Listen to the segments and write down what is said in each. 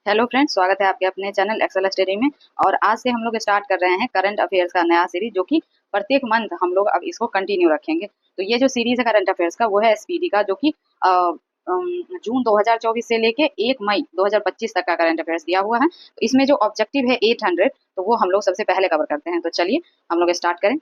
Hello friends, स्वागत है आपके अपने चैनल एक्सेल स्टडी में। और आज से हम लोग स्टार्ट कर रहे हैं करंट अफेयर्स का नया सीरीज, जो कि प्रत्येक मंथ हम लोग अब इसको कंटिन्यू रखेंगे। तो ये जो सीरीज है करंट अफेयर्स का, वो है एसपीडी का, जो कि जून 2024 से लेके 1 मई 2025 तक का करंट अफेयर्स दिया हुआ है। तो इसमें जो ऑब्जेक्टिव है 800, तो वो हम लोग सबसे पहले कवर करते हैं। तो चलिए हम लोग स्टार्ट करें।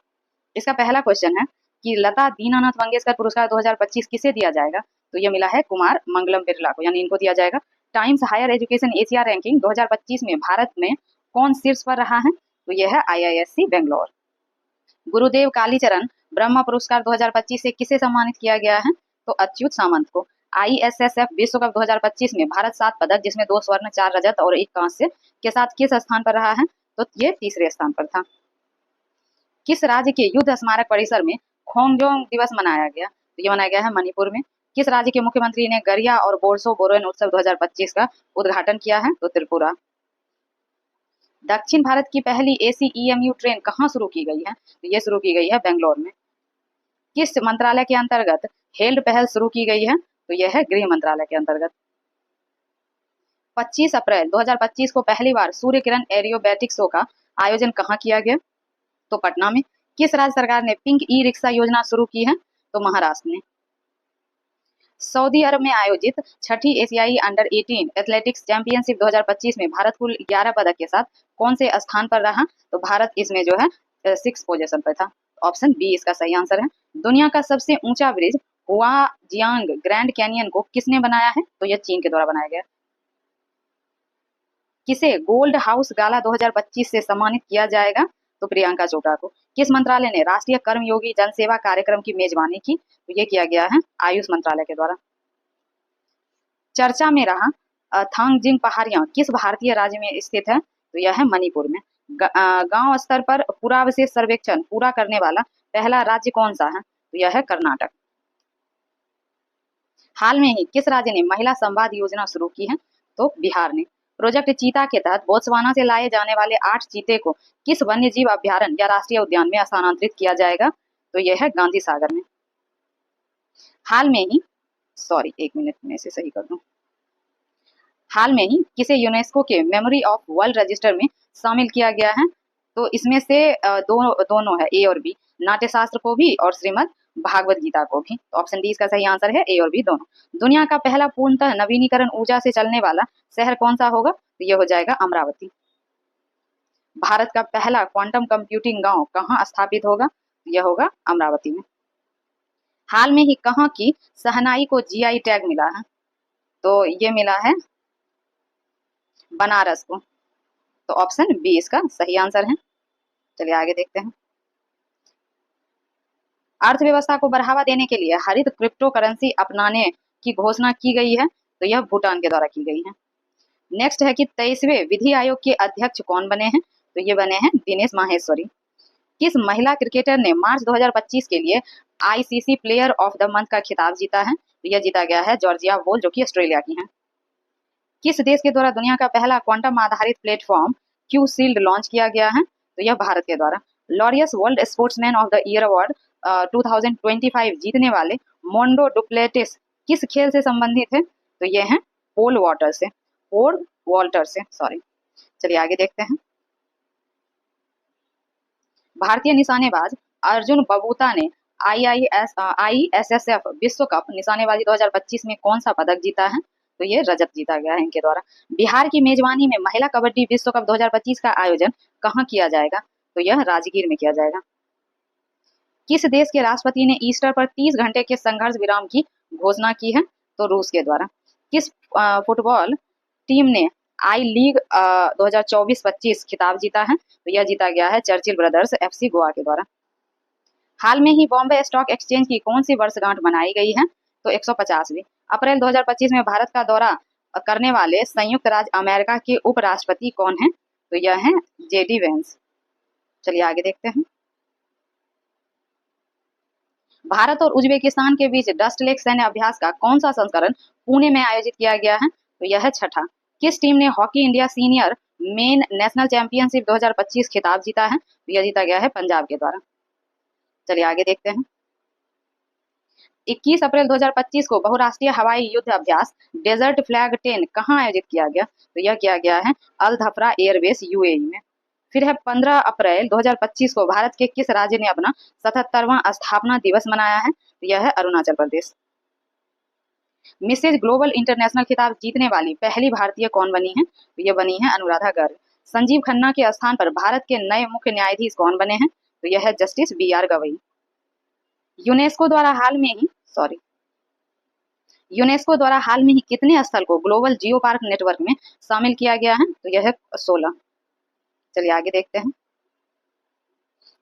इसका पहला क्वेश्चन है कि लता दीनानाथ मंगेशकर पुरस्कार 2025 किसे दिया जाएगा? तो ये मिला है कुमार मंगलम बिरला को, यानी इनको दिया जाएगा। Times Higher Education Asia ranking 2025 में भारत में कौन शीर्ष पर रहा है? तो यह है आईआईएससी बेंगलोर। गुरुदेव कालीचरण ब्रह्मा पुरस्कार 2025 से किसे सम्मानित किया गया है? तो अच्युत सामंत को। आईएसएसएफ विश्व कप 2025 में भारत 7 पदक, जिसमें 2 स्वर्ण, 4 रजत और 1 कांस्य के साथ किस स्थान पर रहा है? तो ये तीसरे स्थान पर था। किस राज्य के युद्ध स्मारक परिसर में खोंगजोंग दिवस मनाया गया? तो ये मनाया गया है मणिपुर में। किस राज्य के मुख्यमंत्री ने गरिया और बोरसो बोरोन उत्सव 2025 का उद्घाटन किया है? तो त्रिपुरा। दक्षिण भारत की पहली एसी ईएमयू ट्रेन कहाँ शुरू की गई है? तो ये शुरू की गई है बेंगलोर में। किस मंत्रालय के अंतर्गत हेल्ड पहल शुरू की गई है? तो यह है गृह मंत्रालय के अंतर्गत। 25 अप्रैल 2025 को पहली बार सूर्य किरण एरोबैटिक शो का आयोजन कहाँ किया गया? तो पटना में। किस राज्य सरकार ने पिंक ई रिक्शा योजना शुरू की है? तो महाराष्ट्र ने। सऊदी अरब में आयोजित छठी एशियाई अंडर 18 एथलेटिक्स चैंपियनशिप 2025 में भारत कुल 11 पदक के साथ कौन से स्थान पर रहा? तो भारत इसमें जो है 6 पोजीशन पर था। ऑप्शन बी इसका सही आंसर है। दुनिया का सबसे ऊंचा ब्रिज हुआ जियांग ग्रैंड कैनियन को किसने बनाया है? तो यह चीन के द्वारा बनाया गया। किसे गोल्ड हाउस गाला 2025 से सम्मानित किया जाएगा? तो प्रियंका चोपड़ा को। किस मंत्रालय ने राष्ट्रीय कर्मयोगी जनसेवा कार्यक्रम की मेजबानी की? तो ये किया गया है आयुष मंत्रालय के द्वारा। चर्चा में रहा थांगजिंग पहाड़ियां किस भारतीय राज्य में स्थित है? तो यह है मणिपुर में। गांव स्तर पर पुरावशेष सर्वेक्षण पूरा करने वाला पहला राज्य कौन सा है? तो यह है कर्नाटक। हाल में ही किस राज्य ने महिला संवाद योजना शुरू की है? तो बिहार ने। प्रोजेक्ट चीता के तहत बोत्सवाना से लाए जाने वाले 8 चीते को किस वन्य जीव अभ्यारण्य या राष्ट्रीय उद्यान में स्थानांतरित किया जाएगा? तो यह है गांधी सागर में। हाल में ही सॉरी, 1 मिनट में इसे सही कर दूं। हाल में ही किसे यूनेस्को के मेमोरी ऑफ वर्ल्ड रजिस्टर में शामिल किया गया है? तो इसमें से दोनों है, ए और बी। नाट्यशास्त्र को भी और श्रीमद भागवत गीता को भी। तो ऑप्शन डी इसका सही आंसर है, ए और बी दोनों। दुनिया का पहला पूर्णतः नवीनीकरण ऊर्जा से चलने वाला शहर कौन सा होगा? तो ये हो जाएगा अमरावती। भारत का पहला क्वांटम कंप्यूटिंग गांव कहाँ स्थापित होगा? यह होगा अमरावती में। हाल में ही कहाँ की शहनाई को जीआई टैग मिला है? तो ये मिला है बनारस को। तो ऑप्शन बी इसका सही आंसर है। चलिए आगे देखते हैं। अर्थव्यवस्था को बढ़ावा देने के लिए हरित क्रिप्टो करेंसी अपनाने की घोषणा की गई है। तो यह भूटान के द्वारा की गई है। नेक्स्ट है कि 23वें विधि आयोग के अध्यक्ष कौन बने हैं? तो ये बने हैं दिनेश माहेश्वरी। किस महिला क्रिकेटर ने मार्च 2025 के लिए ICC player of the month का खिताब जीता है? तो यह जीता गया है जॉर्जिया वोल, जो कि ऑस्ट्रेलिया की हैं। किस देश के द्वारा दुनिया का पहला क्वांटम आधारित प्लेटफॉर्म क्यू सील्ड लॉन्च किया गया है? तो यह भारत के द्वारा। Laureus world sportsman of the year award 2025 जीतने वाले मोंडो डुप्लेटिस किस खेल से संबंधित है? तो ये हैं पोल वॉल्टर से सॉरी। चलिए आगे देखते हैं। भारतीय निशानेबाज अर्जुन बबूता ने आईएसएसएफ विश्व कप निशानेबाजी 2025 में कौन सा पदक जीता है? तो ये रजत जीता गया है इनके द्वारा। बिहार की मेजबानी में महिला कबड्डी विश्व कप 2025 का आयोजन कहाँ किया जाएगा? तो यह राजगीर में किया जाएगा। किस देश के राष्ट्रपति ने ईस्टर पर 30 घंटे के संघर्ष विराम की घोषणा की है? तो रूस के द्वारा। किस फुटबॉल टीम ने आई लीग 2024-25 खिताब जीता है? तो यह जीता गया है चर्चिल ब्रदर्स एफसी गोवा के द्वारा। हाल में ही बॉम्बे स्टॉक एक्सचेंज की कौन सी वर्षगांठ मनाई गई है? तो 150वीं। अप्रैल 2025 में भारत का दौरा करने वाले संयुक्त राज्य अमेरिका के उपराष्ट्रपति कौन है? तो यह है जेडी वेंस। चलिए आगे देखते हैं। भारत और उज्बेकिस्तान के बीच डस्ट लेक सैन्य अभ्यास का कौन सा संस्करण पुणे में आयोजित किया गया है? तो यह है छठा। किस टीम ने hockey India senior main national championship 2025 खिताब जीता है? तो यह जीता गया है पंजाब के द्वारा। चलिए आगे देखते हैं। 21 अप्रैल 2025 को बहुराष्ट्रीय हवाई युद्ध अभ्यास डेजर्ट फ्लैग 10 कहाँ आयोजित किया गया? तो यह किया गया है अल धफ्रा एयरबेस यूएई में। फिर है 15 अप्रैल 2025 को भारत के किस राज्य ने अपना 77वां स्थापना दिवस मनाया है? तो यह है Arunachal Pradesh. Mrs global international खिताब जीतने वाली पहली भारतीय कौन बनी है? तो ये बनी है अनुराधा गर्ग। संजीव खन्ना के स्थान पर भारत के नए मुख्य न्यायाधीश कौन बने हैं? तो यह है जस्टिस BR गवई। यूनेस्को द्वारा हाल में ही कितने स्थल को ग्लोबल जियो पार्क नेटवर्क में शामिल किया गया है? तो यह है 16। चलिए आगे देखते हैं।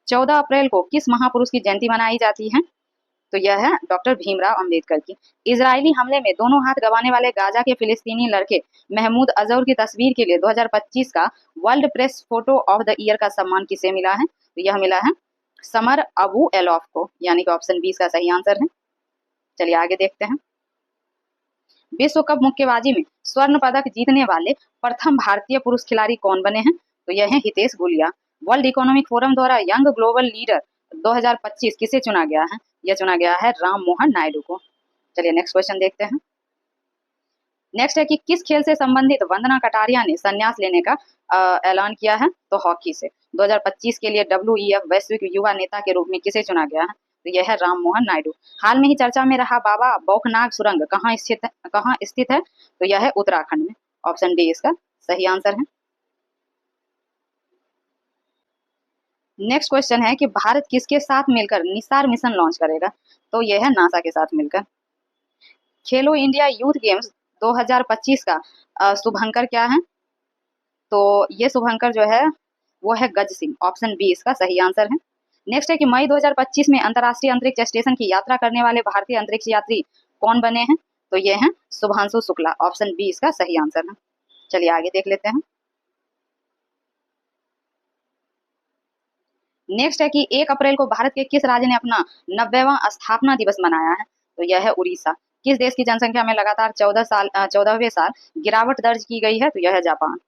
14 अप्रैल को किस महापुरुष की जयंती मनाई जाती है? तो यह है डॉक्टर भीमराव अंबेडकर की। इजरायली हमले में दोनों हाथ गंवाने वाले गाजा के फिलिस्तीनी लड़के महमूद अजहर की तस्वीर के लिए 2025 का world press photo of the year का सम्मान किसे मिला है? तो यह मिला है समर अबू एलॉफ को, यानी कि ऑप्शन 20 का सही आंसर है। चलिए आगे देखते हैं। विश्व कप मुक्केबाजी में स्वर्ण पदक जीतने वाले प्रथम भारतीय पुरुष खिलाड़ी कौन बने हैं? तो यह है Hitesh Gulia. World economic forum द्वारा यंग ग्लोबल लीडर 2025 किसे चुना गया है? यह चुना गया है राम मोहन नायडू को। चलिए नेक्स्ट क्वेश्चन देखते हैं। नेक्स्ट है कि किस खेल से संबंधित वंदना कटारिया ने संन्यास लेने का ऐलान किया है? तो हॉकी से। 2025 के लिए WEF वैश्विक युवा नेता के रूप में किसे चुना गया है? तो यह है राम मोहन नायडू। हाल में ही चर्चा में रहा बाबा बौखनाग सुरंग कहाँ स्थित है? तो यह है उत्तराखंड में। ऑप्शन डी इसका सही आंसर है। नेक्स्ट क्वेश्चन है कि भारत किसके साथ मिलकर निसार मिशन लॉन्च करेगा? तो यह है नासा के साथ मिलकर। खेलो इंडिया यूथ गेम्स 2025 का शुभंकर क्या है? तो ये शुभंकर जो है वो है गज सिंह। ऑप्शन बी इसका सही आंसर है। नेक्स्ट है कि मई 2025 में अंतर्राष्ट्रीय अंतरिक्ष स्टेशन की यात्रा करने वाले भारतीय अंतरिक्ष यात्री कौन बने हैं? तो ये हैं शुभांशु शुक्ला। ऑप्शन बी इसका सही आंसर है। चलिए आगे देख लेते हैं। नेक्स्ट है कि 1 अप्रैल को भारत के किस राज्य ने अपना 90वां स्थापना दिवस मनाया है? तो यह है उड़ीसा। किस देश की जनसंख्या में लगातार 14वें साल गिरावट दर्ज की गई है? तो यह है जापान।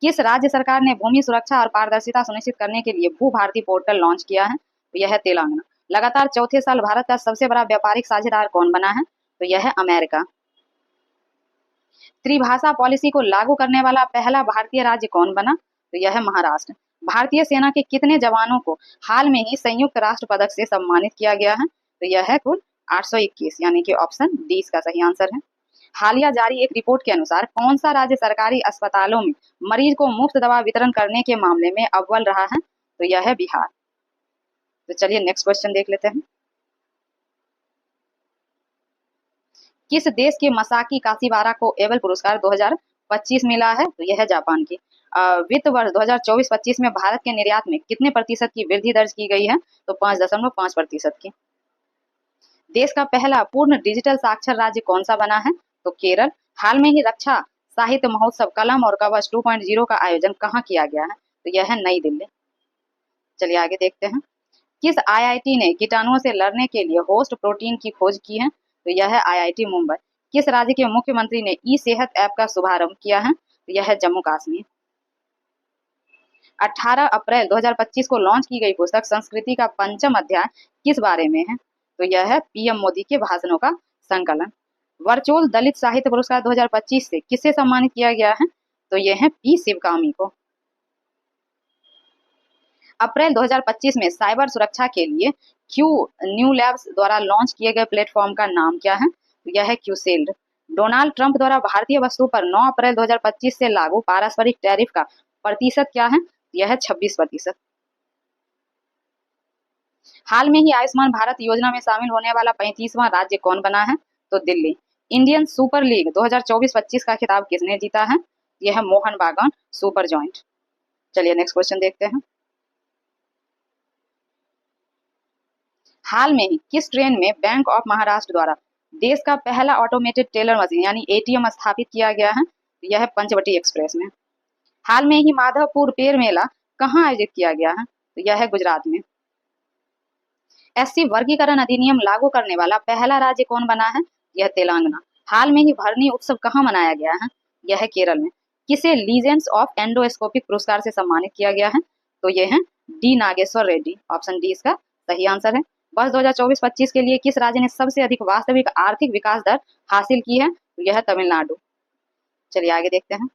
किस राज्य सरकार ने भूमि सुरक्षा और पारदर्शिता सुनिश्चित करने के लिए भू भारती पोर्टल लॉन्च किया है? तो यह है तेलंगाना। लगातार चौथे साल भारत का सबसे बड़ा व्यापारिक साझेदार कौन बना है? तो यह है अमेरिका। त्रिभाषा पॉलिसी को लागू करने वाला पहला भारतीय राज्य कौन बना? तो यह है महाराष्ट्र। भारतीय सेना के कितने जवानों को हाल में ही संयुक्त राष्ट्र पदक से सम्मानित किया गया है? तो यह है कुल 821, यानी कि ऑप्शन डी इसका सही आंसर है। हालिया जारी एक रिपोर्ट के अनुसार कौन सा राज्य सरकारी अस्पतालों में मरीज को मुफ्त दवा वितरण करने के मामले में अव्वल रहा है? तो यह है बिहार। तो चलिए नेक्स्ट क्वेश्चन देख लेते हैं। किस देश के मसाकी काशीवारा को एबल पुरस्कार 2025 मिला है? तो यह है जापान की। वित्त वर्ष 2024-25 में भारत के निर्यात में कितने प्रतिशत की वृद्धि दर्ज की गई है? तो 5.5% की। देश का पहला पूर्ण डिजिटल साक्षर राज्य कौन सा बना है? तो केरल। हाल में ही रक्षा साहित्य महोत्सव कलम और कवच 2.0 का आयोजन कहाँ किया गया है? तो यह है नई दिल्ली। चलिए आगे देखते हैं। किस IIT ने कीटाणुओं से लड़ने के लिए होस्ट प्रोटीन की खोज की है? तो यह है IIT मुंबई। किस राज्य के मुख्यमंत्री ने ई-सेहत ऐप का शुभारंभ किया है? तो यह है जम्मू कश्मीर। 18 अप्रैल 2025 को लॉन्च की गई पुस्तक संस्कृति का 5वां अध्याय किस बारे में है? तो यह है PM मोदी के भाषणों का संकलन। वर्चुअल दलित साहित्य पुरस्कार 2025 से किसे सम्मानित किया गया है? तो यह है P शिवकामी को। अप्रैल 2025 में साइबर सुरक्षा के लिए क्यू न्यू लैब्स द्वारा लॉन्च किए गए प्लेटफॉर्म का नाम क्या है? तो यह है क्यूशील्ड। डोनाल्ड ट्रंप द्वारा भारतीय वस्तु पर 9 अप्रैल 2025 से लागू पारस्परिक टैरिफ का प्रतिशत क्या है? यह है 26%। हाल में ही आयुष्मान भारत योजना में शामिल होने वाला 35वां राज्य कौन बना है? तो दिल्ली। इंडियन सुपर लीग 2024-25 का खिताब किसने जीता है? यह है मोहन बागान सुपर जॉइंट। चलिए नेक्स्ट क्वेश्चन देखते हैं। हाल में ही किस ट्रेन में बैंक ऑफ महाराष्ट्र द्वारा देश का पहला ऑटोमेटेड टेलर मशीन यानी ATM स्थापित किया गया है? यह है पंचवटी एक्सप्रेस में। हाल में ही माधवपुर पेड़ मेला कहाँ आयोजित किया गया है? तो यह है गुजरात में। SC वर्गीकरण अधिनियम लागू करने वाला पहला राज्य कौन बना है? यह तेलंगाना। हाल में ही भरनी उत्सव कहाँ मनाया गया है? यह है केरल में। किसे लीजेंड्स ऑफ एंडोस्कोपिक पुरस्कार से सम्मानित किया गया है? तो यह है D Nageshwar Reddy. Option D इसका सही आंसर है। वर्ष 2024-25 के लिए किस राज्य ने सबसे अधिक वास्तविक आर्थिक विकास दर हासिल की है? तो यह तमिलनाडु। चलिए आगे देखते हैं।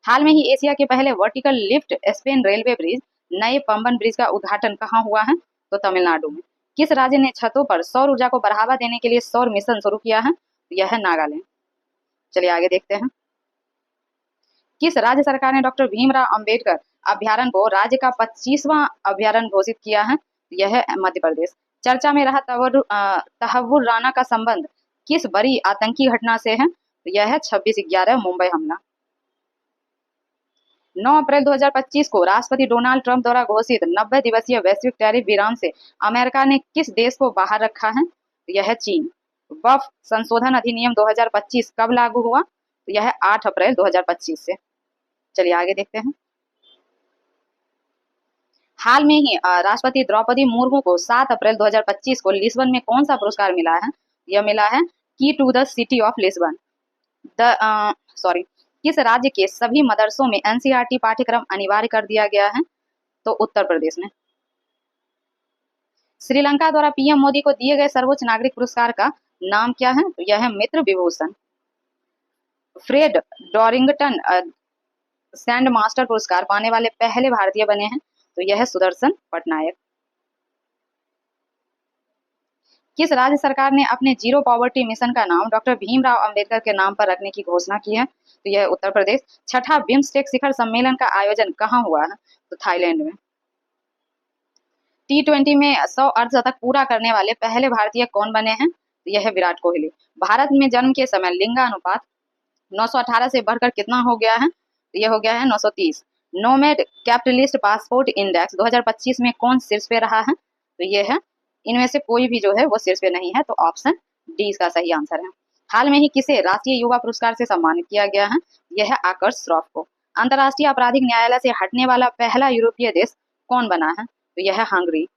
हाल में ही एशिया के पहले vertical lift Spain railway bridge नए पंबन ब्रिज का उद्घाटन कहाँ हुआ है? तो तमिलनाडु में। किस राज्य ने छतों पर सौर ऊर्जा को बढ़ावा देने के लिए सौर मिशन शुरू किया है? यह है नागालैंड। चलिए आगे देखते हैं। किस राज्य सरकार ने डॉक्टर भीमराव अंबेडकर अभ्यारण्य को राज्य का 25वां अभ्यारण्य घोषित किया है? यह है मध्य प्रदेश। चर्चा में रहा तहव्वुर राणा का संबंध किस बड़ी आतंकी घटना से है? यह है 26/11 मुंबई हमला। 9 अप्रैल 2025 को राष्ट्रपति डोनाल्ड ट्रंप द्वारा घोषित 90 दिवसीय वैश्विक टैरिफ विराम से अमेरिका ने किस देश को बाहर रखा है? यह है चीन। वफ संशोधन अधिनियम 2025 कब लागू हुआ? यह है 8 अप्रैल 2025 से। चलिए आगे देखते हैं। हाल में ही राष्ट्रपति द्रौपदी मुर्मू को 7 अप्रैल 2025 को लिस्बन में कौन सा पुरस्कार मिला है? यह मिला है key to the city of Lisbon. किस राज्य के सभी मदरसों में एनसीईआरटी पाठ्यक्रम अनिवार्य कर दिया गया है? तो उत्तर प्रदेश में। श्रीलंका द्वारा पीएम मोदी को दिए गए सर्वोच्च नागरिक पुरस्कार का नाम क्या है? तो यह है मित्र विभूषण। फ्रेड डॉरिंगटन सैंड मास्टर पुरस्कार पाने वाले पहले भारतीय बने हैं? तो यह है सुदर्शन पटनायक। किस राज्य सरकार ने अपने जीरो पॉवर्टी मिशन का नाम डॉक्टर भीमराव अंबेडकर के नाम पर रखने की घोषणा की है? तो यह उत्तर प्रदेश। छठा बिम्स्टेक शिखर सम्मेलन का आयोजन कहाँ हुआ है? तो थाईलैंड में। T20 में 100 अर्धशतक पूरा करने वाले पहले भारतीय कौन बने हैं? तो यह है विराट कोहली। भारत में जन्म के समय लिंगानुपात 918 से बढ़कर कितना हो गया है? तो यह हो गया है 930। नोमैड कैपिटलिस्ट पासपोर्ट इंडेक्स 2025 में कौन शीर्ष पे रहा है? तो यह है, इनमें से कोई भी जो है वो शीर्ष पे नहीं है, तो ऑप्शन डी इसका सही आंसर है। हाल में ही किसे राष्ट्रीय युवा पुरस्कार से सम्मानित किया गया है? यह है आकर्ष श्रॉफ को। अंतर्राष्ट्रीय आपराधिक न्यायालय से हटने वाला पहला यूरोपीय देश कौन बना है? तो यह है हंगरी।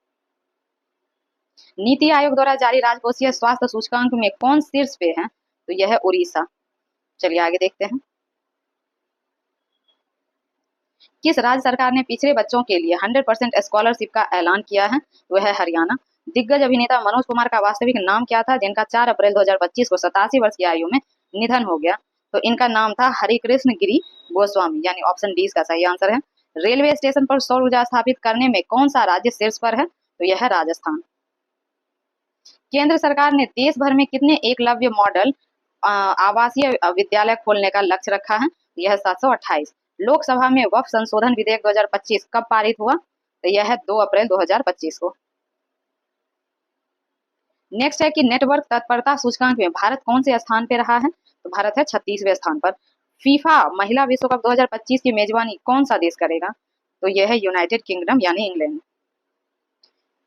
नीति आयोग द्वारा जारी राजकोषीय स्वास्थ्य सूचकांक में कौन शीर्ष पे है? तो यह है उड़ीसा। चलिए आगे देखते हैं। किस राज्य सरकार ने पिछड़े बच्चों के लिए 100% स्कॉलरशिप का ऐलान किया है? वह है हरियाणा। दिग्गज अभिनेता मनोज कुमार का वास्तविक नाम क्या था, जिनका 4 अप्रैल 2025 को 87 वर्ष की आयु में निधन हो गया? तो इनका नाम था हरिकृष्ण गिरी गोस्वामी, यानी ऑप्शन डी इसका सही आंसर है। रेलवे स्टेशन पर सौर ऊर्जा स्थापित करने में कौन सा राज्य शीर्ष पर है? तो यह है राजस्थान। केंद्र सरकार ने देश भर में कितने एकलव्य मॉडल आवासीय विद्यालय खोलने का लक्ष्य रखा है? यह 728। लोकसभा में वक्फ संशोधन विधेयक 2025 कब पारित हुआ? तो यह है 2 अप्रैल 2025 को। नेक्स्ट है कि नेटवर्क तत्परता सूचकांक में भारत कौन से स्थान पे रहा है? तो भारत है 36वें स्थान पर। फीफा महिला विश्व कप 2025 की मेजबानी कौन सा देश करेगा? तो यह है यूनाइटेड किंगडम यानी इंग्लैंड।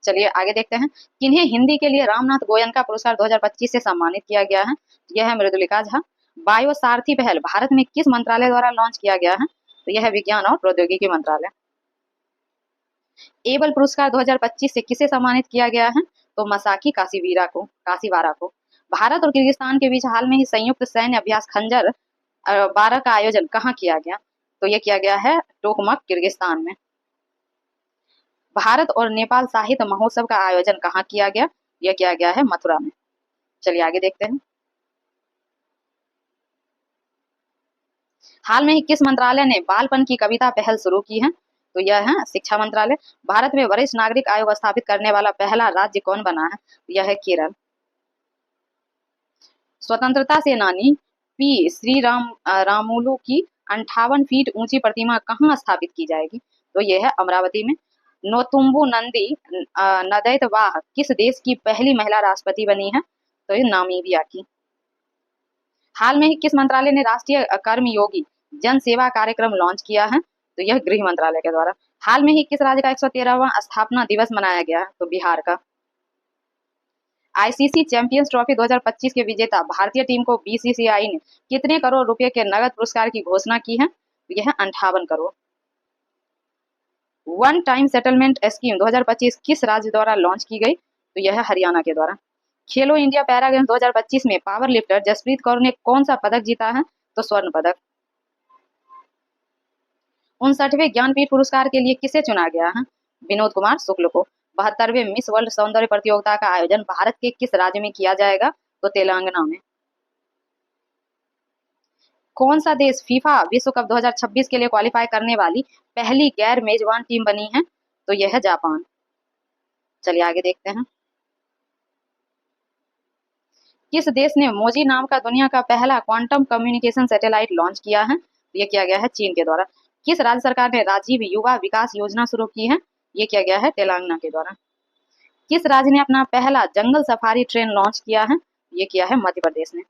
चलिए आगे देखते हैं। किन्हें हिंदी के लिए रामनाथ गोयनका पुरस्कार 2025 से सम्मानित किया गया है? यह है मृदुलिका झा। बायो सारथी पहल भारत में किस मंत्रालय द्वारा लॉन्च किया गया है? तो यह है विज्ञान और प्रौद्योगिकी मंत्रालय। एबल पुरस्कार 2025 से किसे सम्मानित किया गया है? तो मसाकी काशीवारा को। भारत और किर्गिस्तान के बीच हाल में ही संयुक्त सैन्य अभ्यास खंजर 12 का आयोजन कहाँ किया गया? तो यह किया गया है टोकमक किर्गिस्तान में। भारत और नेपाल साहित्य महोत्सव का आयोजन कहाँ किया गया? यह किया गया है मथुरा में। चलिए आगे देखते हैं। हाल में ही किस मंत्रालय ने बालपन की कविता पहल शुरू की है? तो यह है शिक्षा मंत्रालय। भारत में वरिष्ठ नागरिक आयोग स्थापित करने वाला पहला राज्य कौन बना है? यह है केरल। स्वतंत्रता सेनानी पी रामुलु की 58 फीट ऊंची प्रतिमा कहाँ स्थापित की जाएगी? तो यह है अमरावती में। नोतुम्बू नंदी नदैतवाह किस देश की पहली महिला राष्ट्रपति बनी है? तो ये नामीबिया की। हाल में ही किस मंत्रालय ने राष्ट्रीय कर्मयोगी जन सेवा कार्यक्रम लॉन्च किया है? तो यह गृह मंत्रालय के द्वारा। हाल में ही किस राज्य का 113वां स्थापना दिवस मनाया गया? तो बिहार का। आईसीसी चैंपियंस ट्रॉफी 2025 के विजेता भारतीय टीम को बीसीसीआई ने कितने करोड़ रुपए के नगद पुरस्कार की घोषणा की है? तो यह 58 crore. One time settlement scheme 2025 किस राज्य द्वारा लॉन्च की गई? तो यह है हरियाणा के द्वारा। खेलो इंडिया पैरा गेम्स 2025 में पावर लिफ्टर जसप्रीत कौर ने कौन सा पदक जीता है? तो स्वर्ण पदक। 59वें ज्ञानपीठ पुरस्कार के लिए किसे चुना गया है? विनोद कुमार शुक्ल को। 72वें मिस वर्ल्ड सौंदर्य प्रतियोगिता का आयोजन भारत के किस राज्य में किया जाएगा? तो तेलंगाना में। कौन सा देश फीफा विश्व कप 2026 के लिए क्वालिफाई करने वाली पहली गैर मेजबान टीम बनी है? तो यह है जापान। चलिए आगे देखते हैं। किस देश ने मोजी नाम का दुनिया का पहला क्वांटम कम्युनिकेशन सैटेलाइट लॉन्च किया है? ये किया गया है चीन के द्वारा। किस राज्य सरकार ने राजीव युवा विकास योजना शुरू की है? ये किया गया है तेलंगाना के द्वारा। किस राज्य ने अपना पहला जंगल सफारी ट्रेन लॉन्च किया है? ये किया है मध्य प्रदेश ने।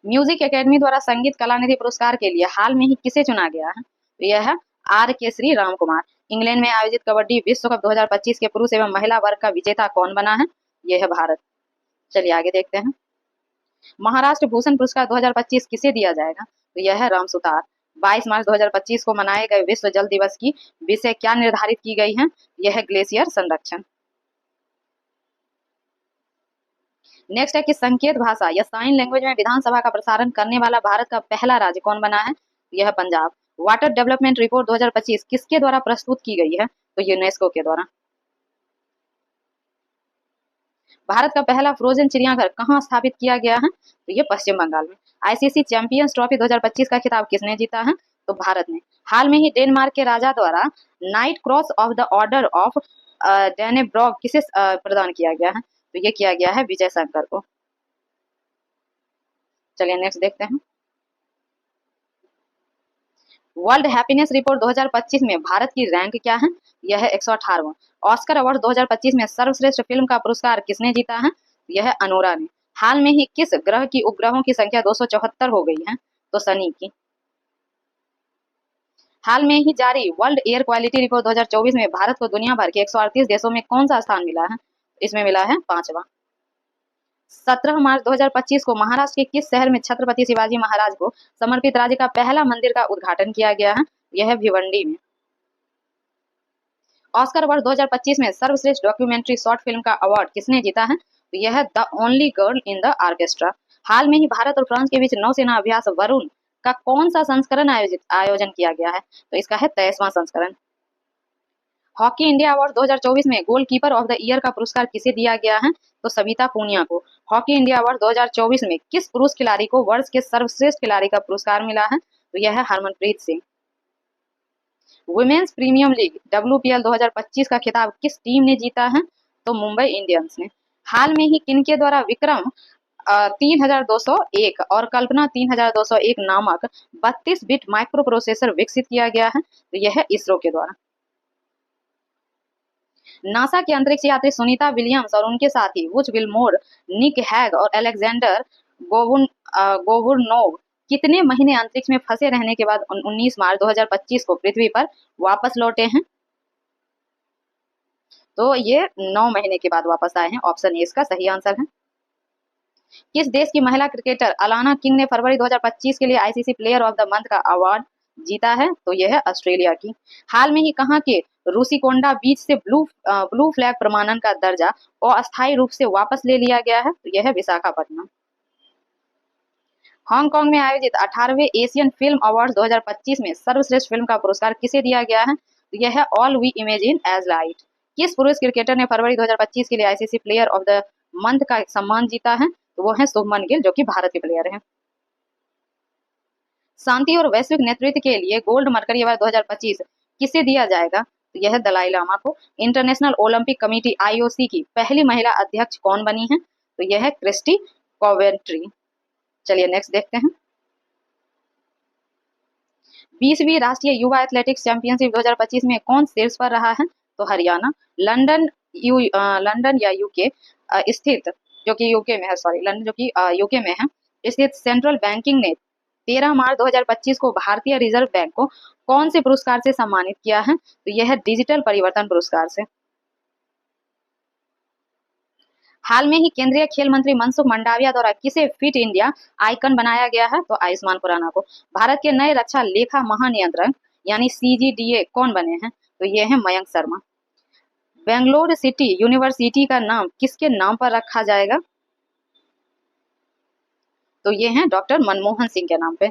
म्यूजिक एकेडमी द्वारा संगीत कलानिधि पुरस्कार के लिए हाल में ही किसे चुना गया है? तो यह है आर के श्री राम कुमार। इंग्लैंड में आयोजित कबड्डी विश्व कप 2025 के पुरुष एवं महिला वर्ग का विजेता कौन बना है? यह है भारत। चलिए आगे देखते हैं। महाराष्ट्र भूषण पुरस्कार 2025 किसे दिया जाएगा? तो यह है राम सुतार। 22 मार्च 2025 को मनाए गए विश्व जल दिवस की विषय क्या निर्धारित की गई है? यह है ग्लेशियर संरक्षण। नेक्स्ट है कि संकेत भाषा या साइन लैंग्वेज में विधानसभा का प्रसारण करने वाला भारत का पहला राज्य कौन बना है? यह पंजाब। वाटर डेवलपमेंट रिपोर्ट 2025 किसके द्वारा प्रस्तुत की गई है? तो यूनेस्को के द्वारा। भारत का पहला फ्रोजन चिड़ियाघर कहाँ स्थापित किया गया है? तो ये पश्चिम बंगाल में। आईसीसी चैंपियंस ट्रॉफी 2025 का खिताब किसने जीता है? तो भारत ने। हाल में ही डेनमार्क के राजा द्वारा knight cross of the order of Dannebrog किसे प्रदान किया गया है? तो ये किया गया है विजय शंकर को। चलिए नेक्स्ट देखते हैं। वर्ल्ड हैप्पीनेस रिपोर्ट 2025 में भारत की रैंक क्या है? यह है 118वां। ऑस्कर अवार्ड 2025 में सर्वश्रेष्ठ फिल्म का पुरस्कार किसने जीता है? यह है अनोरा ने। हाल में ही किस ग्रह की उपग्रहों की संख्या 274 हो गई है? तो शनि की। हाल में ही जारी वर्ल्ड एयर क्वालिटी रिपोर्ट 2024 में भारत को दुनिया भर के 138 देशों में कौन सा स्थान मिला है? इसमें मिला है 5वां। 17 मार्च 2025 को महाराष्ट्र के किस शहर में छत्रपति शिवाजी महाराज को समर्पित राज्य का पहला मंदिर का उद्घाटन किया गया है? यह है भिवंडी में। ऑस्कर वर्ष 2025 में सर्वश्रेष्ठ डॉक्यूमेंट्री शॉर्ट फिल्म का अवार्ड किसने जीता है? तो यह है the only girl in the orchestra. हाल में ही भारत और फ्रांस के बीच नौसेना अभ्यास वरुण का कौन सा संस्करण आयोजन किया गया है? तो इसका है 23वां संस्करण। हॉकी इंडिया अवार्ड 2024 में गोलकीपर ऑफ द ईयर का पुरस्कार किसे दिया गया है? तो सविता पूनिया को। हॉकी इंडिया अवार्ड 2024 में किस पुरुष खिलाड़ी को वर्ष के सर्वश्रेष्ठ खिलाड़ी का पुरस्कार मिला है? तो यह है Harmanpreet Singh. Women's Premier League WPL 2025 का खिताब किस टीम ने जीता है? तो मुंबई इंडियंस ने। हाल में ही किनके द्वारा विक्रम 3201 और कल्पना 3201 नामक 32 बिट माइक्रो प्रोसेसर विकसित किया गया है? तो यह है इसरो के द्वारा। नासा के अंतरिक्ष यात्री सुनीता विलियम्स और उनके साथी वुच विलमोर, निक हैग और अलेक्जेंडर गोवुरनोव कितने महीने अंतरिक्ष में फंसे रहने के बाद 19 मार्च 2025 को पृथ्वी पर वापस लौटे हैं? तो ये 9 महीने के बाद वापस आए हैं। ऑप्शन ए इसका सही आंसर है। किस देश की महिला क्रिकेटर अलाना किंग ने फरवरी 2025 के लिए ICC player of the month का अवार्ड जीता है? तो यह है ऑस्ट्रेलिया की। हाल में ही कहां के रूसीकोंडा बीच से ब्लू फ्लैग प्रमाणन का दर्जा अस्थायी रूप से वापस ले लिया गया है? तो यह है विशाखापट्टनम। हांगकांग में आयोजित 18वें एशियन फिल्म अवार्ड 2025 में सर्वश्रेष्ठ फिल्म का पुरस्कार किसे दिया गया है? तो यह है All We Imagine as Light. किस पुरुष क्रिकेटर ने फरवरी 2025 के लिए ICC player of the month का सम्मान जीता है? तो वो है शुभमन गिल, जो कि भारत के प्लेयर हैं। शांति और वैश्विक नेतृत्व के लिए गोल्ड मरकरी अवार्ड 2025 किसे दिया जाएगा? तो यह है दलाई लामा को। इंटरनेशनल ओलंपिक कमेटी IOC की पहली महिला अध्यक्ष कौन बनी है? तो यह है क्रिस्टी कोवेंट्री। चलिए नेक्स्ट देखते हैं। 20वीं राष्ट्रीय युवा एथलेटिक्स चैंपियनशिप 2025 में कौन शीर्ष पर रहा है? तो हरियाणा। लंदन या यूके स्थित, जो कि यूके में है, सॉरी लंदन जो कि यूके में है, स्थित सेंट्रल बैंकिंग ने 13 मार्च 2025 को भारतीय रिजर्व बैंक को कौन से पुरस्कार से सम्मानित किया है? तो यह है डिजिटल परिवर्तन पुरस्कार से। हाल में ही केंद्रीय खेल मंत्री मनसुख मंडाविया द्वारा किसे फिट इंडिया आइकन बनाया गया है? तो आयुष्मान खुराना को। भारत के नए रक्षा लेखा महानियंत्रक यानी CGDA कौन बने हैं? तो ये है मयंक शर्मा। बेंगलोर सिटी यूनिवर्सिटी का नाम किसके नाम पर रखा जाएगा? तो ये है डॉक्टर मनमोहन सिंह के नाम पे।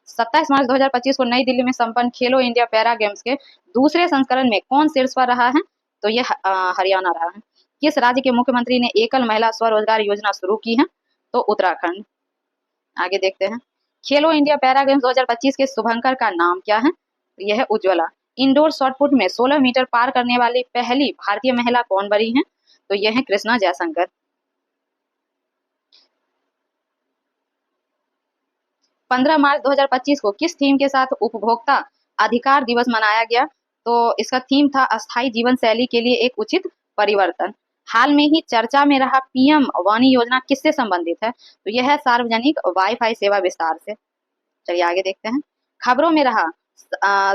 27 मार्च 2025 को नई दिल्ली में संपन्न खेलो इंडिया पैरा गेम्स के दूसरे संस्करण में कौन शीर्ष पर रहा है? तो यह हरियाणा रहा है। किस राज्य के मुख्यमंत्री ने एकल महिला स्वरोजगार योजना शुरू की है? तो उत्तराखंड। आगे देखते हैं, खेलो इंडिया पैरा गेम्स 2025 के शुभंकर का नाम क्या है? तो यह उज्ज्वला। इंडोर शॉटपुट में 16 मीटर पार करने वाली पहली भारतीय महिला कौन बनी है? तो यह है कृष्णा जयशंकर। 15 मार्च 2025 को किस थीम के साथ उपभोक्ता अधिकार दिवस मनाया गया? तो इसका थीम था अस्थायी जीवन शैली के लिए एक उचित परिवर्तन। हाल में ही चर्चा में रहा पीएम वाणी योजना किससे संबंधित है? तो यह है सार्वजनिक वाईफाई सेवा विस्तार से। चलिए आगे देखते हैं, खबरों में रहा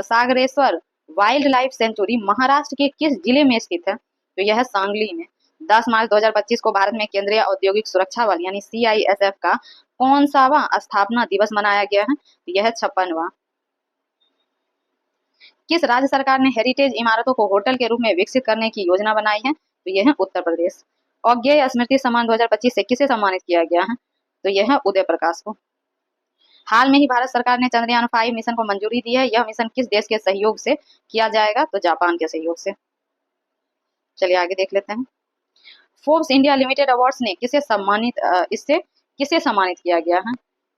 Sagareshwar wild life sanctuary Maharashtra के किस जिले में स्थित है? तो यह है सांगली में। 10 मार्च 2025 को भारत में केंद्रीय औद्योगिक सुरक्षा बल यानी सीआईएसएफ का कौन सावा स्थापना दिवस मनाया गया है? तो यह 56वां। किस राज्य सरकार ने हेरिटेज इमारतों को होटल के रूप में विकसित करने की योजना बनाई है? तो यह है उत्तर प्रदेश। औज्ञेय स्मृति सम्मान 2025 से किसे सम्मानित किया गया है? तो यह है उदय प्रकाश को। हाल में ही भारत सरकार ने चंद्रयान 5 मिशन को मंजूरी दी है। यह मिशन किस देश के सहयोग से किया जाएगा? तो जापान के सहयोग से। चलिए आगे देख लेते हैं, फोर्ब्स इंडिया लिमिटेड अवार्ड्स ने किसे सम्मानित किया गया है?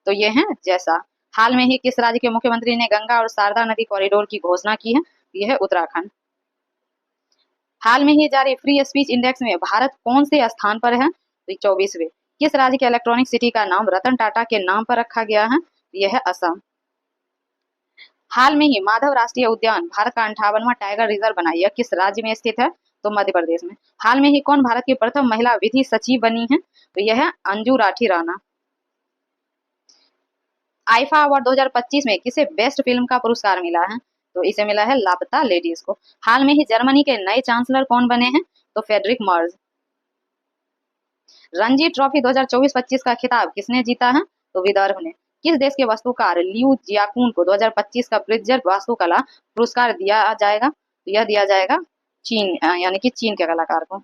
तो ये है जैसा। हाल में ही किस राज्य के मुख्यमंत्री ने गंगा और शारदा नदी कॉरिडोर की घोषणा की है? यह है उत्तराखंड। हाल में ही जारी फ्री स्पीच इंडेक्स में भारत कौन से स्थान पर है? तो 24वें। किस राज्य के इलेक्ट्रॉनिक सिटी का नाम रतन टाटा के नाम पर रखा गया है? यह है असम। हाल में ही माधव राष्ट्रीय उद्यान भारत का 58वां टाइगर रिजर्व बना, यह किस राज्य में स्थित है? तो मध्य प्रदेश में। हाल में ही कौन भारत की प्रथम महिला विधि सचिव बनी है? तो यह है अंजू राठी राणा। आईफा अवार्ड 2025 में किसे बेस्ट फिल्म का पुरस्कार मिला है? तो इसे मिला है लापता लेडीज को। हाल में ही जर्मनी के नए चांसलर कौन बने हैं? तो फेडरिक मर्ज। रणजी ट्रॉफी 2024-25 का खिताब किसने जीता है? तो विदर्भ ने। किस देश के वास्तुकार लियू जियाकुन को 2025 का प्रिट्जर वास्तुकला पुरस्कार दिया जाएगा? तो यह दिया जाएगा चीन, यानी कि चीन के कलाकार को।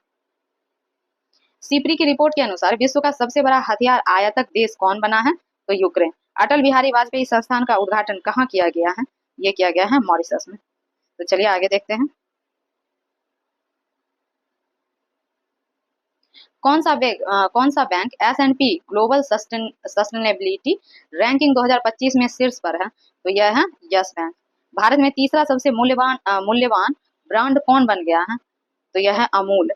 सीपरी की रिपोर्ट के अनुसार विश्व का सबसे बड़ा हथियार आयातक देश कौन बना है? तो यूक्रेन। अटल बिहारी वाजपेयी संस्थान का उद्घाटन कहाँ किया गया है? ये किया गया है मॉरिशस में। तो चलिए आगे देखते हैं, कौन सा bank S&P global sustainability ranking 2025 में शीर्ष पर है? तो यह है यस बैंक। भारत में तीसरा सबसे मूल्यवान ब्रांड कौन बन गया है? तो यह है अमूल।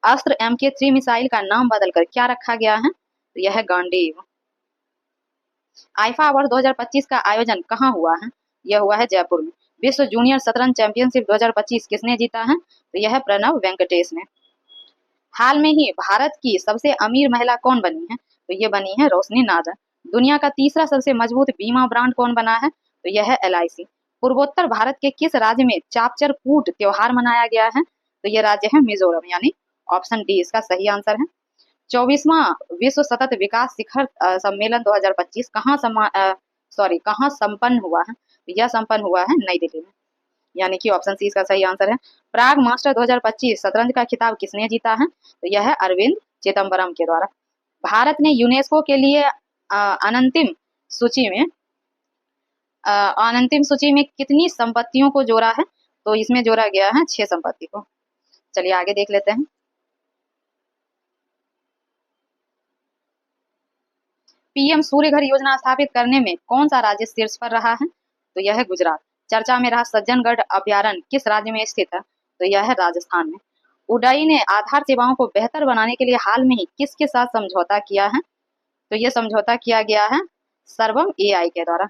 अस्त्र MK3 मिसाइल का नाम बदलकर क्या रखा गया है? तो यह है गांडीव। आईफा अवार्ड 2025 का आयोजन कहाँ हुआ है? यह हुआ है जयपुर में। विश्व जूनियर शतरंज चैंपियनशिप 2025 किसने जीता है? तो यह है प्रणव वेंकटेश ने। हाल में ही भारत की सबसे अमीर महिला कौन बनी है? तो ये बनी है रोशनी नादर। दुनिया का तीसरा सबसे मजबूत बीमा ब्रांड कौन बना है? तो यह है LIC। पूर्वोत्तर भारत के किस राज्य में चापचर कूट त्योहार मनाया गया है? तो ये राज्य है मिजोरम, यानी ऑप्शन डी इसका सही आंसर है। 24वां विश्व सतत विकास शिखर सम्मेलन 2025 कहाँ संपन्न हुआ है? यह संपन्न हुआ है नई दिल्ली में, यानी कि ऑप्शन सी इसका सही आंसर है। प्राग मास्टर 2025 शतरंज का खिताब किसने जीता है? तो यह है अरविंद चिदम्बरम के द्वारा। भारत ने यूनेस्को के लिए अनंतिम सूची में कितनी संपत्तियों को जोड़ा है? तो इसमें जोड़ा गया है 6 संपत्ति को। चलिए आगे देख लेते हैं, पीएम सूर्य घर योजना स्थापित करने में कौन सा राज्य शीर्ष पर रहा है? तो यह है गुजरात। चर्चा में रहा सज्जनगढ़ अभ्यारण्य किस राज्य में स्थित है? तो यह है राजस्थान में। उडाई ने आधार सेवाओं को बेहतर बनाने के लिए हाल में ही किसके साथ समझौता किया है? तो यह समझौता किया गया है सर्वम AI के द्वारा,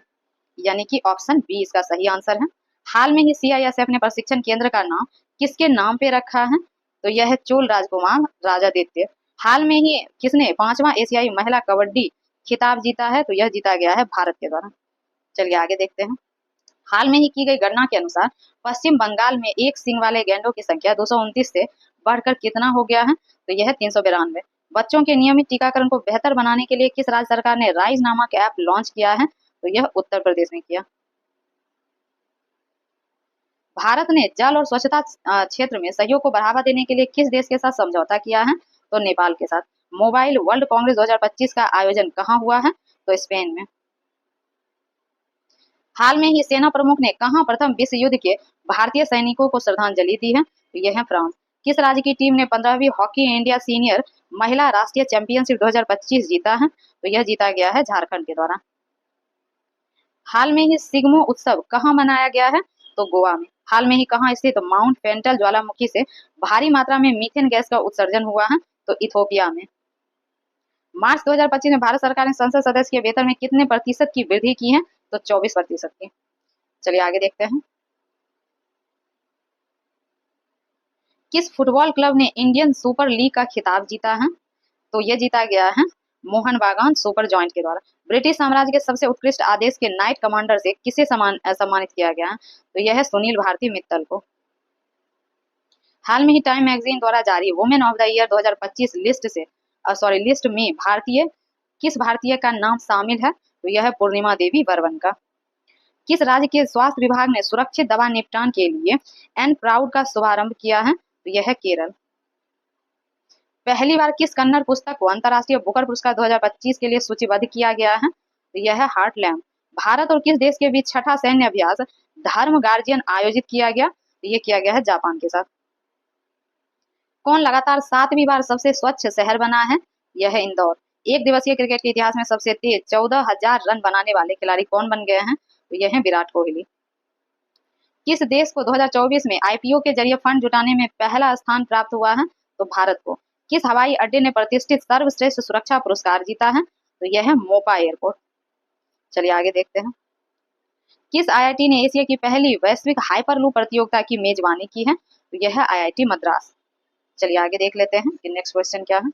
यानी कि ऑप्शन बी इसका सही आंसर है। हाल में ही CISF ने प्रशिक्षण केंद्र का नाम किसके नाम पे रखा है? तो यह है चोल राजकुमार राजादित्य। हाल में ही किसने 5वां एशियाई महिला कबड्डी खिताब जीता है? तो यह जीता गया है भारत के द्वारा। चलिए आगे देखते हैं, हाल में ही की गई गणना के अनुसार पश्चिम बंगाल में एक सींग वाले गैंडों की संख्या 229 से बढ़कर कितना हो गया है? तो यह है 392। बच्चों के नियमित टीकाकरण को बेहतर बनाने के लिए किस राज्य सरकार ने राइज नामक ऐप लॉन्च किया है? तो यह उत्तर प्रदेश में किया। भारत ने जल और स्वच्छता क्षेत्र में सहयोग को बढ़ावा देने के लिए किस देश के साथ समझौता किया है? तो नेपाल के साथ। मोबाइल वर्ल्ड कांग्रेस 2025 का आयोजन कहाँ हुआ है? तो स्पेन में। हाल में ही सेना प्रमुख ने कहां प्रथम विश्व युद्ध के भारतीय सैनिकों को श्रद्धांजलि दी है? तो यह है फ्रांस। किस राज्य की टीम ने 15वीं हॉकी इंडिया सीनियर महिला राष्ट्रीय चैंपियनशिप 2025 जीता है? तो यह जीता गया है झारखंड के द्वारा। हाल में ही सिग्मो उत्सव कहाँ मनाया गया है? तो गोवा में। हाल में ही कहाँ स्थित माउंट पेंटल ज्वालामुखी से भारी मात्रा में मीथेन गैस का उत्सर्जन हुआ है? तो इथोपिया में। मार्च 2025 में भारत सरकार ने संसद सदस्य के वेतन में कितने प्रतिशत की वृद्धि की है? तो 24% की। चलिए आगे देखते हैं। किस फुटबॉल क्लब ने इंडियन सुपर लीग का खिताब जीता है? तो यह जीता गया है मोहन बागान सुपर जॉइंट के द्वारा। ब्रिटिश साम्राज्य के सबसे उत्कृष्ट आदेश के नाइट कमांडर से किसे सम्मानित किया गया है? तो यह है सुनील भारती मित्तल को। हाल में ही टाइम मैगजीन द्वारा जारी women of the year 2025 list में किस भारतीय का नाम शामिल है? तो यह है पूर्णिमा देवी बर्वन का। किस राज्य के स्वास्थ्य विभाग ने सुरक्षित दवा निपटान के लिए एन प्राउड का शुभारंभ किया है? तो यह है केरल। पहली बार किस कन्नड़ पुस्तक को अंतर्राष्ट्रीय बुकर पुरस्कार 2025 के लिए सूचीबद्ध किया गया है? तो यह है हार्टलैंड। भारत और किस देश के बीच छठा सैन्य अभ्यास धर्म गार्जियन आयोजित किया गया? तो यह किया गया है जापान के साथ। कौन लगातार 7वीं बार सबसे स्वच्छ शहर बना है? यह है इंदौर। एक दिवसीय क्रिकेट के इतिहास में सबसे तेज 14,000 रन बनाने वाले खिलाड़ी कौन बन गए हैं? तो यह है विराट कोहली। किस देश को 2024 में आईपीओ के जरिए फंड जुटाने में पहला स्थान प्राप्त हुआ है? तो भारत को। किस हवाई अड्डे ने प्रतिष्ठित सर्वश्रेष्ठ सुरक्षा पुरस्कार जीता है? तो यह है मोपा एयरपोर्ट। चलिए आगे देखते हैं। किस आईआईटी ने एशिया की पहली वैश्विक हाइपरलूप प्रतियोगिता की मेजबानी की है? तो यह है आईआईटी मद्रास। चलिए आगे देख लेते हैं कि नेक्स्ट क्वेश्चन क्या है।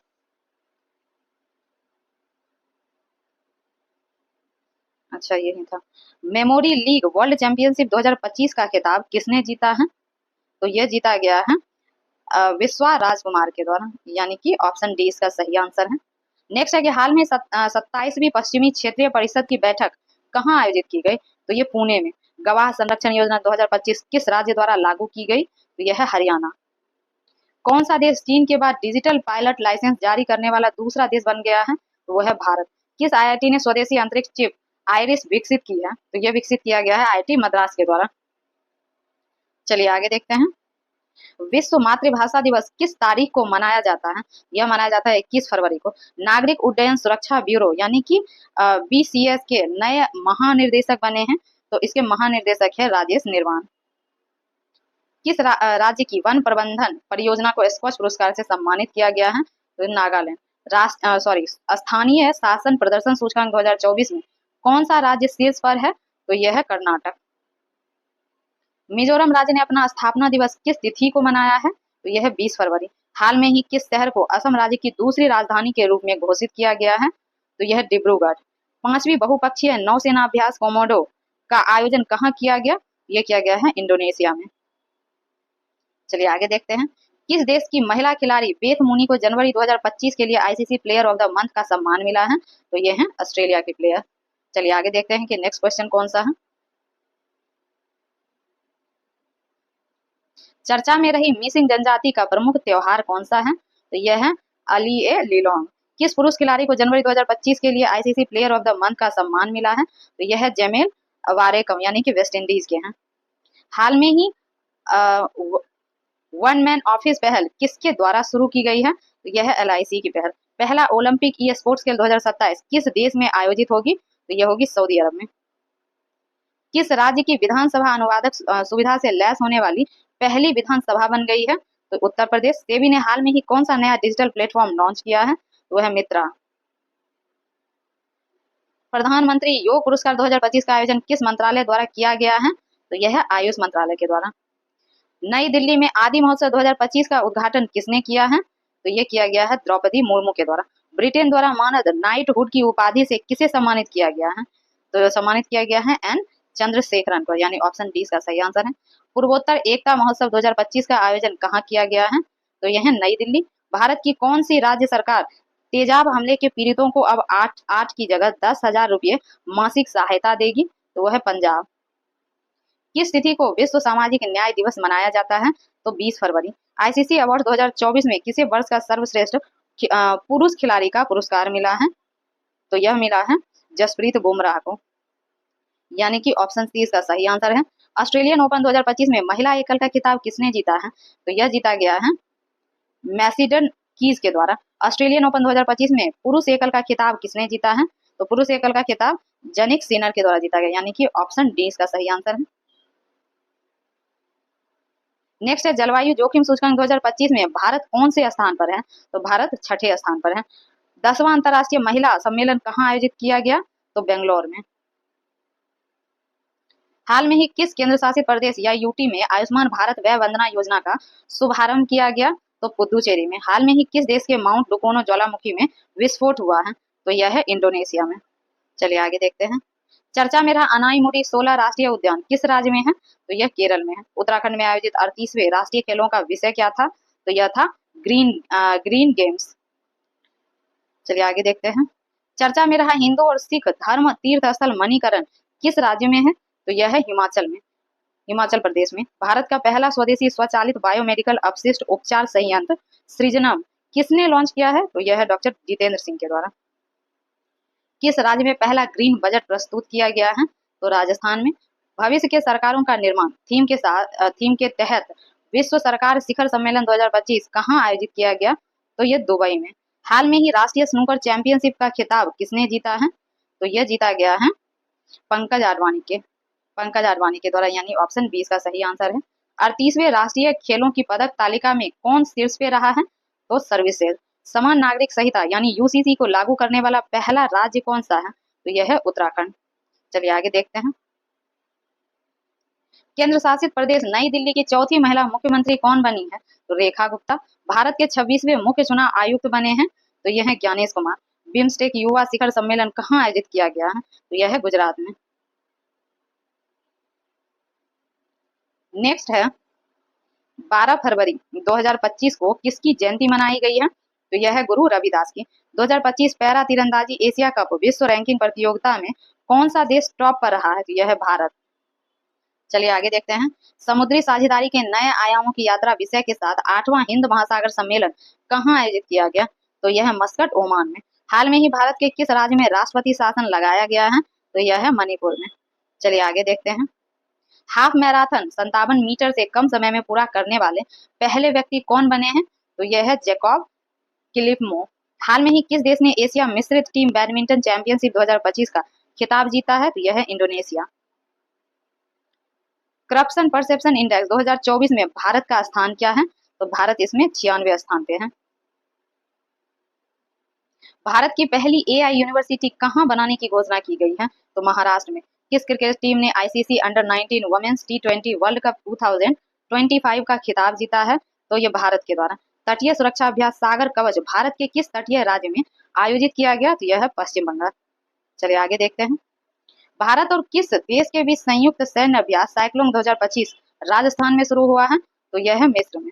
अच्छा यही था। मेमोरी लीग वर्ल्ड चैंपियनशिप 2025 का खिताब किसने जीता है? तो यह जीता गया है विश्वा राजकुमार के द्वारा, यानी कि ऑप्शन डी इसका सही आंसर है। नेक्स्ट है कि हाल में 27वीं पश्चिमी क्षेत्रीय परिषद की बैठक कहाँ आयोजित की गई? तो ये पुणे में। गवाह संरक्षण योजना 2025 किस राज्य द्वारा लागू की गई? तो यह है हरियाणा। कौन सा देश चीन के बाद डिजिटल पायलट लाइसेंस जारी करने वाला दूसरा देश बन गया है? तो वह है भारत। किस आईआईटी ने स्वदेशी अंतरिक्ष चिप आइरिस विकसित की है? तो यह विकसित किया गया है आईआईटी मद्रास के द्वारा। चलिए आगे देखते हैं। विश्व मातृभाषा दिवस किस तारीख को मनाया जाता है? यह मनाया जाता है 21 फरवरी को। नागरिक उड्डयन सुरक्षा ब्यूरो यानी कि बीसीएस के नए महानिर्देशक बने हैं, तो इसके महानिर्देशक है राजेश निर्वाण। किस राज्य की वन प्रबंधन परियोजना को स्कॉच पुरस्कार से सम्मानित किया गया है? तो नागालैंड। स्थानीय शासन प्रदर्शन सूचकांक 2024 में कौन सा राज्य शीर्ष पर है? तो यह है कर्नाटक। मिजोरम राज्य ने अपना स्थापना दिवस किस तिथि को मनाया है? तो यह है 20 फरवरी। हाल में ही किस शहर को असम राज्य की दूसरी राजधानी के रूप में घोषित किया गया है? तो यह है डिब्रूगढ़। 5वीं बहुपक्षीय नौसेना अभ्यास कोमोडो का आयोजन कहाँ किया गया? यह किया गया है इंडोनेशिया में। चलिए आगे देखते हैं। किस देश की महिला खिलाड़ी बेथ मुनी को जनवरी 2025 के लिए ICC player of the month का सम्मान मिला है? तो यह है ऑस्ट्रेलिया के प्लेयर। चलिए आगे देखते हैं कि नेक्स्ट क्वेश्चन कौन सा है। चर्चा में रही मिसिंग जनजाति का प्रमुख त्योहार कौन सा है? तो यह है अली ए लिलोंग। किस पुरुष खिलाड़ी को जनवरी 2025 के लिए ICC player of the month का सम्मान मिला है? तो यह है जेमेल वारेकम, यानी कि वेस्ट इंडीज के हैं। हाल में ही वन मैन ऑफिस पहल किसके द्वारा शुरू की गई है? तो यह है एलआईसी की पहल। पहला ओलंपिक ई स्पोर्ट्स खेल 2027 किस देश में आयोजित होगी? तो यह होगी सऊदी अरब में। किस राज्य की विधानसभा अनुवादक सुविधा से लैस होने वाली पहली विधानसभा बन गई है? तो उत्तर प्रदेश। सेबी ने हाल में ही कौन सा नया डिजिटल प्लेटफॉर्म लॉन्च किया है? तो वह है मित्रा। प्रधानमंत्री योग पुरस्कार 2025 का आयोजन किस मंत्रालय द्वारा किया गया है? तो यह है आयुष मंत्रालय के द्वारा। नई दिल्ली में आदि महोत्सव 2025 का उद्घाटन किसने किया है? तो यह किया गया है द्रौपदी मुर्मू के द्वारा। ब्रिटेन द्वारा मानद नाइटहुड की उपाधि से किसे सम्मानित किया गया है? तो सम्मानित किया गया है एन चंद्रशेखरन को, यानी ऑप्शन डी का सही आंसर है। पूर्वोत्तर एकता महोत्सव 2025 का आयोजन कहाँ किया गया है? तो यह है नई दिल्ली। भारत की कौन सी राज्य सरकार तेजाब हमले के पीड़ितों को अब 8 की जगह 10,000 रुपये मासिक सहायता देगी? तो वह है पंजाब। किस तिथि को विश्व सामाजिक न्याय दिवस मनाया जाता है? तो 20 फरवरी। आईसीसी अवार्ड 2024 में किसे वर्ष का सर्वश्रेष्ठ पुरुष खिलाड़ी का पुरस्कार मिला है? तो यह मिला है जसप्रीत बुमराह को। यानी कि ऑप्शन सी इसका सही आंसर है। ऑस्ट्रेलियन ओपन 2025 में महिला एकल का खिताब किसने जीता है? तो यह जीता गया है मैसिडन कीज के द्वारा। ऑस्ट्रेलियन ओपन 2025 में पुरुष एकल का खिताब किसने जीता है? तो पुरुष एकल का खिताब जनिक सिनर के द्वारा जीता गया, यानी कि ऑप्शन डी इसका सही आंसर है। नेक्स्ट है जलवायु जोखिम सूचकांक 2025 में भारत कौन से स्थान पर है? तो भारत छठे स्थान पर है। 10वां अंतर्राष्ट्रीय महिला सम्मेलन कहाँ आयोजित किया गया? तो बेंगलोर में। हाल में ही किस केंद्र शासित प्रदेश या यूटी में आयुष्मान भारत व्यय वंदना योजना का शुभारंभ किया गया? तो पुदुचेरी में। हाल में ही किस देश के माउंट डुकोनो ज्वालामुखी में विस्फोट हुआ है? तो यह है इंडोनेशिया में। चलिए आगे देखते हैं। चर्चा में रहा अनाईमुडी 16 राष्ट्रीय उद्यान किस राज्य में है? तो यह केरल में है। उत्तराखंड में आयोजित 38वें राष्ट्रीय खेलों का विषय क्या था? तो यह था ग्रीन गेम्स। चलिए आगे देखते हैं। चर्चा में रहा हिंदू और सिख धर्म तीर्थ स्थल मणिकरण किस राज्य में है? तो यह है हिमाचल में, हिमाचल प्रदेश में। भारत का पहला स्वदेशी स्वचालित बायोमेडिकल अपशिष्ट उपचार संयंत्र सृजनम किसने लॉन्च किया है? तो यह है डॉक्टर जितेंद्र सिंह के द्वारा। किस राज्य में पहला ग्रीन बजट प्रस्तुत किया गया है? तो राजस्थान में। भविष्य के सरकारों का निर्माण थीम के तहत विश्व सरकार शिखर सम्मेलन 2025 कहाँ आयोजित किया गया? तो यह दुबई में। हाल में ही राष्ट्रीय स्नूकर चैंपियनशिप का खिताब किसने जीता है? तो यह जीता गया है पंकज आडवाणी के द्वारा, यानी ऑप्शन बी इसका सही आंसर है। 38वें राष्ट्रीय खेलों की पदक तालिका में कौन शीर्ष पे रहा है? तो सर्विसेज। समान नागरिक संहिता यानी यूसीसी को लागू करने वाला पहला राज्य कौन सा है? तो यह है उत्तराखंड। चलिए आगे देखते हैं। केंद्र शासित प्रदेश नई दिल्ली की चौथी महिला मुख्यमंत्री कौन बनी है? तो रेखा गुप्ता। भारत के 26वें मुख्य चुनाव आयुक्त बने हैं? तो यह है ज्ञानेश कुमार। बिम्स्टेक युवा शिखर सम्मेलन कहाँ आयोजित किया गया है? तो यह है गुजरात में। नेक्स्ट है 12 फरवरी 2025 को किसकी जयंती मनाई गई है? तो यह है गुरु रविदास की। 2025 पैरा तीरंदाजी एशिया कप विश्व रैंकिंग प्रतियोगिता में कौन सा देश टॉप पर रहा है? तो यह है भारत। चलिए आगे देखते हैं। समुद्री साझेदारी के नए आयामों की यात्रा विषय के साथ 8वां हिंद महासागर सम्मेलन कहाँ आयोजित किया गया? तो यह है मस्कट, ओमान में। हाल में ही भारत के किस राज्य में राष्ट्रपति शासन लगाया गया है? तो यह है मणिपुर में। चलिए आगे देखते हैं। हाफ मैराथन 57 मीटर से कम समय में पूरा करने वाले पहले व्यक्ति कौन बने हैं? तो यह है जैकब किलिफमो। हाल में ही किस देश ने एशिया मिश्रित टीम बैडमिंटन चैंपियनशिप 2025 का खिताब जीता है? तो यह है इंडोनेशिया। करप्शन परसेप्शन इंडेक्स 2024 में भारत का स्थान क्या है? तो भारत इसमें 96वें स्थान पे है। भारत की पहली एआई यूनिवर्सिटी कहाँ बनाने की घोषणा की गई है? तो महाराष्ट्र में। किस क्रिकेट टीम ने आईसीसी अंडर 19 वुमेन्स टी20 वर्ल्ड कप 2025 का खिताब जीता है? तो ये भारत के द्वारा। तटीय सुरक्षा अभ्यास सागर कवच भारत के किस तटीय राज्य में आयोजित किया गया? तो यह है पश्चिम बंगाल। चलिए आगे देखते हैं। भारत और किस देश के बीच संयुक्त सैन्य अभ्यास साइक्लोन 2025 राजस्थान में शुरू हुआ है? तो यह है मिस्र में।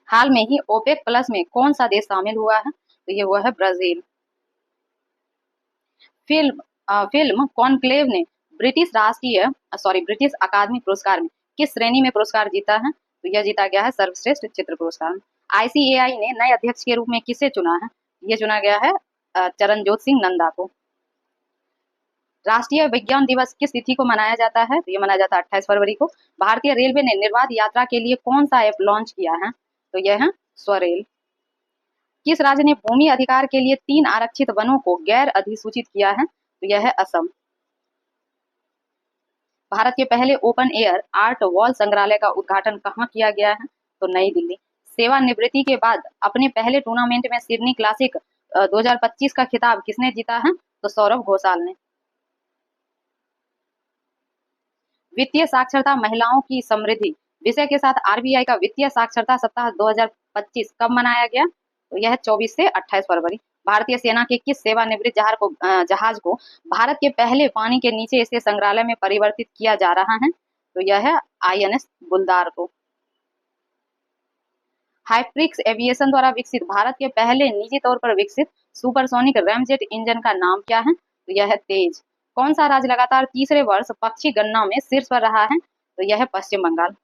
हाल में ही ओपेक प्लस में कौन सा देश शामिल हुआ है? तो ये हुआ है ब्राजील। फिल्म कॉन्क्लेव ने ब्रिटिश अकादमी पुरस्कार में किस श्रेणी में पुरस्कार जीता है? तो यह जीता गया है सर्वश्रेष्ठ चित्र पुरस्कार। आईसीएआई ने नए अध्यक्ष के रूप में किसे चुना है? ये चुना गया है चरणजोत सिंह नंदा को। राष्ट्रीय विज्ञान दिवस किस तिथि को मनाया जाता है? तो ये मनाया जाता है 28 फरवरी को। भारतीय रेलवे ने निर्बाध यात्रा के लिए कौन सा ऐप लॉन्च किया है? तो यह है स्वरेल। किस राज्य ने भूमि अधिकार के लिए 3 आरक्षित वनों को गैर अधिसूचित किया है? तो यह है असम। भारत के पहले ओपन एयर आर्ट वॉल संग्रहालय का उद्घाटन कहाँ किया गया है? तो नई दिल्ली। सेवानिवृत्ति के बाद अपने पहले टूर्नामेंट में सिडनी क्लासिक 2025 का खिताब किसने जीता है? तो सौरभ घोषाल ने। वित्तीय साक्षरता महिलाओं की समृद्धि विषय के साथ आरबीआई का वित्तीय साक्षरता सप्ताह 2025 कब मनाया गया? तो यह 24 से 28 फरवरी। भारतीय सेना के किस सेवानिवृत्त जहाज को भारत के पहले पानी के नीचे स्थित संग्रहालय में परिवर्तित किया जा रहा है? तो यह है आईएनएस बुलदार को। हाइप्रिक्स एविएशन द्वारा विकसित भारत के पहले निजी तौर पर विकसित सुपरसोनिक रैमजेट इंजन का नाम क्या है? तो यह है तेज। कौन सा राज्य लगातार तीसरे वर्ष पक्षी गणना में शीर्ष पर रहा है? तो यह है पश्चिम बंगाल।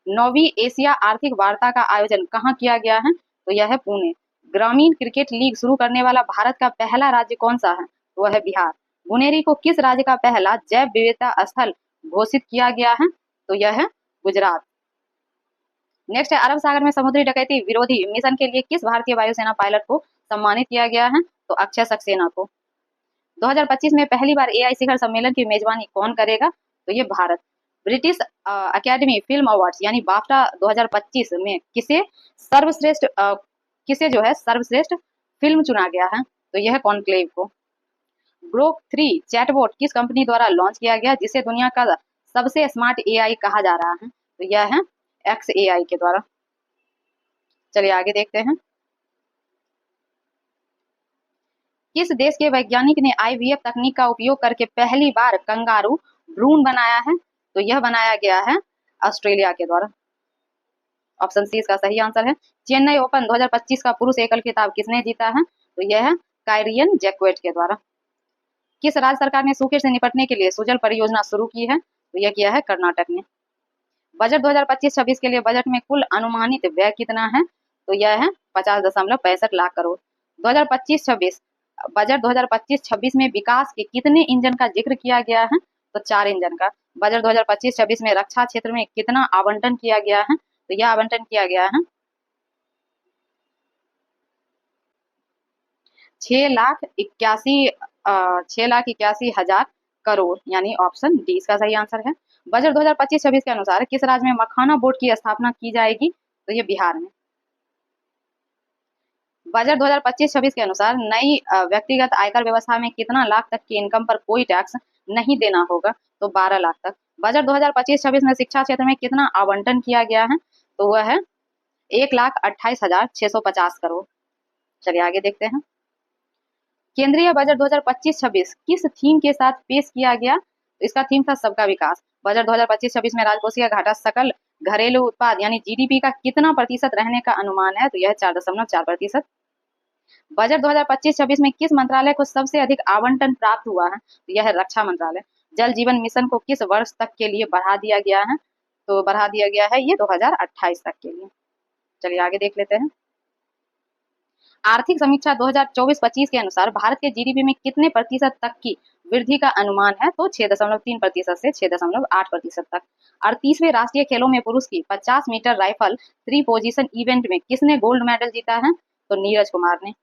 9वीं एशिया आर्थिक वार्ता का आयोजन कहाँ किया गया है? तो यह है पुणे। ग्रामीण क्रिकेट लीग शुरू करने वाला भारत का पहला राज्य कौन सा है? तो वह है बिहार। गुनेरी को किस राज्य का पहला जैव विविधता स्थल घोषित किया गया है? तो यह है गुजरात। नेक्स्ट है, अरब सागर में समुद्री डकैती विरोधी मिशन के लिए किस भारतीय वायुसेना पायलट को सम्मानित किया गया है? तो अक्षय सक्सेना को। 2025 में पहली बार एआई शिखर सम्मेलन की मेजबानी कौन करेगा? तो ये Bharat. British academy film awards यानी बाफ्टा 2025 में किसे जो है सर्वश्रेष्ठ फिल्म चुना गया है? तो यह है कॉन्क्लेव को। ग्रोक 3 चैटबॉट किस कंपनी द्वारा लॉन्च किया गया जिसे दुनिया का सबसे स्मार्ट एआई कहा जा रहा है? तो यह है XAI के द्वारा। चलिए आगे देखते हैं। किस देश के वैज्ञानिक ने IVF तकनीक का उपयोग करके पहली बार कंगारू भ्रूण बनाया है? तो यह बनाया गया है ऑस्ट्रेलिया के द्वारा। ऑप्शन सी इसका सही आंसर है। चेन्नई ओपन 2025 का पुरुष एकल खिताब किसने जीता है? तो यह है कायरियन जैक्वेट के द्वारा। किस राज्य सरकार ने सूखे से निपटने के लिए सुजल परियोजना शुरू की है? तो यह किया है कर्नाटक ने। बजट 2025-26 के लिए बजट में कुल अनुमानित व्यय कितना है? तो यह है 50.65 लाख करोड़। 2025-26 बजट 2025-26 में विकास के कितने इंजन का जिक्र किया गया है? तो 4 इंजन का। बजट 2025-26 में रक्षा क्षेत्र में कितना आवंटन किया गया है? तो यह आवंटन किया गया है 6,81,000 करोड़, यानी ऑप्शन डी इसका सही आंसर है। बजट 2025-26 के अनुसार किस राज्य में मखाना बोर्ड की स्थापना की जाएगी? तो ये बिहार में। बजट 2025-26 के अनुसार नई व्यक्तिगत आयकर व्यवस्था में कितना लाख तक की इनकम पर कोई टैक्स नहीं देना होगा? तो 12 लाख तक। बजट 2025-26 में शिक्षा क्षेत्र में कितना आवंटन किया गया है? तो वह है 1,28,650 करोड़। चलिए आगे देखते हैं। केंद्रीय बजट 2025-26 किस थीम के साथ पेश किया गया? तो इसका थीम था सबका विकास। बजट 2025-26 में राजकोषीय घाटा सकल घरेलू उत्पाद यानी GDP का कितना प्रतिशत रहने का अनुमान है? तो यह 4.4%। बजट 2025-26 में किस मंत्रालय को सबसे अधिक आवंटन प्राप्त हुआ है? तो यह है रक्षा मंत्रालय। जल जीवन मिशन को किस वर्ष तक के लिए बढ़ा दिया गया है? तो बढ़ा दिया गया है ये 2028 तक के लिए। चलिए आगे देख लेते हैं। आर्थिक समीक्षा 2024-25 के अनुसार भारत के GDP में कितने प्रतिशत तक की वृद्धि का अनुमान है? तो 6.3% से 6.8% तक। 38वें राष्ट्रीय खेलों में पुरुष की 50 मीटर राइफल 3 पोजीशन इवेंट में किसने गोल्ड मेडल जीता है? तो नीरज कुमार ने।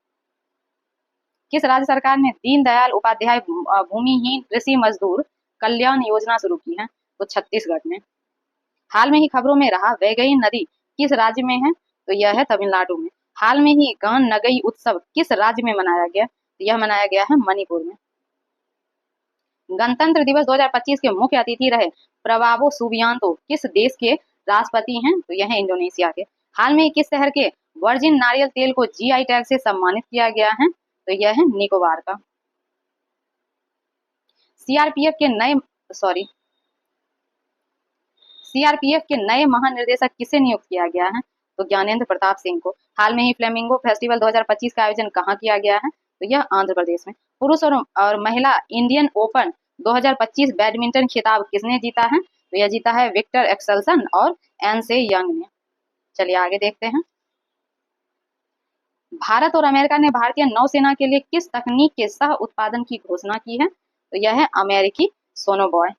किस राज्य सरकार ने दीनदयाल उपाध्याय भूमिहीन कृषि मजदूर कल्याण योजना शुरू की है? तो छत्तीसगढ़ ने। हाल में ही खबरों में रहा वैगई नदी किस राज्य में है? तो यह है तमिलनाडु में। हाल में ही गान नगई उत्सव किस राज्य में मनाया गया? तो यह मनाया गया है मणिपुर में। गणतंत्र दिवस 2025 के मुख्य अतिथि रहे प्रबावो सुबियांतो किस देश के राष्ट्रपति हैं? तो यह है इंडोनेशिया के। हाल में किस शहर के वर्जिन नारियल तेल को GI टैग से सम्मानित किया गया है? तो यह है निकोबार का। सीआरपीएफ के नए महानिर्देशक किसे नियुक्त किया गया है? तो ज्ञानेंद्र प्रताप सिंह को। हाल में ही फ्लेमिंगो फेस्टिवल 2025 का आयोजन कहाँ किया गया है? तो यह आंध्र प्रदेश में। पुरुष और महिला इंडियन ओपन 2025 बैडमिंटन खिताब किसने जीता है? तो यह जीता है विक्टर एक्सेल्सन और एनसे यंग ने। चलिए आगे देखते हैं। भारत और अमेरिका ने भारतीय नौसेना के लिए किस तकनीक के सह उत्पादन की घोषणा की है? तो यह है अमेरिकी सोनोबॉय।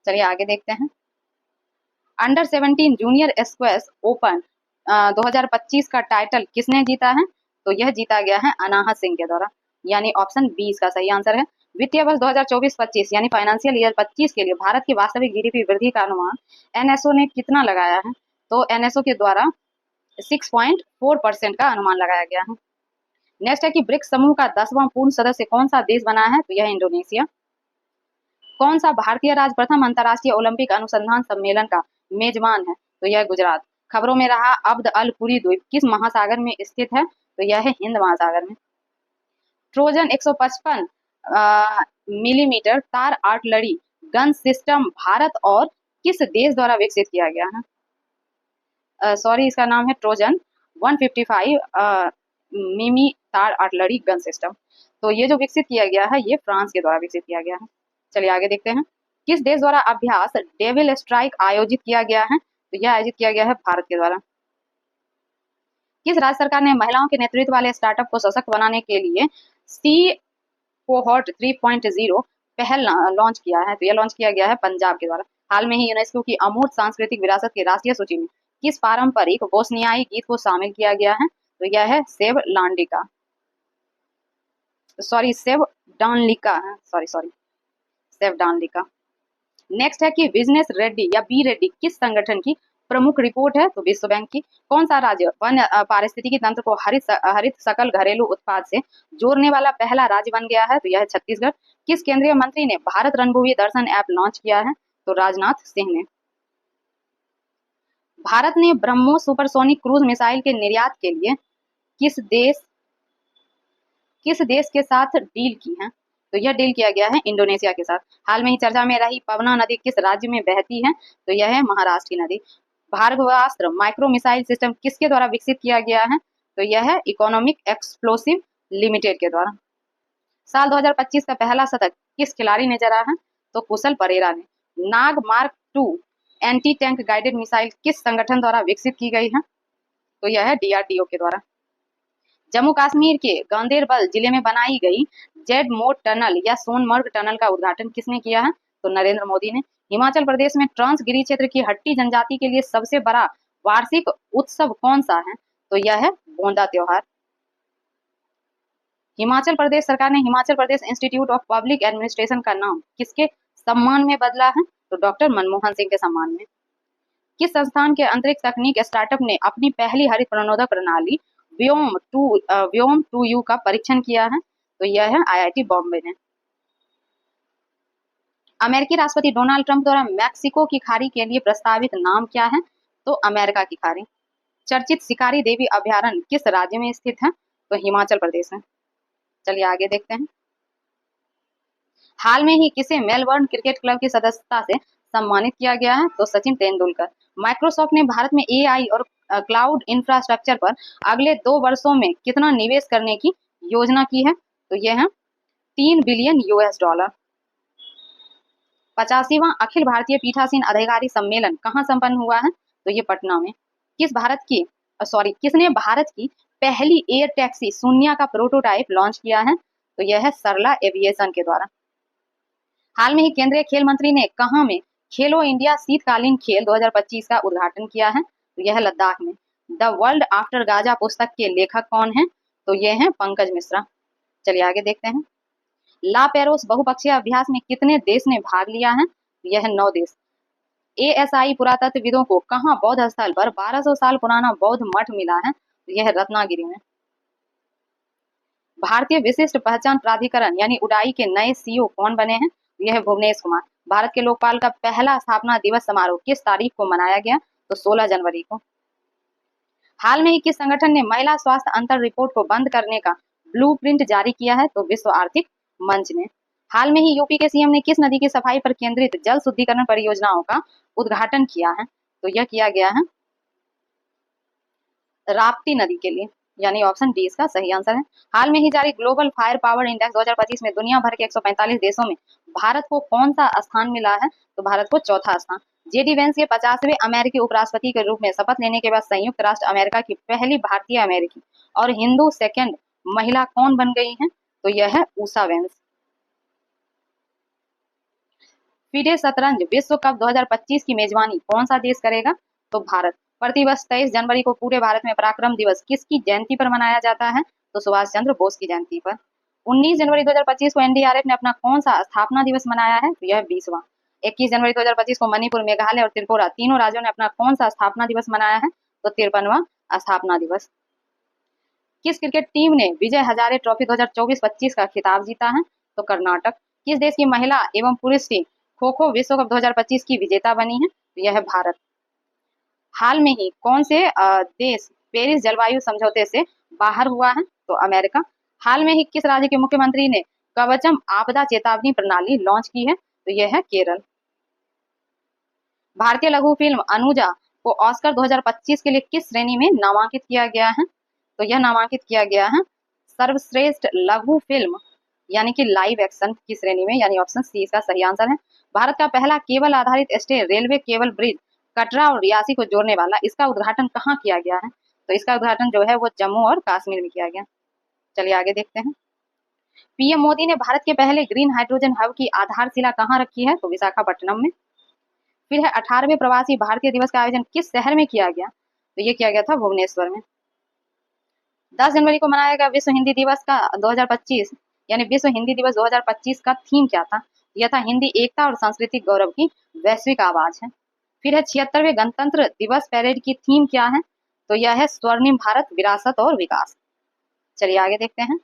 चलिए आगे देखते हैं। अंडर 17 जूनियर स्क्वैश ओपन 2025 का टाइटल किसने जीता है? तो यह जीता गया है अनाहत सिंह के द्वारा, यानी ऑप्शन बी इसका सही आंसर है। वित्तीय वर्ष 2024-25 यानी फाइनेंशियल ईयर 25 के लिए भारत की वास्तविक GDP वृद्धि का अनुमान NSO ने कितना लगाया है? तो NSO के द्वारा 6.4% का अनुमान लगाया गया है। नेक्स्ट है कि ब्रिक्स समूह का 10वां पूर्ण सदस्य कौन सा देश बना है? तो यह इंडोनेशिया। कौन सा भारतीय राज्य प्रथम अंतर्राष्ट्रीय ओलंपिक अनुसंधान सम्मेलन का मेजबान है? तो यह गुजरात। खबरों में रहा अब्द अल पुरी द्वीप किस महासागर में स्थित है? तो यह है हिंद महासागर में। ट्रोजन 155 मिलीमीटर तार आर्टिलरी गन सिस्टम भारत और किस देश द्वारा विकसित किया गया है? इसका नाम है ट्रोजन 155 मिमी तार आर्टिलरी गन सिस्टम। तो ये जो विकसित किया गया है ये फ्रांस के द्वारा विकसित किया गया है। चलिए आगे देखते हैं। किस देश द्वारा अभ्यास डेविल स्ट्राइक आयोजित किया गया है? तो यह आयोजित किया गया है भारत के द्वारा। किस राज्य सरकार ने महिलाओं के नेतृत्व वाले स्टार्टअप को सशक्त बनाने के लिए कोहॉर्ट 3.0 पहल लॉन्च किया है। तो यह लॉन्च किया गया है पंजाब के द्वारा। हाल में ही यूनेस्को की अमूर्त सांस्कृतिक विरासत की राष्ट्रीय सूची में किस पारंपरिक बोस्नियाई गीत को शामिल किया गया है? तो यह है सेव लांडिका, सॉरी सेव डानलिका है, सॉरी सेव डानलिका। नेक्स्ट है कि बिजनेस रेड्डी या बी रेड्डी किस संगठन की प्रमुख रिपोर्ट है? तो विश्व बैंक की। कौन सा राज्य वन पारिस्थितिकी तंत्र को हरित सकल घरेलू उत्पाद से जोड़ने वाला पहला राज्य बन गया है? तो यह है छत्तीसगढ़। किस केंद्रीय मंत्री ने भारत रणभूमि दर्शन ऐप लॉन्च किया है? तो राजनाथ सिंह ने। भारत ने ब्रह्मोस सुपरसोनिक क्रूज मिसाइल के निर्यात के लिए किस देश के साथ डील की है? तो यह डील किया गया है इंडोनेशिया के साथ। हाल में ही चर्चा में रही पवना नदी किस राज्य में बहती है? तो यह है महाराष्ट्र की नदी। भार्गवास्त्र माइक्रो मिसाइल सिस्टम किसके द्वारा विकसित किया गया है? तो यह है इकोनॉमिक एक्सप्लोसिव लिमिटेड के द्वारा। साल 2025 का पहला शतक किस खिलाड़ी ने जड़ा है? तो कुशल परेरा ने। Nag mark 2 anti tank guided missile किस संगठन द्वारा विकसित की गई है? तो यह है डीआरडीओ के द्वारा। जम्मू कश्मीर के गांदेरबल जिले में बनाई गई जेड मोड टनल या सोनमर्ग टनल का उद्घाटन किसने किया है? तो नरेंद्र मोदी ने। हिमाचल प्रदेश में ट्रांसगिरी क्षेत्र की हट्टी जनजाति के लिए सबसे बड़ा वार्षिक उत्सव कौन सा है? तो यह है बोंदा त्योहार। हिमाचल प्रदेश सरकार ने Himachal Pradesh institute of public administration का नाम किसके सम्मान में बदला है? तो डॉक्टर मनमोहन सिंह के सम्मान में। किस संस्थान के अंतरिक्ष तकनीक स्टार्टअप ने अपनी पहली हरित प्रणोदक प्रणाली व्योम 2U का परीक्षण किया है? तो यह है आईआईटी बॉम्बे ने। अमेरिकी राष्ट्रपति डोनाल्ड ट्रंप द्वारा मैक्सिको की खाड़ी के लिए प्रस्तावित नाम क्या है? तो अमेरिका की खाड़ी। चर्चित शिकारी देवी अभयारण्य किस राज्य में स्थित है? तो हिमाचल प्रदेश में। चलिए आगे देखते हैं। हाल में ही किसे मेलबर्न क्रिकेट क्लब की सदस्यता से सम्मानित किया गया है? तो सचिन तेंदुलकर। माइक्रोसॉफ्ट ने भारत में एआई और क्लाउड इंफ्रास्ट्रक्चर पर अगले 2 वर्षों में कितना निवेश करने की योजना की है? तो यह है $3 बिलियन। 85वां अखिल भारतीय पीठासीन अधिकारी सम्मेलन कहाँ संपन्न हुआ है? तो ये पटना में। किसने भारत की पहली एयर टैक्सी शून्य का प्रोटोटाइप लॉन्च किया है? तो यह है सरला एविएशन के द्वारा। हाल में ही केंद्रीय खेल मंत्री ने कहाँ में खेलो इंडिया शीतकालीन खेल 2025 का उद्घाटन किया है? तो यह है लद्दाख में। द वर्ल्ड आफ्टर गाजा पुस्तक के लेखक कौन है? तो यह है पंकज मिश्रा। चलिए आगे देखते हैं। ला पेरोस बहुपक्षीय अभ्यास में कितने देश ने भाग लिया है? यह 9 देश। एएसआई पुरातत्वविदों को कहाँ बौद्ध स्थल पर 1200 साल पुराना बौद्ध मठ मिला है? यह रत्नागिरी में। भारतीय विशिष्ट पहचान प्राधिकरण यानी उडाई के नए सीईओ कौन बने हैं? यह भुवनेश कुमार। भारत के लोकपाल का पहला स्थापना दिवस समारोह किस तारीख को मनाया गया? तो 16 जनवरी को। हाल में ही किस संगठन ने महिला स्वास्थ्य अंतर रिपोर्ट को बंद करने का ब्लूप्रिंट जारी किया है? तो विश्व आर्थिक मंच ने। हाल में ही यूपी के सीएम ने किस नदी की सफाई पर केंद्रित जल शुद्धिकरण परियोजनाओं का उद्घाटन किया है? तो यह किया गया है राप्ती नदी के लिए, यानी ऑप्शन डी इसका सही आंसर है। हाल में ही जारी ग्लोबल फायर पावर इंडेक्स 2025 में दुनिया भर के 145 देशों में भारत को कौन सा स्थान मिला है? तो भारत को चौथा स्थान। जेडी वेंस के 50वें अमेरिकी उपराष्ट्रपति के रूप में शपथ लेने के बाद संयुक्त राष्ट्र अमेरिका की पहली भारतीय अमेरिकी और हिंदू सेकंड महिला कौन बन गई है? तो यह है उषा वेंस। फीडे शतरंज विश्व कप 2025 की मेजबानी कौन सा देश करेगा? तो भारत। प्रतिवर्ष 23 जनवरी को पूरे भारत में पराक्रम दिवस किसकी जयंती पर मनाया जाता है? तो सुभाष चंद्र बोस की जयंती पर। 19 जनवरी 2025 को एनडीआरएफ ने अपना कौन सा स्थापना दिवस मनाया है? तो यह 20वां। 21 जनवरी 2025 को मणिपुर, मेघालय और त्रिपुरा तीनों राज्यों ने अपना कौन सा स्थापना दिवस मनाया है? तो 53वां स्थापना दिवस। किस क्रिकेट टीम ने विजय हजारे ट्रॉफी 2024-25 का खिताब जीता है? तो कर्नाटक। किस देश की महिला एवं पुरुष टीम खो खो विश्व कप 2025 की विजेता बनी है? तो यह है भारत। हाल में ही कौन से देश पेरिस जलवायु समझौते से बाहर हुआ है? तो अमेरिका। हाल में ही किस राज्य के मुख्यमंत्री ने कवचम आपदा चेतावनी प्रणाली लॉन्च की है? तो यह है केरल। भारतीय लघु फिल्म अनुजा को ऑस्कर 2025 के लिए किस श्रेणी में नामांकित किया गया है? तो यह नामांकित किया गया है सर्वश्रेष्ठ लघु फिल्म यानी कि लाइव एक्शन की श्रेणी में, यानी ऑप्शन सी इसका सही आंसर है। भारत का पहला केबल आधारित state railway cable bridge Katra और रियासी को जोड़ने वाला, इसका उद्घाटन कहाँ किया गया है? तो इसका उद्घाटन जो है वो जम्मू और कश्मीर में किया गया। चलिए आगे देखते हैं। पीएम मोदी ने भारत के पहले ग्रीन हाइड्रोजन हब की आधारशिला कहाँ रखी है? तो विशाखापट्टनम में। फिर है 18वें प्रवासी भारतीय दिवस का आयोजन किस शहर में किया गया? तो ये किया गया था भुवनेश्वर में। 10 जनवरी को मनाया गया विश्व हिंदी दिवस का 2025 यानी विश्व हिंदी दिवस 2025 का थीम क्या था? यह था हिंदी एकता और सांस्कृतिक गौरव की वैश्विक आवाज है। फिर है 76वें गणतंत्र दिवस परेड की थीम क्या है? तो यह है स्वर्णिम भारत विरासत और विकास। चलिए आगे देखते हैं।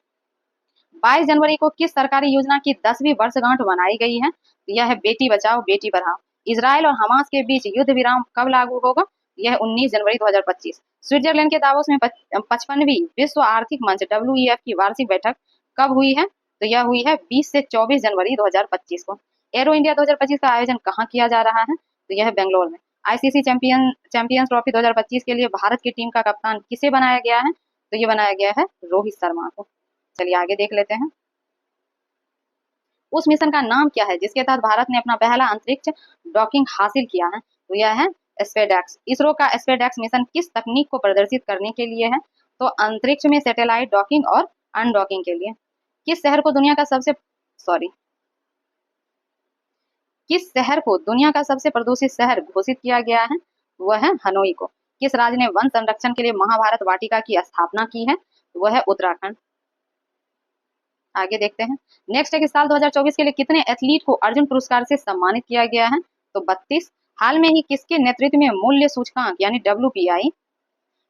22 जनवरी को किस सरकारी योजना की 10वीं वर्षगांठ मनाई गई है? यह है बेटी बचाओ बेटी पढ़ाओ। इजराइल और हमास के बीच युद्ध विराम कब लागू होगा? यह 19 जनवरी 2025। स्विट्जरलैंड के दावोस में 55वीं विश्व आर्थिक मंच WEF की वार्षिक बैठक कब हुई है? तो यह हुई है 20 से 24 जनवरी 2025 को। एरो इंडिया 2025 का आयोजन कहाँ किया जा रहा है? तो यह बेंगलोर में। आईसीसी चैंपियंस ट्रॉफी 2025 के लिए भारत की टीम का कप्तान किसे बनाया गया है? तो ये बनाया गया है रोहित शर्मा को। चलिए आगे देख लेते हैं। उस मिशन का नाम क्या है जिसके तहत भारत ने अपना पहला अंतरिक्ष डॉकिंग हासिल किया है? तो यह है स्पेसएक्स। इसरो का स्पेसएक्स मिशन किस तकनीक को प्रदर्शित करने के लिए है? तो अंतरिक्ष में सैटेलाइट डॉकिंग और अनडॉकिंग के लिए। किस शहर को दुनिया का सबसे प्रदूषित शहर घोषित किया गया है? वह है हनोई को। किस राज्य ने वन संरक्षण के लिए महाभारत वाटिका की स्थापना की है? वह है उत्तराखंड। आगे देखते हैं। नेक्स्ट है कि साल 2024 के लिए कितने एथलीट को अर्जुन पुरस्कार से सम्मानित किया गया है? तो 32। हाल में ही किसके नेतृत्व में मूल्य सूचकांक यानी WPI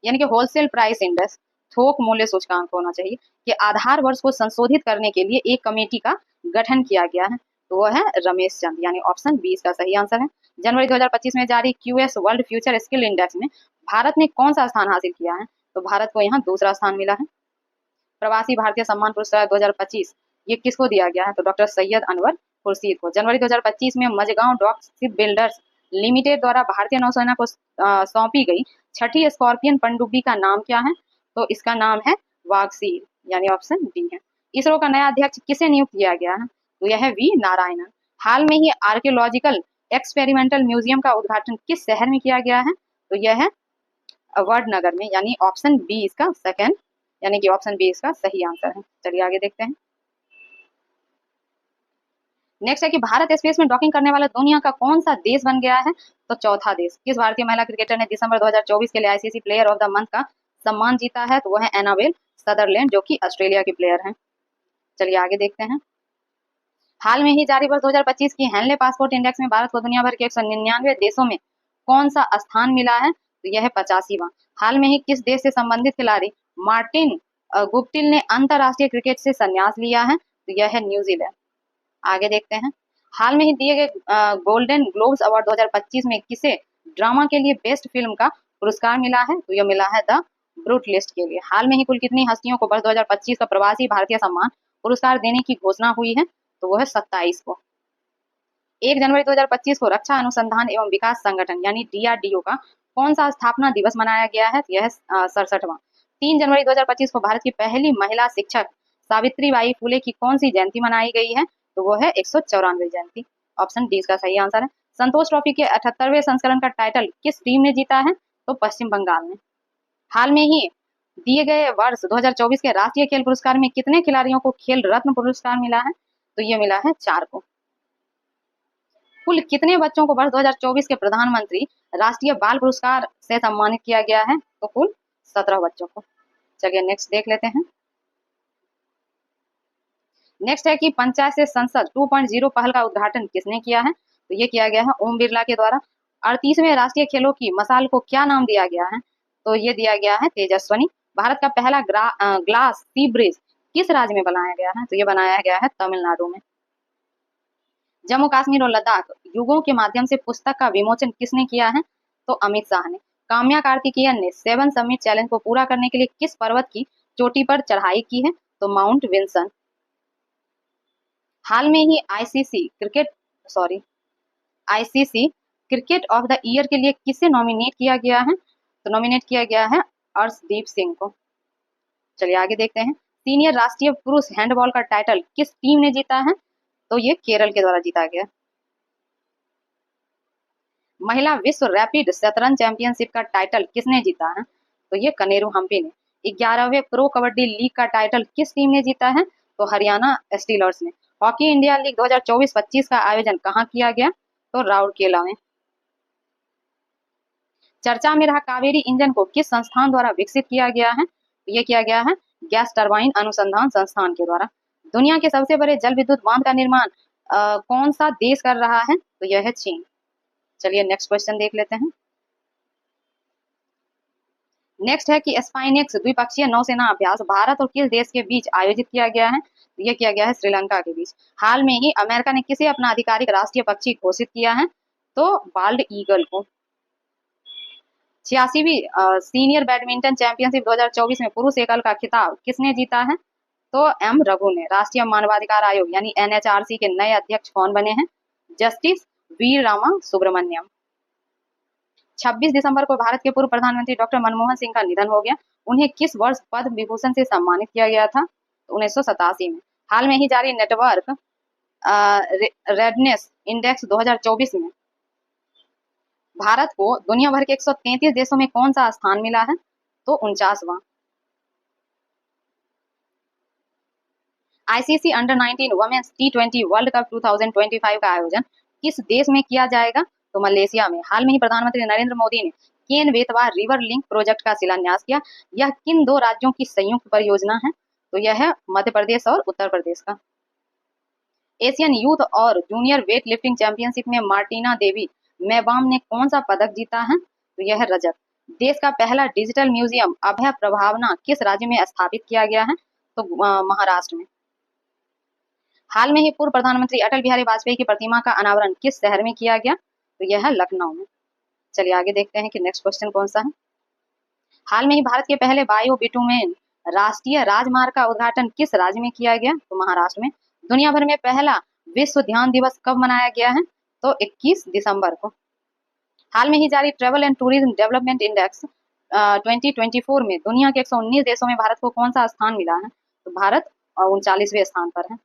यानी कि होलसेल प्राइस इंडेक्स थोक मूल्य सूचकांक होना चाहिए कि आधार वर्ष को संशोधित करने के लिए एक कमेटी का गठन किया गया है? तो वह है रमेश चंद यानी ऑप्शन 20 का सही आंसर है। जनवरी 2025 में जारी QS world future skill index में भारत ने कौन सा स्थान हासिल किया है? तो भारत को यहाँ दूसरा स्थान मिला है। प्रवासी भारतीय सम्मान पुरस्कार 2025 ये किसको दिया गया है? तो डॉक्टर सैयद अनवर खुर्शीद को। जनवरी 2025 में Mazagon Dock Ship Builders Limited द्वारा भारतीय नौसेना को सौंपी गई छठी स्कॉर्पियन पनडुब्बी का नाम क्या है? तो इसका नाम है वागसीर यानी ऑप्शन डी है। इसरो का नया अध्यक्ष किसे नियुक्त किया गया है? तो यह है वी नारायणन। हाल में ही आर्कियोलॉजिकल एक्सपेरिमेंटल म्यूजियम का उद्घाटन किस शहर में किया गया है? तो यह है वडनगर में यानी ऑप्शन बी इसका सेकंड यानी कि ऑप्शन बी इसका सही आंसर है। चलिए आगे देखते हैं। नेक्स्ट है कि भारत स्पेस में डॉकिंग करने वाला दुनिया का कौन सा देश बन गया है? तो चौथा देश। किस भारतीय महिला क्रिकेटर ने दिसंबर 2024 के लिए ICC player of the month का सम्मान जीता है? तो वह है एनाबेल सदरलैंड जो कि ऑस्ट्रेलिया की प्लेयर हैं। चलिए आगे देखते हैं। हाल में ही जारी वर्ष 2025 की हैंडले पासपोर्ट इंडेक्स में भारत को दुनिया भर के 199 देशों में कौन सा स्थान मिला है? तो यह है 85वां। हाल में ही किस देश से संबंधित खिलाड़ी मार्टिन गुप्टिल ने अंतरराष्ट्रीय क्रिकेट से संन्यास लिया है? तो यह है न्यूजीलैंड। आगे देखते हैं। हाल में ही दिए गए गोल्डन ग्लोब्स अवार्ड 2025 में किसे ड्रामा के लिए बेस्ट फिल्म का पुरस्कार मिला है? तो यह मिला है द ब्रूट लिस्ट के लिए। हाल में ही कुल कितनी हस्तियों को वर्ष 2025 का प्रवासी भारतीय सम्मान पुरस्कार देने की घोषणा हुई है? तो वह है 27 को। 1 जनवरी 2025 को रक्षा अनुसंधान एवं विकास संगठन यानी DRDO का कौन सा स्थापना दिवस मनाया गया है? यह 67वां। 3 जनवरी 2025 को भारत की पहली महिला शिक्षक सावित्रीबाई फुले की कौन सी जयंती मनाई गई है? तो वो है 194वीं जयंती। ऑप्शन डी इसका सही आंसर है। संतोष ट्रॉफी के 78वें संस्करण का टाइटल किस टीम ने जीता है? तो पश्चिम बंगाल ने। हाल में ही दिए गए वर्ष 2024 के राष्ट्रीय खेल पुरस्कार में कितने खिलाड़ियों को खेल रत्न पुरस्कार मिला है? तो ये मिला है 4 को। कुल कितने बच्चों को वर्ष 2024 के प्रधानमंत्री राष्ट्रीय बाल पुरस्कार से सम्मानित किया गया है? तो कुल 17 बच्चों को। चलिए नेक्स्ट देख लेते हैं। नेक्स्ट है कि पंचायत से संसद 2.0 पहल का उद्घाटन किसने किया है? तो ये किया गया है ओम बिरला के द्वारा। 38वें राष्ट्रीय खेलों की मसाल को क्या नाम दिया गया है? तो ये दिया गया है तेजस्वनी। भारत का पहला ग्लास सी ब्रिज किस राज्य में बनाया गया है? तो ये बनाया गया है तमिलनाडु में। जम्मू कश्मीर और लद्दाख युगों के माध्यम से पुस्तक का विमोचन किसने किया है? तो अमित शाह ने। काम्या कार्तिकेयन ने 7 समिट चैलेंज को पूरा करने के लिए किस पर्वत की चोटी पर चढ़ाई की है? तो माउंट विंसन। हाल में ही ICC cricket of the year के लिए किसे नॉमिनेट किया गया है? तो नॉमिनेट किया गया है अर्शदीप सिंह को। चलिए आगे देखते हैं। सीनियर राष्ट्रीय पुरुष हैंडबॉल का टाइटल किस टीम ने जीता है? तो ये केरल के द्वारा जीता गया। महिला विश्व रैपिड शतरंज चैंपियनशिप का टाइटल किसने जीता है? तो ये कनेरू हम्पी ने। 11वें प्रो कबड्डी लीग का टाइटल किस टीम ने जीता है? तो हरियाणा स्टीलर्स ने। हॉकी इंडिया लीग 2024-25 का आयोजन कहाँ किया गया? तो राउरकेला में। चर्चा में रहा कावेरी इंजन को किस संस्थान द्वारा विकसित किया गया है? तो ये किया गया है गैस टरबाइन अनुसंधान संस्थान के द्वारा। दुनिया के सबसे बड़े जल विद्युत बांध का निर्माण कौन सा देश कर रहा है? तो यह है चीन। चलिए नेक्स्ट क्वेश्चन देख लेते हैं। नेक्स्ट है कि स्पाइनेक्स द्विपक्षीय नौसेना अभ्यास भारत और किस देश के बीच आयोजित किया गया है? तो यह किया गया है श्रीलंका के बीच। हाल में ही अमेरिका ने किसे अपना आधिकारिक राष्ट्रीय पक्षी घोषित किया है? तो बाल्ड ईगल को। 86वीं सीनियर बैडमिंटन चैंपियनशिप 2024 में पुरुष एकल का खिताब किसने जीता है? तो एम रघु ने। राष्ट्रीय मानवाधिकार आयोग यानी एनएचआरसी के नए अध्यक्ष कौन बने हैं? जस्टिस वी रामा सुब्रमण्यम। 26 दिसंबर को भारत के पूर्व प्रधानमंत्री डॉक्टर मनमोहन सिंह का निधन हो गया। उन्हें किस वर्ष पद्म विभूषण से सम्मानित किया गया था? 1987 में। हाल में ही जारी नेटवर्क रेडनेस इंडेक्स 2024 में भारत को दुनिया भर के 133 देशों में कौन सा स्थान मिला है? तो 49वां। ICC under 19 women's T20 world cup 2025 का आयोजन किस देश में किया जाएगा? तो मलेशिया में। हाल में ही प्रधानमंत्री नरेंद्र मोदी ने Ken Betwa river link project का शिलान्यास किया। यह किन दो राज्यों की संयुक्त परियोजना है? तो यह है मध्य प्रदेश और उत्तर प्रदेश का। एशियन यूथ और जूनियर वेट लिफ्टिंग चैंपियनशिप में मार्टिना देवी मैबाम ने कौन सा पदक जीता है? तो यह है रजत। देश का पहला डिजिटल म्यूजियम अभय प्रभावना किस राज्य में स्थापित किया गया है? तो महाराष्ट्र में। हाल में ही पूर्व प्रधानमंत्री अटल बिहारी वाजपेयी की प्रतिमा का अनावरण किस शहर में किया गया? तो यह है लखनऊ में। चलिए आगे देखते हैं कि नेक्स्ट क्वेश्चन कौन सा है। हाल में ही भारत के पहले बायो बिटुमेन राष्ट्रीय राजमार्ग का उद्घाटन किस राज्य में किया गया? तो महाराष्ट्र में। दुनिया भर में पहला विश्व ध्यान दिवस कब मनाया गया है? तो 21 दिसंबर को। हाल में ही जारी travel and tourism development index 2024 में दुनिया के 119 देशों में भारत को कौन सा स्थान मिला है? तो भारत 39वें स्थान पर है।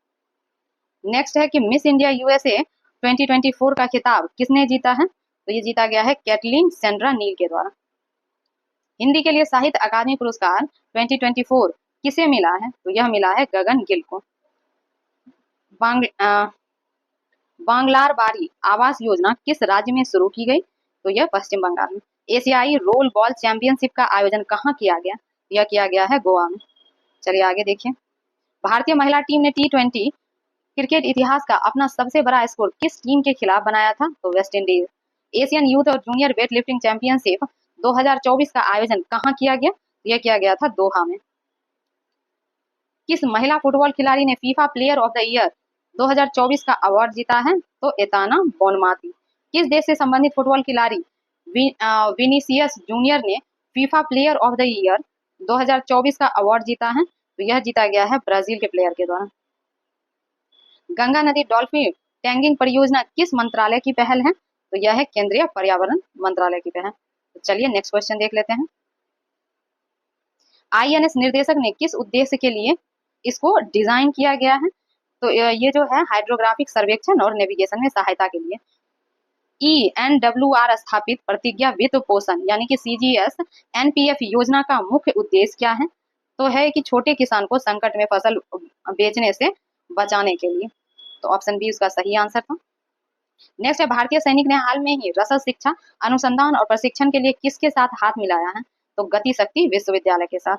नेक्स्ट है कि मिस इंडिया यूएसए 2024 का खिताब किसने जीता है? तो ये जीता गया है कैटलीन सेंड्रा नील के द्वारा। हिंदी के लिए साहित्य अकादमी पुरस्कार 2024 किसे मिला है? तो यह मिला है गगन गिल को। बांग्लार बारी आवास योजना किस राज्य में शुरू की गई? तो यह पश्चिम बंगाल में। एशियाई रोल बॉल चैंपियनशिप का आयोजन कहाँ किया गया? यह किया गया है गोवा में। चलिए आगे देखिए। भारतीय महिला टीम ने T20 क्रिकेट इतिहास का अपना सबसे बड़ा स्कोर किस टीम के खिलाफ बनाया था? तो वेस्ट इंडीज। एशियन यूथ और जूनियर वेट लिफ्टिंग चैंपियनशिप 2024 का आयोजन कहाँ किया गया? यह किया गया था दोहा में। किस महिला फुटबॉल खिलाड़ी ने FIFA player of the year 2024 का अवार्ड जीता है? तो एताना बोनमाती। किस देश से संबंधित फुटबॉल खिलाड़ी विनीसियस जूनियर ने FIFA player of the year 2024 का अवार्ड जीता है? तो यह जीता गया है ब्राजील के प्लेयर के द्वारा। गंगा नदी डॉल्फिन टैंगिंग परियोजना किस मंत्रालय की पहल है? तो यह है केंद्रीय पर्यावरण मंत्रालय की पहल। तो चलिए नेक्स्ट क्वेश्चन देख लेते हैं। आईएनएस निर्देशक ने किस उद्देश्य के लिए इसको डिजाइन किया गया है? तो ये जो है हाइड्रोग्राफिक सर्वेक्षण और नेविगेशन में सहायता के लिए। ENWR स्थापित प्रतिज्ञा वित्त पोषण यानी कि CGS NPF योजना का मुख्य उद्देश्य क्या है? तो है कि छोटे किसान को संकट में फसल बेचने से बचाने के लिए। तो ऑप्शन बी उसका सही आंसर था। नेक्स्ट है भारतीय सैनिक ने हाल में ही रसद शिक्षा अनुसंधान और प्रशिक्षण के लिए किसके साथ हाथ मिलाया है? तो गति शक्ति विश्वविद्यालय के साथ।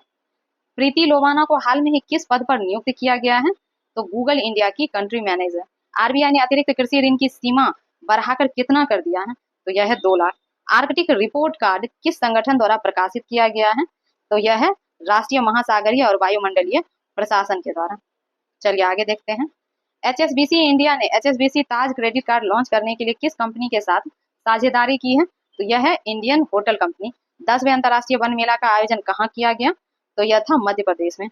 प्रीति लोवाना को हाल में ही किस पद पर नियुक्त किया गया है? तो गूगल इंडिया की कंट्री मैनेजर। आरबीआई ने अतिरिक्त कृषि ऋण की सीमा बढ़ाकर कितना कर दिया है? तो यह है 2 लाख। आर्कटिक रिपोर्ट कार्ड किस संगठन द्वारा प्रकाशित किया गया है? तो यह है राष्ट्रीय महासागरीय और वायुमंडलीय प्रशासन के द्वारा। चलिए आगे देखते हैं। HSBC इंडिया ने HSBC ताज क्रेडिट कार्ड लॉन्च करने के लिए किस कंपनी के साथ साझेदारी की है? तो यह है इंडियन होटल कंपनी। 10वें अंतर्राष्ट्रीय वन मेला का आयोजन कहाँ किया गया? तो यह था मध्य प्रदेश में।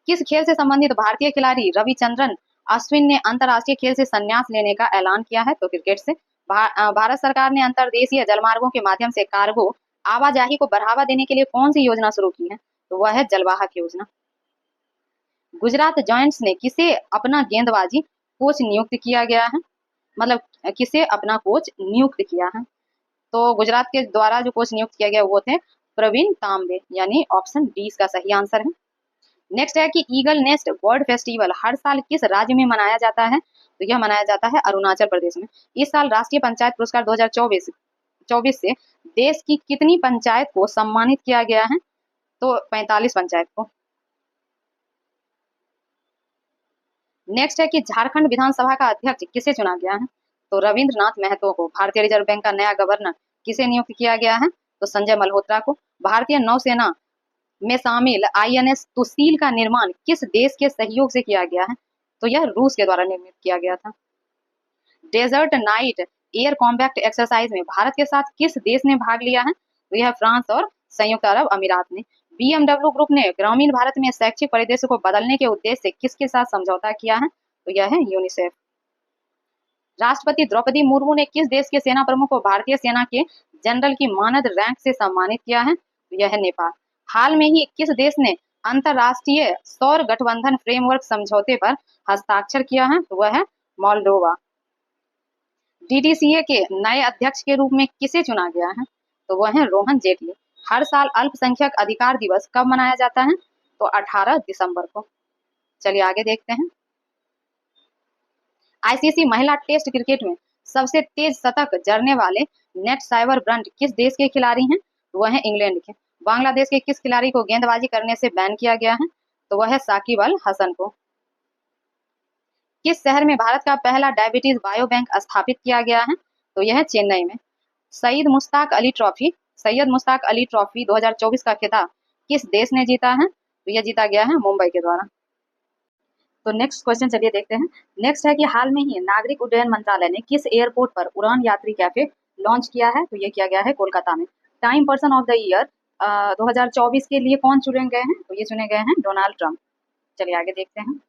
किस खेल से संबंधित भारतीय खिलाड़ी रविचंद्रन अश्विन ने अंतर्राष्ट्रीय खेल से संन्यास लेने का ऐलान किया है? तो क्रिकेट से। भारत सरकार ने अंतर्देशीय जलमार्गों के माध्यम से कार्गो आवाजाही को बढ़ावा देने के लिए कौन सी योजना शुरू की है? तो वह है जलवाहक योजना। गुजरात जायंट्स ने किसे अपना गेंदबाजी कोच नियुक्त किया गया है? मतलब किसे अपना कोच नियुक्त किया है? तो गुजरात के द्वारा जो कोच नियुक्त किया गया वो थे प्रवीण तांबे यानी ऑप्शन डी इसका सही आंसर है। नेक्स्ट है कि ईगल नेस्ट बर्ड फेस्टिवल हर साल किस राज्य में मनाया जाता है? तो यह मनाया जाता है अरुणाचल प्रदेश में। इस साल राष्ट्रीय पंचायत पुरस्कार 2024 से देश की कितनी पंचायत को सम्मानित किया गया है? तो 45 पंचायत को। नेक्स्ट है कि झारखंड विधानसभा का अध्यक्ष किसे चुना गया है? तो रविंद्रनाथ महतो को। भारतीय रिजर्व बैंक का नया गवर्नर किसे नियुक्त किया गया है? तो संजय मल्होत्रा को। भारतीय नौसेना में शामिल INS तुशील का निर्माण किस देश के सहयोग से किया गया है? तो यह रूस के द्वारा निर्मित किया गया था। Desert Knight air combat exercise में भारत के साथ किस देश ने भाग लिया है? तो यह फ्रांस और संयुक्त अरब अमीरात ने। BMW ग्रुप ने ग्रामीण भारत में शैक्षिक परिदृश्य को बदलने के उद्देश्य से किसके साथ समझौता किया है? तो यह है यूनिसेफ। राष्ट्रपति द्रौपदी मुर्मू ने किस देश के सेना प्रमुख को भारतीय सेना के जनरल की मानद रैंक से सम्मानित किया है? तो यह है नेपाल। हाल में ही किस देश ने अंतरराष्ट्रीय सौर गठबंधन फ्रेमवर्क समझौते पर हस्ताक्षर किया है? तो वह है मोल्डोवा। DDCA के नए अध्यक्ष के रूप में किसे चुना गया है? तो वह है रोहन जेटली। हर साल अल्पसंख्यक अधिकार दिवस कब मनाया जाता है? तो 18 दिसंबर को। चलिए आगे देखते हैं। ICC महिला टेस्ट क्रिकेट में सबसे तेज शतक जड़ने वाले नेट साइबर ब्रंट किस देश के खिलाड़ी हैं? तो वह है इंग्लैंड के। बांग्लादेश के किस खिलाड़ी को गेंदबाजी करने से बैन किया गया है? तो वह है साकिब अल हसन को। किस शहर में भारत का पहला डायबिटीज बायो बैंक स्थापित किया गया है? तो यह है चेन्नई में। सैयद मुश्ताक अली ट्रॉफी 2024 का खिताब किस देश ने जीता है? तो यह जीता गया है मुंबई के द्वारा। तो नेक्स्ट क्वेश्चन चलिए देखते हैं। नेक्स्ट है कि हाल में ही नागरिक उड्डयन मंत्रालय ने किस एयरपोर्ट पर उड़ान यात्री कैफे लॉन्च किया है? तो ये किया गया है कोलकाता में। Time person of the year 2024 के लिए कौन चुने गए हैं? तो ये चुने गए हैं डोनाल्ड ट्रंप। चलिए आगे देखते हैं।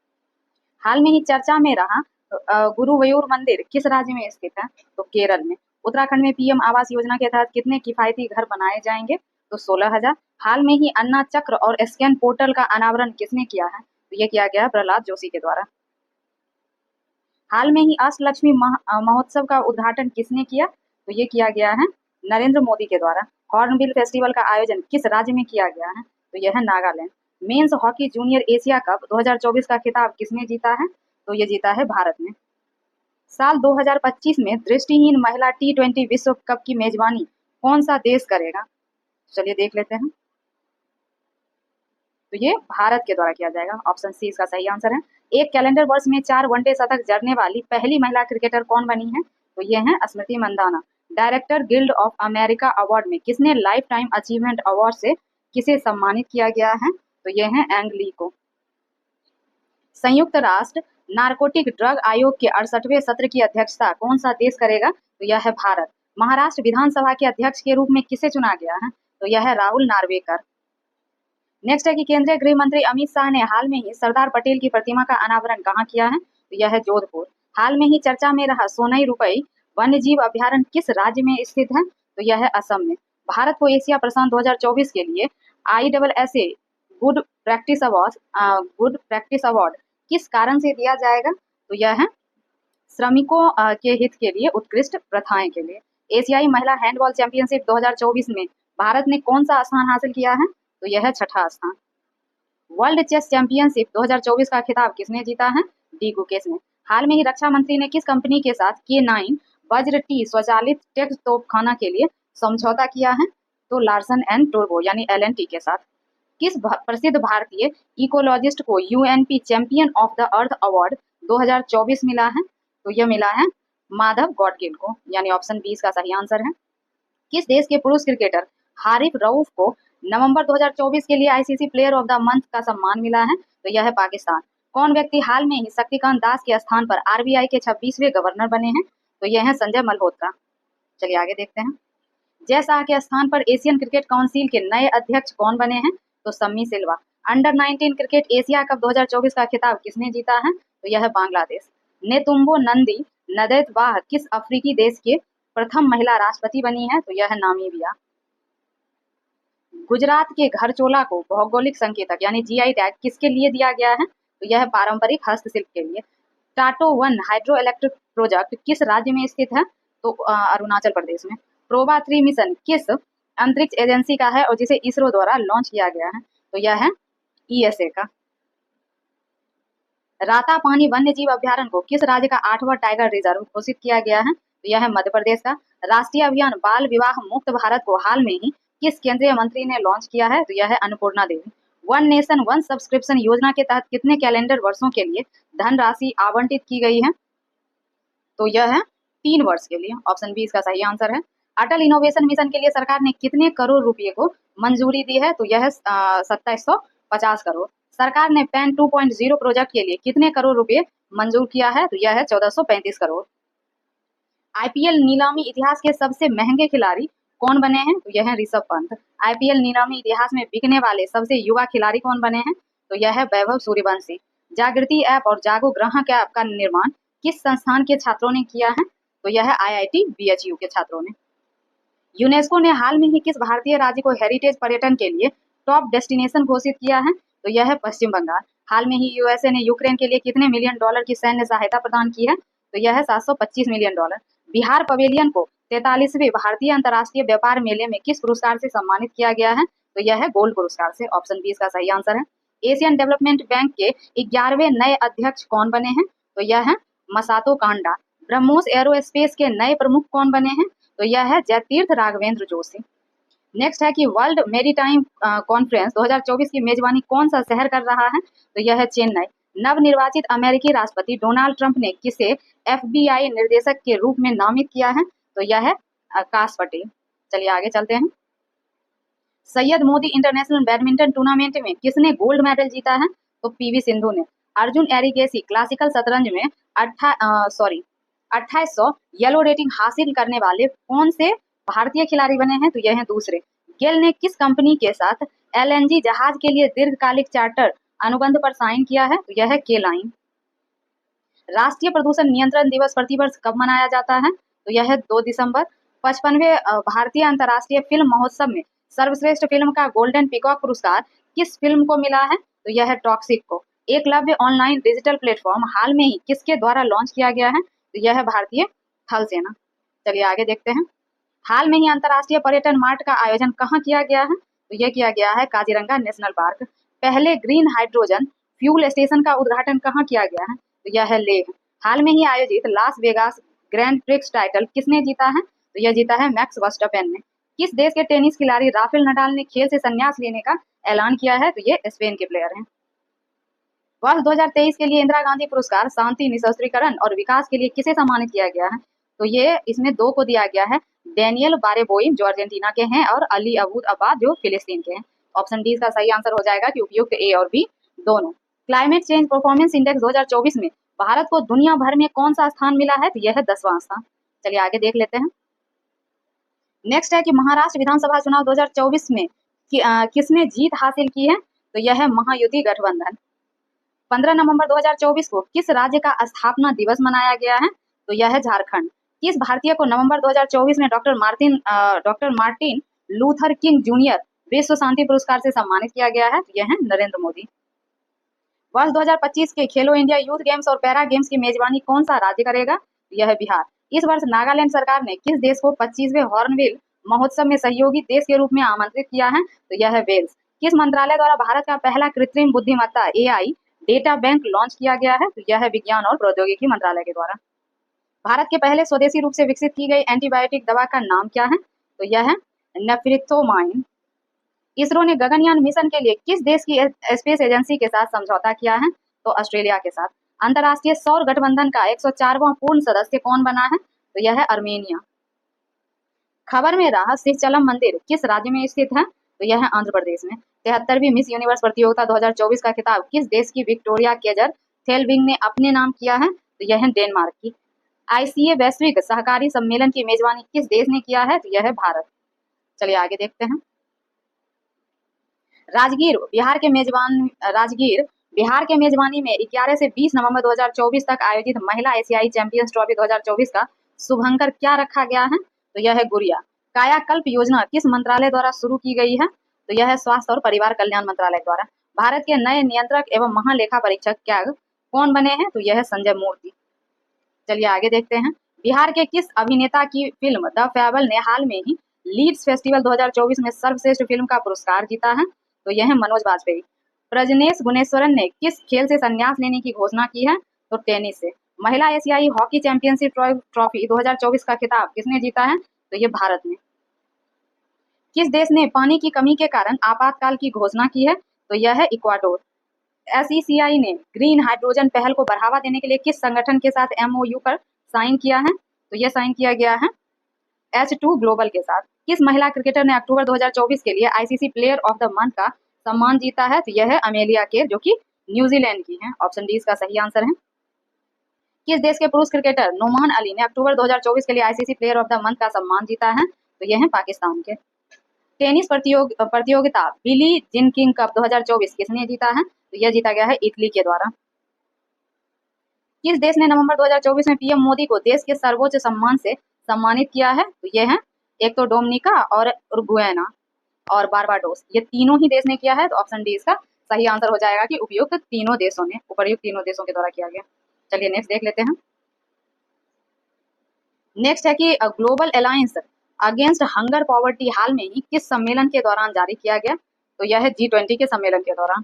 हाल में ही चर्चा में रहा गुरुवायूर मंदिर किस राज्य में स्थित है? तो केरल में। उत्तराखंड में PM आवास योजना के तहत कितने किफायती घर बनाए जाएंगे? तो 16,000। हाल में ही अन्ना चक्र और स्कैन पोर्टल का अनावरण किसने किया है? तो ये किया गया प्रहलाद जोशी के द्वारा। हाल में ही अष्टलक्ष्मी महोत्सव का उद्घाटन किसने किया? तो ये किया गया है नरेंद्र मोदी के द्वारा। हॉर्नबिल फेस्टिवल का आयोजन किस राज्य में किया गया है? तो यह है Nagaland. Men's hockey junior Asia cup 2024 का खिताब किसने जीता है? तो ये जीता है भारत ने। साल 2025 में दृष्टिहीन महिला T20 विश्व कप की मेजबानी कौन सा देश करेगा? चलिए देख लेते हैं। तो ये भारत के द्वारा किया जाएगा। ऑप्शन सी इसका सही आंसर है। एक कैलेंडर वर्ष में 4 वनडे शतक जड़ने वाली पहली महिला क्रिकेटर कौन बनी है? तो ये है Smriti Mandhana. Director guild of America award में किसने लाइफ टाइम अचीवमेंट अवार्ड से किसे सम्मानित किया गया है? तो ये है एंग ली को। संयुक्त राष्ट्र नारकोटिक ड्रग आयोग के 68वें सत्र की अध्यक्षता कौन सा देश करेगा? तो यह है भारत। महाराष्ट्र विधानसभा के अध्यक्ष के रूप में किसे चुना गया है? तो यह है राहुल नार्वेकर। नेक्स्ट है कि केंद्रीय गृह मंत्री अमित शाह ने हाल में ही सरदार पटेल की प्रतिमा का अनावरण कहाँ किया है? तो यह है जोधपुर। हाल में ही चर्चा में रहा सोनई रुपई वन्य जीव अभ्यारण्य किस राज्य में स्थित है? तो यह है असम में। भारत को एशिया प्रशांत 2024 के लिए ISSA गुड प्रैक्टिस अवार्ड किस कारण से दिया जाएगा? तो यह है श्रमिकों के हित के लिए उत्कृष्ट प्रथाएं के लिए। एशियाई महिला हैंडबॉल चैंपियनशिप 2024 में भारत ने कौन सा स्थान हासिल किया है? तो यह है 6ठा स्थान। वर्ल्ड चेस चैंपियनशिप 2024 का खिताब किसने जीता है? डी गुकेश ने। हाल में ही रक्षा मंत्री ने किस कंपनी के साथ K9 वज्र T स्वचालित टेक तोपखाना के लिए समझौता किया है? तो लार्सन एंड टूब्रो यानी LNT के साथ। किस प्रसिद्ध भारतीय इकोलॉजिस्ट को UNP champion of the earth award 2024 मिला है? तो यह मिला है माधव गॉडगिल को, यानी ऑप्शन 20 का सही आंसर है। किस देश के पुरुष क्रिकेटर हारिफ रऊफ को नवंबर 2024 के लिए ICC player of the month का सम्मान मिला है? तो यह है पाकिस्तान। कौन व्यक्ति हाल में ही शक्तिकांत दास के स्थान पर RBI के 26वें गवर्नर बने हैं? तो यह है संजय मल्होत्रा। चलिए आगे देखते हैं। जय शाह के स्थान पर एशियन क्रिकेट काउंसिल के नए अध्यक्ष कौन बने हैं? तो सम्मी सिल्वा। अंडर 19 क्रिकेट एशिया कप 2024 का खिताब किसने जीता है? तो यह है बांग्लादेश। नेतुम्बो नंदी नदैतबाह किस अफ्रीकी देश के प्रथम महिला राष्ट्रपति बनी है? तो यह है नामीबिया। गुजरात के घरचोला को भौगोलिक संकेतक यानी GI टैग किसके लिए दिया गया है? तो यह पारंपरिक हस्तशिल्प के लिए। टाटो 1 हाइड्रो इलेक्ट्रिक प्रोजेक्ट किस राज्य में स्थित है? तो अरुणाचल प्रदेश में। प्रोबा 3 मिशन किस अंतरिक्ष एजेंसी का है और जिसे इसरो द्वारा लॉन्च किया गया है? तो यह है ESA का। रातापानी वन्य जीव अभ्यारण्य को किस राज्य का 8वां टाइगर रिजर्व घोषित किया गया है? तो यह है मध्य प्रदेश का। राष्ट्रीय अभियान बाल विवाह मुक्त भारत को हाल में ही किस केंद्रीय मंत्री ने लॉन्च किया है? तो यह है अन्नपूर्णा देवी। वन नेशन वन सब्सक्रिप्शन योजना के तहत कितने कैलेंडर वर्षों के लिए धनराशि आवंटित की गई है? तो यह है 3 वर्ष के लिए। ऑप्शन बी इसका सही आंसर है। अटल इनोवेशन मिशन के लिए सरकार ने कितने करोड़ रुपए को मंजूरी दी है? तो यह है 2750 करोड़। सरकार ने पैन 2.0 प्रोजेक्ट के लिए कितने करोड़ रुपए मंजूर किया है? तो यह है 1435 करोड़। आईपीएल नीलामी इतिहास के सबसे महंगे खिलाड़ी कौन बने हैं? तो यह है ऋषभ पंत। आईपीएल नीलामी इतिहास में बिकने वाले सबसे युवा खिलाड़ी कौन बने हैं? तो यह है वैभव सूर्यवंशी। जागृति ऐप और जागो ग्राहक ऐप का निर्माण किस संस्थान के छात्रों ने किया है? तो यह है आईआईटी बीएचयू के छात्रों ने। यूनेस्को ने हाल में ही किस भारतीय राज्य को हेरिटेज पर्यटन के लिए टॉप डेस्टिनेशन घोषित किया है? तो यह है पश्चिम बंगाल। हाल में ही यूएसए ने यूक्रेन के लिए कितने मिलियन डॉलर की सैन्य सहायता प्रदान की है? तो यह है 725 मिलियन डॉलर। बिहार पवेलियन को 43वें भारतीय अंतर्राष्ट्रीय व्यापार मेले में किस पुरस्कार से सम्मानित किया गया है? तो यह है गोल्ड पुरस्कार से। ऑप्शन बी इसका सही आंसर है। एशियन डेवलपमेंट बैंक के 11वें नए अध्यक्ष कौन बने हैं? तो यह है मसातो कांडा। ब्रह्मोस एरोस्पेस के नए प्रमुख कौन बने हैं? तो यह है जयतीर्थ राघवेंद्र जोशी। नेक्स्ट है कि वर्ल्ड मेरीटाइम कॉन्फ्रेंस 2024 की मेजबानी कौन सा शहर कर रहा है? तो यह है चेन्नई। नवनिर्वाचित अमेरिकी राष्ट्रपति डोनाल्ड ट्रंप ने किसे एफबीआई निर्देशक के रूप में नामित किया है? तो यह है आकाश पटेल। चलिए आगे चलते हैं। Syed Modi international badminton tournament में किसने गोल्ड मेडल जीता है? तो पीवी सिंधु ने। अर्जुन एरिगेसी क्लासिकल शतरंज में 2800 येलो रेटिंग हासिल करने वाले कौन से भारतीय खिलाड़ी बने हैं? तो यह है दूसरे। गेल ने किस कंपनी के साथ एलएनजी जहाज के लिए दीर्घकालिक चार्टर अनुबंध पर साइन किया है? तो यह है के लाइन। राष्ट्रीय प्रदूषण नियंत्रण दिवस प्रतिवर्ष कब मनाया जाता है? तो यह है 2 दिसंबर। 55वें भारतीय अंतर्राष्ट्रीय फिल्म महोत्सव में सर्वश्रेष्ठ फिल्म का गोल्डन पीकॉक पुरस्कार किस फिल्म को मिला है? तो यह है टॉक्सिक को। एकलव्य ऑनलाइन डिजिटल प्लेटफॉर्म हाल में ही किसके द्वारा लॉन्च किया गया है? तो यह है भारतीय थल सेना। चलिए आगे देखते हैं। हाल में ही अंतर्राष्ट्रीय पर्यटन मार्ट का आयोजन कहाँ किया गया है? तो यह किया गया है काजीरंगा नेशनल पार्क। पहले ग्रीन हाइड्रोजन फ्यूल स्टेशन का उद्घाटन कहाँ किया गया है? तो यह है लेह। हाल में ही आयोजित Las Vegas grand prix title किसने जीता है? तो यह जीता है मैक्स वर्स्टपेन ने। किस देश के टेनिस खिलाड़ी राफेल नडाल ने खेल से संन्यास लेने का ऐलान किया है? तो ये स्पेन के प्लेयर हैं। वर्ष 2023 के लिए इंदिरा गांधी पुरस्कार शांति, निशस्त्रीकरण और विकास के लिए किसे सम्मानित किया गया है? तो ये इसमें 2 को दिया गया है। डेनियल बारेबोइम जो अर्जेंटीना के हैं और अली अबूद अब्बाद जो फिलिस्तीन के हैं। ऑप्शन डी इसका सही आंसर हो जाएगा कि उपयुक्त ए और बी दोनों। क्लाइमेट चेंज परफॉर्मेंस इंडेक्स 2024 में भारत को दुनिया भर में कौन सा स्थान मिला है? तो यह है 10वां स्थान। चलिए आगे देख लेते हैं। नेक्स्ट है कि महाराष्ट्र विधानसभा चुनाव 2024 में किसने जीत हासिल की है? तो यह है महायुति गठबंधन। 15 नवंबर 2024 को किस राज्य का स्थापना दिवस मनाया गया है? तो यह है झारखंड। किस भारतीय को नवंबर 2024 में doctor Martin Luther king junior विश्व शांति पुरस्कार से सम्मानित किया गया है? तो यह है नरेंद्र मोदी। वर्ष 2025 के खेलो इंडिया यूथ गेम्स और पैरा गेम्स की मेजबानी कौन सा राज्य करेगा? तो यह है बिहार। इस वर्ष नागालैंड सरकार ने किस देश को 25वें हॉर्नबिल महोत्सव में सहयोगी देश के रूप में आमंत्रित किया है? तो यह है वेल्स। किस मंत्रालय द्वारा भारत का पहला कृत्रिम बुद्धिमत्ता एआई डेटा बैंक लॉन्च किया गया है? तो यह है विज्ञान और प्रौद्योगिकी मंत्रालय के द्वारा। भारत के पहले स्वदेशी रूप से विकसित की गई एंटीबायोटिक दवा का नाम क्या है? तो यह है नेफ्रिथोमाइन। इसरो ने गगनयान मिशन के लिए किस देश की स्पेस एजेंसी के साथ समझौता किया है? तो ऑस्ट्रेलिया के साथ। अंतर्राष्ट्रीय सौर गठबंधन का 104वां पूर्ण सदस्य कौन बना है? तो यह है अर्मेनिया। खबर में रहा सिंहचलम मंदिर किस राज्य में स्थित है? तो यह है आंध्र प्रदेश में। 73वीं मिस यूनिवर्स प्रतियोगिता 2024 का खिताब किस देश की विक्टोरिया केजर थेलविंग ने अपने नाम किया है? तो यह है डेनमार्क की। आईसीए वैश्विक सहकारी सम्मेलन की मेजबानी किस देश ने किया है? तो यह है भारत। चलिए आगे देखते हैं। राजगीर बिहार के मेजबानी में 11 से 20 नवंबर 2024 तक आयोजित महिला एशियाई चैंपियंस ट्रॉफी 2024 का शुभंकर क्या रखा गया है? तो यह है गुड़िया। कायाकल्प योजना किस मंत्रालय द्वारा शुरू की गई है? तो यह है स्वास्थ्य और परिवार कल्याण मंत्रालय द्वारा। भारत के नए नियंत्रक एवं महालेखा परीक्षक क्या कौन बने हैं? तो यह है संजय मूर्ति। चलिए आगे देखते हैं। बिहार के किस अभिनेता की फिल्म द फैबल ने हाल में ही लीड्स फेस्टिवल 2024 में सर्वश्रेष्ठ फिल्म का पुरस्कार जीता है? तो यह है मनोज वाजपेयी। प्रजनेश गुणेश्वरन ने किस खेल से संन्यास लेने की घोषणा की है? तो टेनिस से। महिला एशियाई हॉकी चैंपियनशिप ट्रॉफी 2024 का खिताब किसने जीता है? तो ये भारत ने। किस देश ने पानी की कमी के कारण आपातकाल की घोषणा की है? तो यह है इक्वाडोर। एसईसीआई ने ग्रीन हाइड्रोजन पहल को बढ़ावा देने के लिए किस संगठन के साथ एमओयू पर साइन किया है? तो यह साइन किया गया है H2 ग्लोबल के साथ। किस महिला क्रिकेटर ने अक्टूबर 2024 के लिए ICC player of the month का सम्मान जीता है? तो यह है अमेलिया केर, जो कि न्यूजीलैंड की है। ऑप्शन डी इसका सही आंसर है। किस देश के पुरुष क्रिकेटर नोमान अली ने अक्टूबर 2024 के लिए ICC player of the month का सम्मान जीता है? तो यह है पाकिस्तान के। टेनिस प्रतियोगिता बिली जिन किंग कप 2024 किसने जीता है? तो यह जीता गया है इटली के द्वारा। किस देश ने नवंबर 2024 में पीएम मोदी को देश के सर्वोच्च सम्मान से सम्मानित किया है? तो ये है एक तो डोमिनिका और उरुग्वेना और बारबाडोस, ये तीनों ही देश ने किया है। तो ऑप्शन डी इसका सही आंसर हो जाएगा कि उपर्युक्त तीनों देशों के द्वारा किया गया। चलिए नेक्स्ट देख लेते हैं। नेक्स्ट है कि global alliance against hunger poverty हाल में ही किस सम्मेलन के दौरान जारी किया गया? तो यह है G20 के सम्मेलन के दौरान।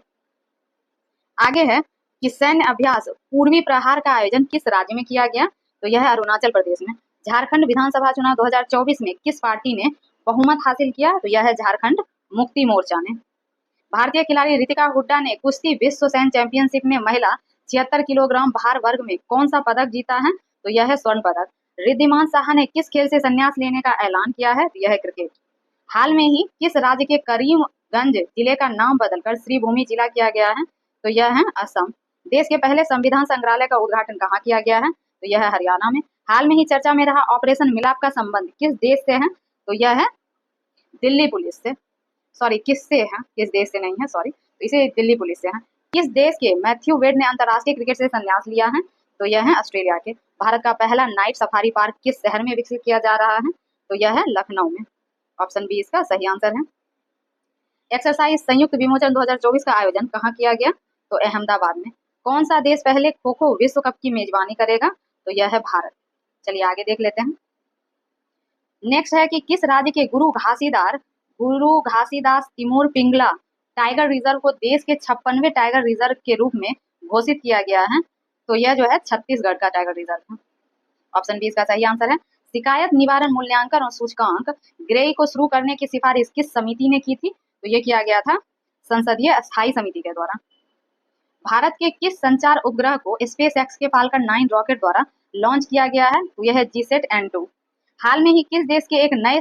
आगे है कि सैन्य अभ्यास पूर्वी प्रहार का आयोजन किस राज्य में किया गया? तो यह है अरुणाचल प्रदेश में। झारखंड विधानसभा चुनाव 2024 में किस पार्टी ने बहुमत हासिल किया? तो यह है झारखंड मुक्ति मोर्चा ने। भारतीय खिलाड़ी रितिका हुड्डा ने कुश्ती विश्व सैन्य चैंपियनशिप में महिला 76 किलोग्राम भार वर्ग में कौन सा पदक जीता है? तो यह है स्वर्ण पदक। रिद्धिमान साहा ने किस खेल से संन्यास लेने का ऐलान किया है? तो यह है क्रिकेट। हाल में ही किस राज्य के करीमगंज जिले का नाम बदलकर श्रीभूमि जिला किया गया है? तो यह है असम। देश के पहले संविधान संग्रहालय का उद्घाटन कहाँ किया गया है? तो यह है हरियाणा में। हाल में ही चर्चा में रहा ऑपरेशन मिलाप का संबंध किस देश से है? तो यह है दिल्ली पुलिस से। सॉरी, किससे है, किस देश से नहीं है, सॉरी, तो इसे दिल्ली पुलिस से है। किस देश के मैथ्यू वेड ने अंतर्राष्ट्रीय क्रिकेट से संन्यास लिया है? तो यह है ऑस्ट्रेलिया के। भारत का पहला नाइट सफारी पार्क किस शहर में विकसित किया जा रहा है? तो यह है लखनऊ में। ऑप्शन बी इसका सही आंसर है। एक्सरसाइज संयुक्त विमोचन 2024 का आयोजन कहाँ किया गया? तो अहमदाबाद में। कौन सा देश पहले खो खो विश्व कप की मेजबानी करेगा? तो यह है भारत। चलिए आगे देख लेते हैं। नेक्स्ट है कि किस राज्य के गुरु घासीदास तिमोर पिंगला टाइगर रिजर्व को देश के 56वें टाइगर रिजर्व के रूप में घोषित किया गया है? तो यह जो है छत्तीसगढ़ का टाइगर रिजर्व है। ऑप्शन बी इसका सही आंसर है। शिकायत निवारण मूल्यांकन और सूचकांक ग्रेई को शुरू करने की सिफारिश किस समिति ने की थी? तो यह किया गया था संसदीय स्थायी समिति के द्वारा। भारत के किस संचार उपग्रह को स्पेस एक्स के फाल्कन 9 रॉकेट द्वारा लॉन्च किया गया है? तो यह है GSAT-N2। हाल में ही किस देश ने एक नए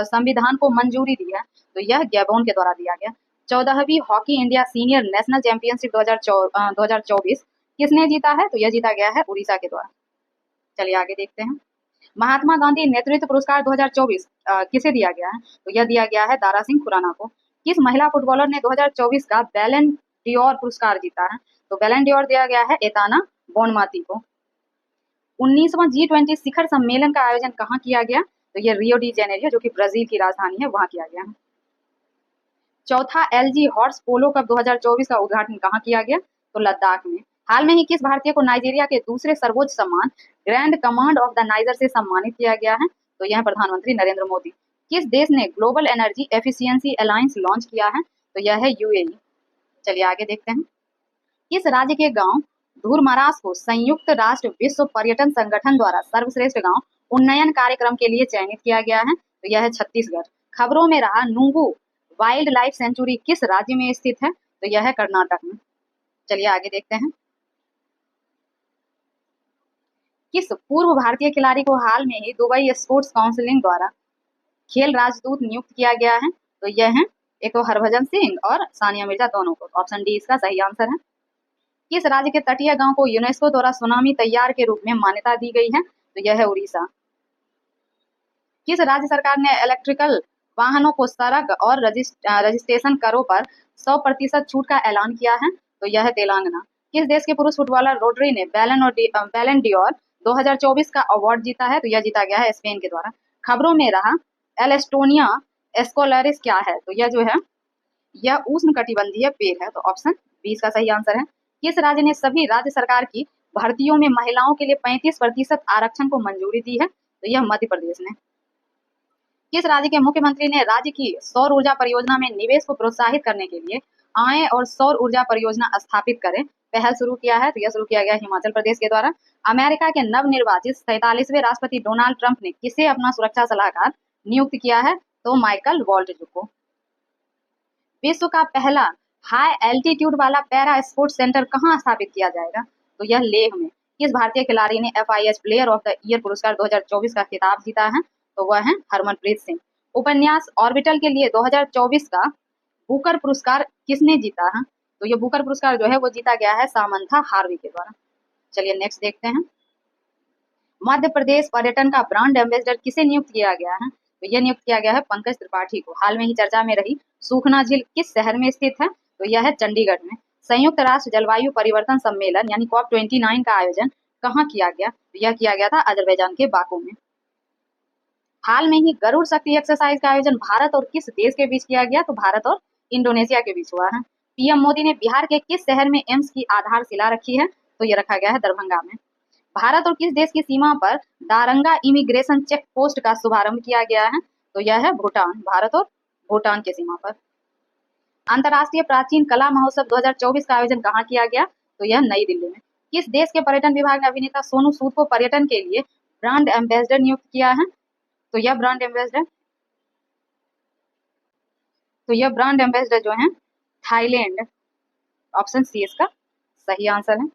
संविधान को मंजूरी दी है? तो यह गैबोन के द्वारा दिया गया। 14वीं hockey India senior national championship 2024 किसने जीता है? तो यह जीता गया है उड़ीसा के द्वारा। चलिए आगे देखते हैं। महात्मा गांधी नेतृत्व पुरस्कार 2024 किसे दिया गया है? तो यह दिया गया है दारा सिंह खुराना को। किस महिला फुटबॉलर ने 2024 का बैलन डियोर पुरस्कार जीता है? तो बैलन डियोर दिया गया है एताना बोनमाती को। 19वां G20 शिखर सम्मेलन का आयोजन कहाँ किया गया? तो यह रियो डी जेनेरियो, जो कि ब्राजील की राजधानी है, वहां किया गया है। चौथा LG हॉर्स पोलो कप 2024 का उद्घाटन कहाँ किया गया? तो लद्दाख में। हाल में ही किस भारतीय को नाइजीरिया के दूसरे सर्वोच्च सम्मान grand command of the niger से सम्मानित किया गया है? तो यह प्रधानमंत्री नरेंद्र मोदी। किस देश ने global energy efficiency alliance launch किया है? तो यह है UAE। चलिए आगे देखते हैं। किस राज्य के गांव धूरमरास को संयुक्त राष्ट्र विश्व पर्यटन संगठन द्वारा सर्वश्रेष्ठ गांव उन्नयन कार्यक्रम के लिए चयनित किया गया है? तो यह है छत्तीसगढ़। खबरों में रहा नुंगू वाइल्ड लाइफ सेंचुरी किस राज्य में स्थित है? तो यह है कर्नाटक में। चलिए आगे देखते हैं। किस पूर्व भारतीय खिलाड़ी को हाल में ही दुबई स्पोर्ट्स काउंसिल द्वारा खेल राजदूत नियुक्त किया गया है? तो यह है एक तो हरभजन सिंह और सानिया मिर्जा, दोनों को। ऑप्शन डी इसका सही आंसर है। किस राज्य के तटीय गांव को यूनेस्को द्वारा सुनामी तैयार के रूप में मान्यता दी गई है? तो यह है उड़ीसा। किस राज्य सरकार ने इलेक्ट्रिकल वाहनों को सड़क और रजिस्ट्रेशन करों पर 100% छूट का ऐलान किया है? तो यह है तेलंगाना। किस देश के पुरुष फुटबॉलर रोड्री ने बैलन डियोर 2024 का अवार्ड जीता है? तो यह जीता गया है स्पेन के द्वारा। खबरों में रहा एल एस्टोनिया एस्कोलरिस क्या है? तो यह जो है यह उष्ण कटिबंधीय पेड़ है। तो ऑप्शन बी इसका सही आंसर है। किस राज्य ने सभी राज्य सरकार की भर्तियों में महिलाओं के लिए 35% आरक्षण को मंजूरी दी है? तो यह मध्य प्रदेश ने। किस राज्य के मुख्यमंत्री ने राज्य की सौर ऊर्जा परियोजना में निवेश को प्रोत्साहित करने के लिए आए और सौर ऊर्जा परियोजना स्थापित करें पहल शुरू किया है? तो यह शुरू किया गया हिमाचल प्रदेश के द्वारा। अमेरिका के नवनिर्वाचित 47वें राष्ट्रपति डोनाल्ड ट्रंप ने किसे अपना सुरक्षा सलाहकार नियुक्त किया है? तो माइकल वॉल्ट्ज को। विश्व का पहला हाई एल्टीट्यूड वाला पैरा स्पोर्ट्स सेंटर कहाँ स्थापित किया जाएगा? तो यह लेह में। किस भारतीय खिलाड़ी ने FIH player of the year पुरस्कार 2024 का खिताब जीता है? तो वह है हरमनप्रीत सिंह। उपन्यास ऑर्बिटल के लिए 2024 का बुकर पुरस्कार किसने जीता है? तो ये बुकर पुरस्कार जो है वो जीता गया है सामंथा हार्वी के द्वारा। चलिए नेक्स्ट देखते हैं। मध्य प्रदेश पर्यटन का ब्रांड एम्बेसडर किसे नियुक्त किया गया है? तो यह नियुक्त किया गया है पंकज त्रिपाठी को। हाल में ही चर्चा में रही सूखना झील किस शहर में स्थित है? तो यह है चंडीगढ़ में। संयुक्त राष्ट्र जलवायु परिवर्तन सम्मेलन यानी COP29 का आयोजन कहाँ किया गया? तो यह किया गया था अजरबैजान के बाकू में। हाल में ही गरुड़ शक्ति एक्सरसाइज का आयोजन भारत और किस देश के बीच किया गया? तो भारत और इंडोनेशिया के बीच हुआ है। PM मोदी ने बिहार के किस शहर में एम्स की आधारशिला रखी है? तो यह रखा गया है दरभंगा में। भारत और किस देश की सीमा पर दारंगा इमिग्रेशन चेक पोस्ट का शुभारंभ किया गया है? तो यह है भूटान। भारत और भूटान की सीमा पर। अंतर्राष्ट्रीय प्राचीन कला महोत्सव 2024 का आयोजन कहाँ किया गया? तो यह नई दिल्ली में। किस देश के पर्यटन विभाग ने अभिनेता सोनू सूद को पर्यटन के लिए ब्रांड एम्बेसडर नियुक्त किया है? तो यह ब्रांड एम्बेसडर जो है थाईलैंड। ऑप्शन सी इसका सही आंसर है।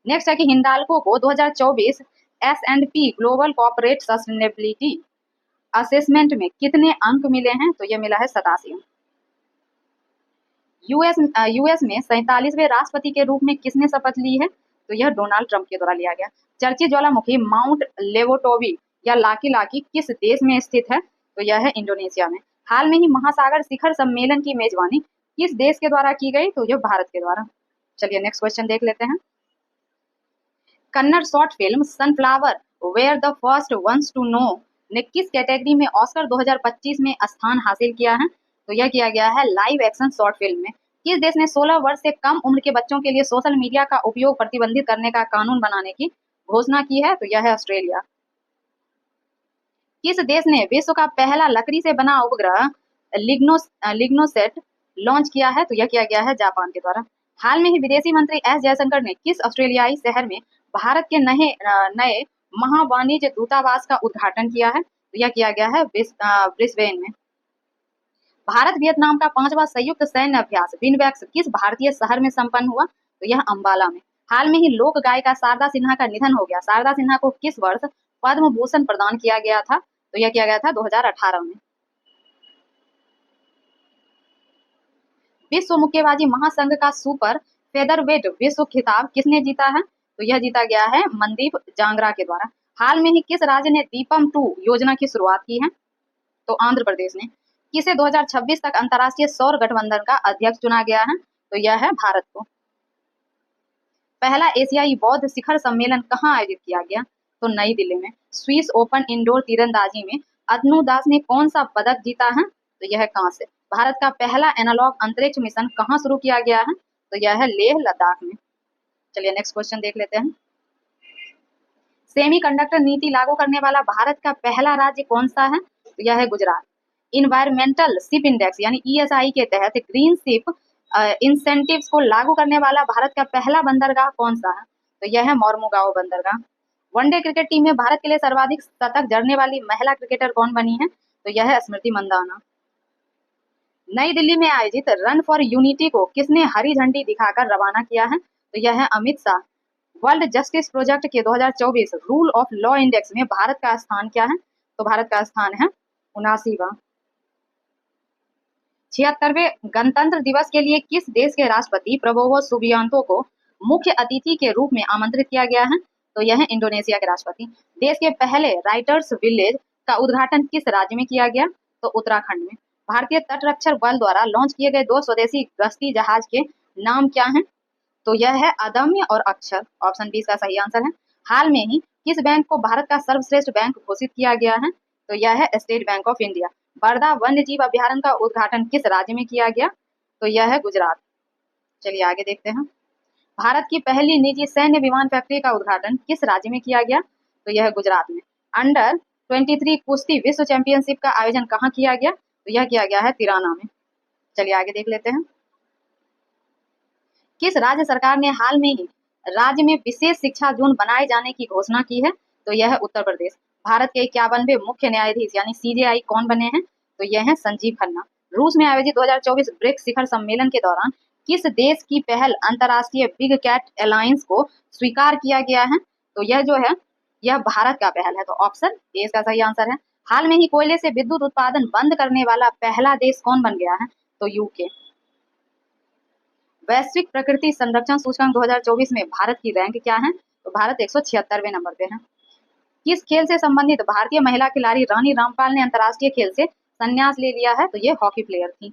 नेक्स्ट है कि हिंडाल्को को 2024 S&P global corporate sustainability assessment में कितने अंक मिले हैं? तो यह मिला है 87। यूएस में 47वें राष्ट्रपति के रूप में किसने शपथ ली है? तो यह डोनाल्ड ट्रंप के द्वारा लिया गया। चर्चित ज्वालामुखी माउंट लेवोटोवी या लाकी लाकी किस देश में स्थित है? तो यह है इंडोनेशिया में। हाल में ही महासागर शिखर सम्मेलन की मेजबानी किस देश के द्वारा की गई? तो यह भारत के द्वारा। चलिए नेक्स्ट क्वेश्चन देख लेते हैं। Kannada short film sunflower were the first ones to know ने किस कैटेगरी में ऑस्कर 2025 में स्थान हासिल किया है? तो यह किया गया है लाइव एक्शन शॉर्ट फिल्म में। किस देश ने 16 वर्ष से कम उम्र के बच्चों के लिए सोशल मीडिया का उपयोग प्रतिबंधित करने का कानून बनाने की घोषणा की है? तो यह है ऑस्ट्रेलिया। किस देश ने विश्व का पहला लकड़ी से बना उपग्रह लिग्नोसेट लॉन्च किया है? तो यह किया गया है जापान के द्वारा। हाल में ही विदेशी मंत्री S जयशंकर ने किस ऑस्ट्रेलियाई शहर में भारत के नए महावाणिज्य दूतावास का उद्घाटन किया है? तो यह किया गया है ब्रिस्बेन में। भारत वियतनाम का 5वां संयुक्त सैन्य अभ्यास विनबैक्स किस भारतीय शहर में संपन्न हुआ? तो यह अंबाला में। हाल में ही लोक गायिका शारदा सिन्हा का निधन हो गया। शारदा सिन्हा को किस वर्ष पद्म भूषण प्रदान किया गया था? तो यह किया गया था 2018 में। विश्व मुक्केबाजी महासंघ का सुपर फेदरवेट विश्व खिताब किसने जीता है? तो यह जीता गया है मनदीप जांगरा के द्वारा। हाल में ही किस राज्य ने दीपम 2 योजना की शुरुआत की है? तो आंध्र प्रदेश ने। किसे 2026 तक अंतर्राष्ट्रीय सौर गठबंधन का अध्यक्ष चुना गया है? तो यह है भारत को। पहला एशियाई बौद्ध शिखर सम्मेलन कहाँ आयोजित किया गया? तो नई दिल्ली में। स्विस ओपन इंडोर तीरंदाजी में अतनु दास ने कौन सा पदक जीता है? तो यह कांस्य। भारत का पहला एनालॉग अंतरिक्ष मिशन कहाँ शुरू किया गया है? तो यह है लेह लद्दाख में। चलिए नेक्स्ट क्वेश्चन देख लेते हैं। सेमीकंडक्टर नीति लागू करने वाला भारत का पहला राज्य कौन सा है? तो यह है गुजरात। इन्वायरमेंटल शिप इंडेक्स यानी ESI के तहत ग्रीन शिप इंसेंटिव्स को लागू करने वाला भारत का पहला बंदरगाह कौन सा है? तो यह है मोरमुगांव बंदरगाह। वनडे क्रिकेट टीम में भारत के लिए सर्वाधिक शतक जड़ने वाली महिला क्रिकेटर कौन बनी है? तो यह है स्मृति मंदाना। नई दिल्ली में आयोजित रन फॉर यूनिटी को किसने हरी झंडी दिखाकर रवाना किया है? तो यह है Amit Shah. World justice project के 2024 रूल ऑफ लॉ इंडेक्स में भारत का स्थान क्या है? तो भारत का स्थान है 79वां। 76वें गणतंत्र दिवस के लिए किस देश के राष्ट्रपति प्रबोवो सुबियांतो को मुख्य अतिथि के रूप में आमंत्रित किया गया है? तो यह है इंडोनेशिया के राष्ट्रपति। देश के पहले राइटर्स विलेज का उद्घाटन किस राज्य में किया गया? तो उत्तराखंड में। भारतीय तटरक्षक बल द्वारा लॉन्च किए गए 2 स्वदेशी गश्ती जहाज के नाम क्या हैं? तो यह है अदम्य और अक्षर। ऑप्शन बी इसका सही आंसर है। हाल में ही किस बैंक को भारत का सर्वश्रेष्ठ बैंक घोषित किया गया है? तो यह है स्टेट बैंक ऑफ इंडिया। बरदा वन्य जीव अभ्यारण्य का उद्घाटन किस राज्य में किया गया? तो यह है गुजरात। चलिए आगे देखते हैं। भारत की पहली निजी सैन्य विमान फैक्ट्री का उद्घाटन किस राज्य में किया गया? तो यह है गुजरात में। अंडर 23 कुश्ती विश्व चैंपियनशिप का आयोजन कहाँ किया गया? तो यह किया गया है तिराना में। चलिए आगे देख लेते हैं। किस राज्य सरकार ने हाल में ही राज्य में विशेष शिक्षा जोन बनाए जाने की घोषणा की है? तो यह है उत्तर प्रदेश। भारत के 51वें मुख्य न्यायाधीश यानी सीजेआई कौन बने हैं? तो यह है संजीव खन्ना। रूस में आयोजित 2024 ब्रिक्स शिखर सम्मेलन के दौरान किस देश की पहल अंतर्राष्ट्रीय बिग कैट अलायंस को स्वीकार किया गया है? तो यह जो है यह भारत का पहल है। तो ऑप्शन ए इसका सही आंसर है। हाल में ही कोयले से विद्युत उत्पादन बंद करने वाला पहला देश कौन बन गया है? तो यूके। वैश्विक प्रकृति संरक्षण सूचकांक 2024 में भारत की रैंक क्या है? तो भारत 176वें नंबर पे है। किस खेल से संबंधित भारतीय महिला खिलाड़ी रानी रामपाल ने अंतर्राष्ट्रीय खेल से संन्यास ले लिया है? तो ये हॉकी प्लेयर थी।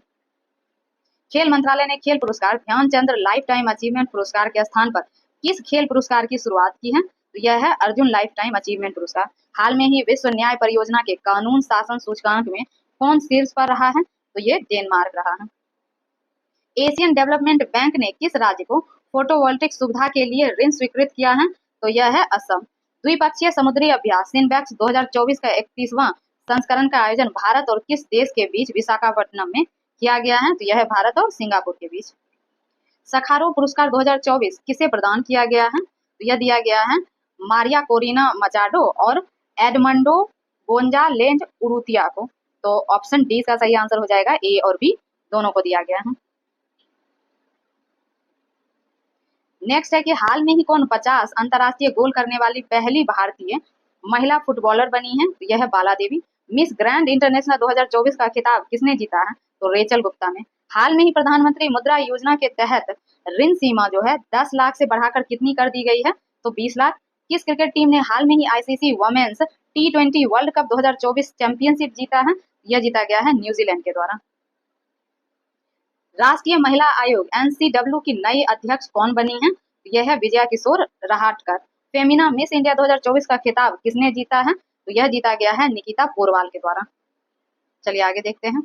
खेल मंत्रालय ने खेल पुरस्कार ध्यानचंद्र लाइफ टाइम अचीवमेंट पुरस्कार के स्थान पर किस खेल पुरस्कार की शुरुआत की है? तो यह है अर्जुन लाइफ टाइम अचीवमेंट पुरस्कार। हाल में ही विश्व न्याय परियोजना के कानून शासन सूचकांक में कौन शीर्ष पर रहा है? तो ये डेनमार्क रहा है। एशियन डेवलपमेंट बैंक ने किस राज्य को फोटोवोल्टिक सुविधा के लिए ऋण स्वीकृत किया है? तो यह है असम। द्विपक्षीय समुद्री अभ्यास सिनबैक्स 2024 का 31वां संस्करण का आयोजन भारत और किस देश के बीच विशाखापट्टनम में किया गया है? तो यह है भारत और सिंगापुर के बीच। सखारो पुरस्कार 2024 किसे प्रदान किया गया है? तो यह दिया गया है मारिया कोरिना मचाडो और एडमंडो गोंजालेज उरुतिया को। तो ऑप्शन डी का सही आंसर हो जाएगा। ए और बी दोनों को दिया गया है। नेक्स्ट है कि हाल में ही कौन 50 अंतर्राष्ट्रीय गोल करने वाली पहली भारतीय महिला फुटबॉलर बनी है? तो यह है बाला देवी। मिस ग्रैंड इंटरनेशनल 2024 का खिताब किसने जीता है? तो रेचल गुप्ता ने। हाल में ही प्रधानमंत्री मुद्रा योजना के तहत ऋण सीमा जो है 10 लाख से बढ़ाकर कितनी कर दी गई है? तो 20 लाख। किस क्रिकेट टीम ने हाल में ही ICC women's T20 world cup 2024 championship जीता है? यह जीता गया है न्यूजीलैंड के द्वारा। राष्ट्रीय महिला आयोग NCW की नई अध्यक्ष कौन बनी है? यह है विजया किशोर रहाटकर। फेमिना मिस इंडिया 2024 का खिताब किसने जीता है? तो यह जीता गया है निकिता पोरवाल के द्वारा। चलिए आगे देखते हैं।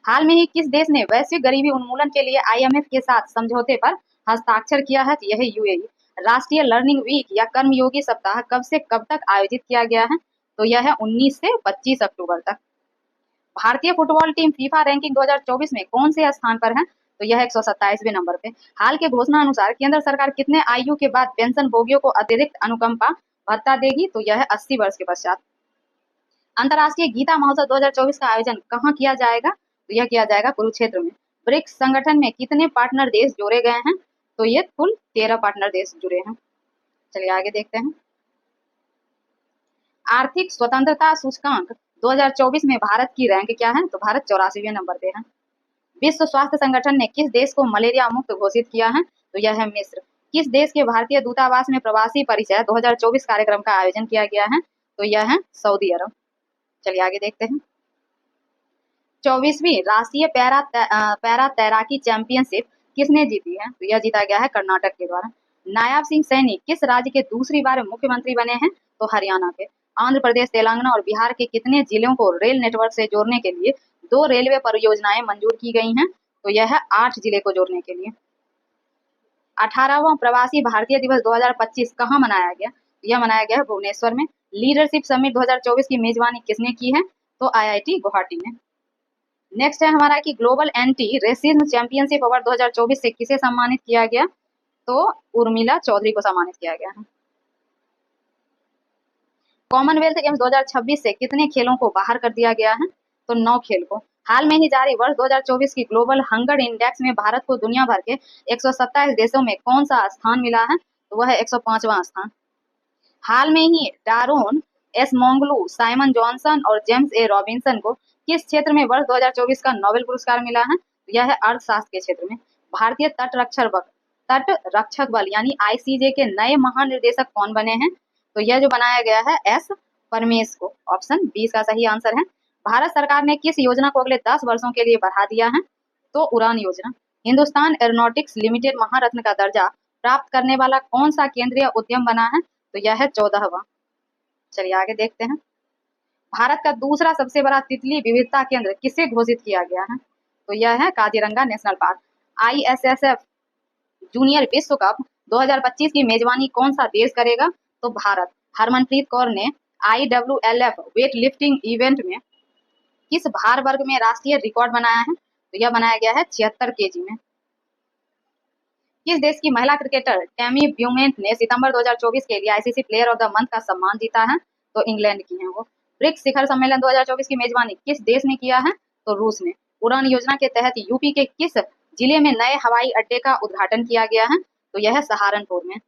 हाल में ही किस देश ने वैश्विक गरीबी उन्मूलन के लिए IMF के साथ समझौते पर हस्ताक्षर किया है? तो यह है UAE। राष्ट्रीय लर्निंग वीक या कर्मयोगी सप्ताह कब से कब तक आयोजित किया गया है? तो यह है 19 से 25 अक्टूबर तक। भारतीय फुटबॉल टीम फीफा रैंकिंग 2024 में कौन से स्थान पर है? तो यह 127वें नंबर पे। हाल के घोषणा अनुसार केंद्र सरकार कितने आयु के बाद पेंशन भोगियों को अतिरिक्त अनुकंपा भत्ता देगी? तो यह है 80 वर्ष के पश्चात। अंतर्राष्ट्रीय गीता महोत्सव 2024 का आयोजन कहाँ किया जाएगा? तो यह किया जाएगा कुरुक्षेत्र में। ब्रिक्स संगठन में कितने पार्टनर देश जोड़े गए हैं? तो ये कुल 13 पार्टनर देश जुड़े हैं। चलिए आगे देखते हैं। आर्थिक स्वतंत्रता सूचकांक 2024 में भारत की रैंक क्या है? तो भारत 84वें नंबर पे है। विश्व स्वास्थ्य संगठन ने किस देश को मलेरिया मुक्त घोषित किया है? तो यह है मिस्र। किस देश के भारतीय दूतावास में प्रवासी परिचय 2024 कार्यक्रम का आयोजन किया गया है? तो यह है सऊदी अरब। चलिए आगे देखते हैं। 24वीं राष्ट्रीय पैरा तैराकी चैंपियनशिप किसने जीती है? तो यह जीता गया है कर्नाटक के द्वारा। नायाब सिंह सैनी किस राज्य के दूसरी बार मुख्यमंत्री बने हैं? तो हरियाणा के। आंध्र प्रदेश, तेलंगाना और बिहार के कितने जिलों को रेल नेटवर्क से जोड़ने के लिए 2 रेलवे परियोजनाएं मंजूर की गई हैं? तो यह है 8 जिले को जोड़ने के लिए। 18वां प्रवासी भारतीय दिवस 2025 कहाँ मनाया गया? यह मनाया गया है भुवनेश्वर में। लीडरशिप समिट 2024 की मेजबानी किसने की है? तो IIT गुवाहाटी ने। नेक्स्ट है हमारा कि global anti racism championship award 2024 से किसे सम्मानित किया गया? तो उर्मिला चौधरी को सम्मानित किया गया है। कॉमनवेल्थ गेम्स 2026 से कितने खेलों को बाहर कर दिया गया है? तो 9 खेल को। हाल में ही जारी वर्ष 2024 की ग्लोबल हंगर इंडेक्स में भारत को दुनिया भर के 127 देशों में कौन सा स्थान मिला है? तो वह है 105वां स्थान। हाल में ही डारोन एस मोंगलू, साइमन जॉनसन और जेम्स ए रॉबिन्सन को किस क्षेत्र में वर्ष 2024 का नोबेल पुरस्कार मिला है? यह है अर्थशास्त्र के क्षेत्र में। भारतीय तट रक्षक बल यानी ICJ के नए महानिर्देशक कौन बने हैं? तो यह जो बनाया गया है S परमेश को। ऑप्शन 20 का सही आंसर है। भारत सरकार ने किस योजना को अगले 10 वर्षों के लिए बढ़ा दिया है? तो उड़ान योजना। हिंदुस्तान एरोनॉटिक्स लिमिटेड महारत्न का दर्जा प्राप्त करने वाला कौन सा केंद्रीय उद्यम बना है? तो यह है 14वां। चलिए आगे देखते हैं। भारत का दूसरा सबसे बड़ा तितली विविधता केंद्र किसे घोषित किया गया है? तो यह है Kaziranga national park. ISSF junior विश्व कप 2025 की मेजबानी कौन सा देश करेगा? तो भारत। हरमनप्रीत कौर ने IWLF वेट लिफ्टिंग इवेंट में किस भार वर्ग में राष्ट्रीय रिकॉर्ड बनाया है? तो यह बनाया गया है 76 केजी में। किस देश की महिला क्रिकेटर टैमी ब्यूमेंट ने सितंबर 2024 के लिए ICC player of the month का सम्मान जीता है? तो इंग्लैंड की है वो। ब्रिक्स शिखर सम्मेलन 2024 की मेजबानी किस देश ने किया है? तो रूस ने। उड़ान योजना के तहत यूपी के किस जिले में नए हवाई अड्डे का उद्घाटन किया गया है? तो यह सहारनपुर में।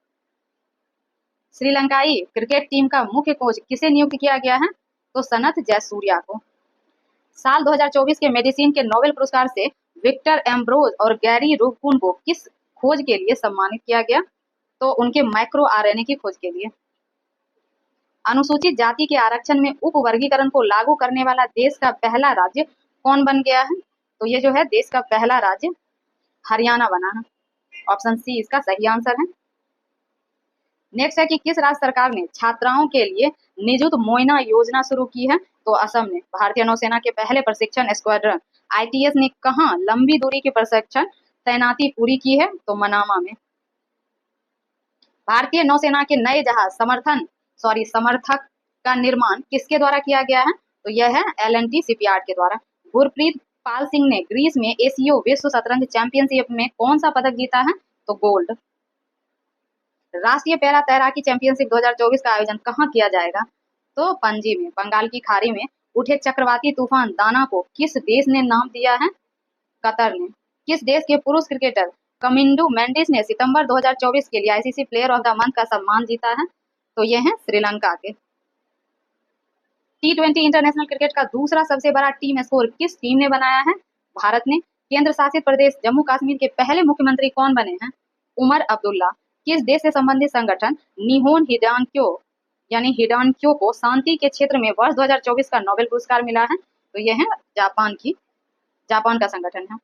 श्रीलंकाई क्रिकेट टीम का मुख्य कोच किसे नियुक्त किया गया है? तो सनथ जयसूर्या को। साल 2024 के मेडिसिन के नोबेल पुरस्कार से विक्टर एम्ब्रोज और गैरी रूबकुन को किस खोज के लिए सम्मानित किया गया? तो उनके माइक्रो आरएनए की खोज के लिए। अनुसूचित जाति के आरक्षण में उप वर्गीकरण को लागू करने वाला देश का पहला राज्य कौन बन गया है? तो ये जो है देश का पहला राज्य हरियाणा बना है। ऑप्शन सी इसका सही आंसर है। नेक्स्ट है कि किस राज्य सरकार ने छात्राओं के लिए निजुत मोइना योजना शुरू की है? तो असम ने। भारतीय नौसेना के पहले प्रशिक्षण स्क्वाड्रन आईटीएस ने कहां लंबी दूरी की प्रशिक्षण तैनाती पूरी की है? तो मनामा में। भारतीय नौसेना के नए जहाज समर्थक का निर्माण किसके द्वारा किया गया है? तो यह है एल&टी शिपयार्ड के द्वारा। गुरप्रीत पाल सिंह ने ग्रीस में एशियो विश्व शतरंज चैंपियनशिप में कौन सा पदक जीता है? तो गोल्ड। राष्ट्रीय पैरा तैराकी चैंपियनशिप 2024 का आयोजन कहाँ किया जाएगा? तो पणजी में। बंगाल की खाड़ी में उठे चक्रवाती तूफान दाना को किस देश ने नाम दिया है? कतर ने। किस देश के पुरुष क्रिकेटर कमिंडू मेंडिस ने सितंबर 2024 के लिए ICC player of the month का सम्मान जीता है? तो ये है श्रीलंका के। T20 इंटरनेशनल क्रिकेट का दूसरा सबसे बड़ा टीम स्कोर किस टीम ने बनाया है? भारत ने। केंद्र शासित प्रदेश जम्मू कश्मीर के पहले मुख्यमंत्री कौन बने हैं? उमर अब्दुल्ला। किस देश से संबंधित संगठन निहोन हिडांक्यो को शांति के क्षेत्र में वर्ष 2024 का नोबेल पुरस्कार मिला है? तो यह है जापान का संगठन है।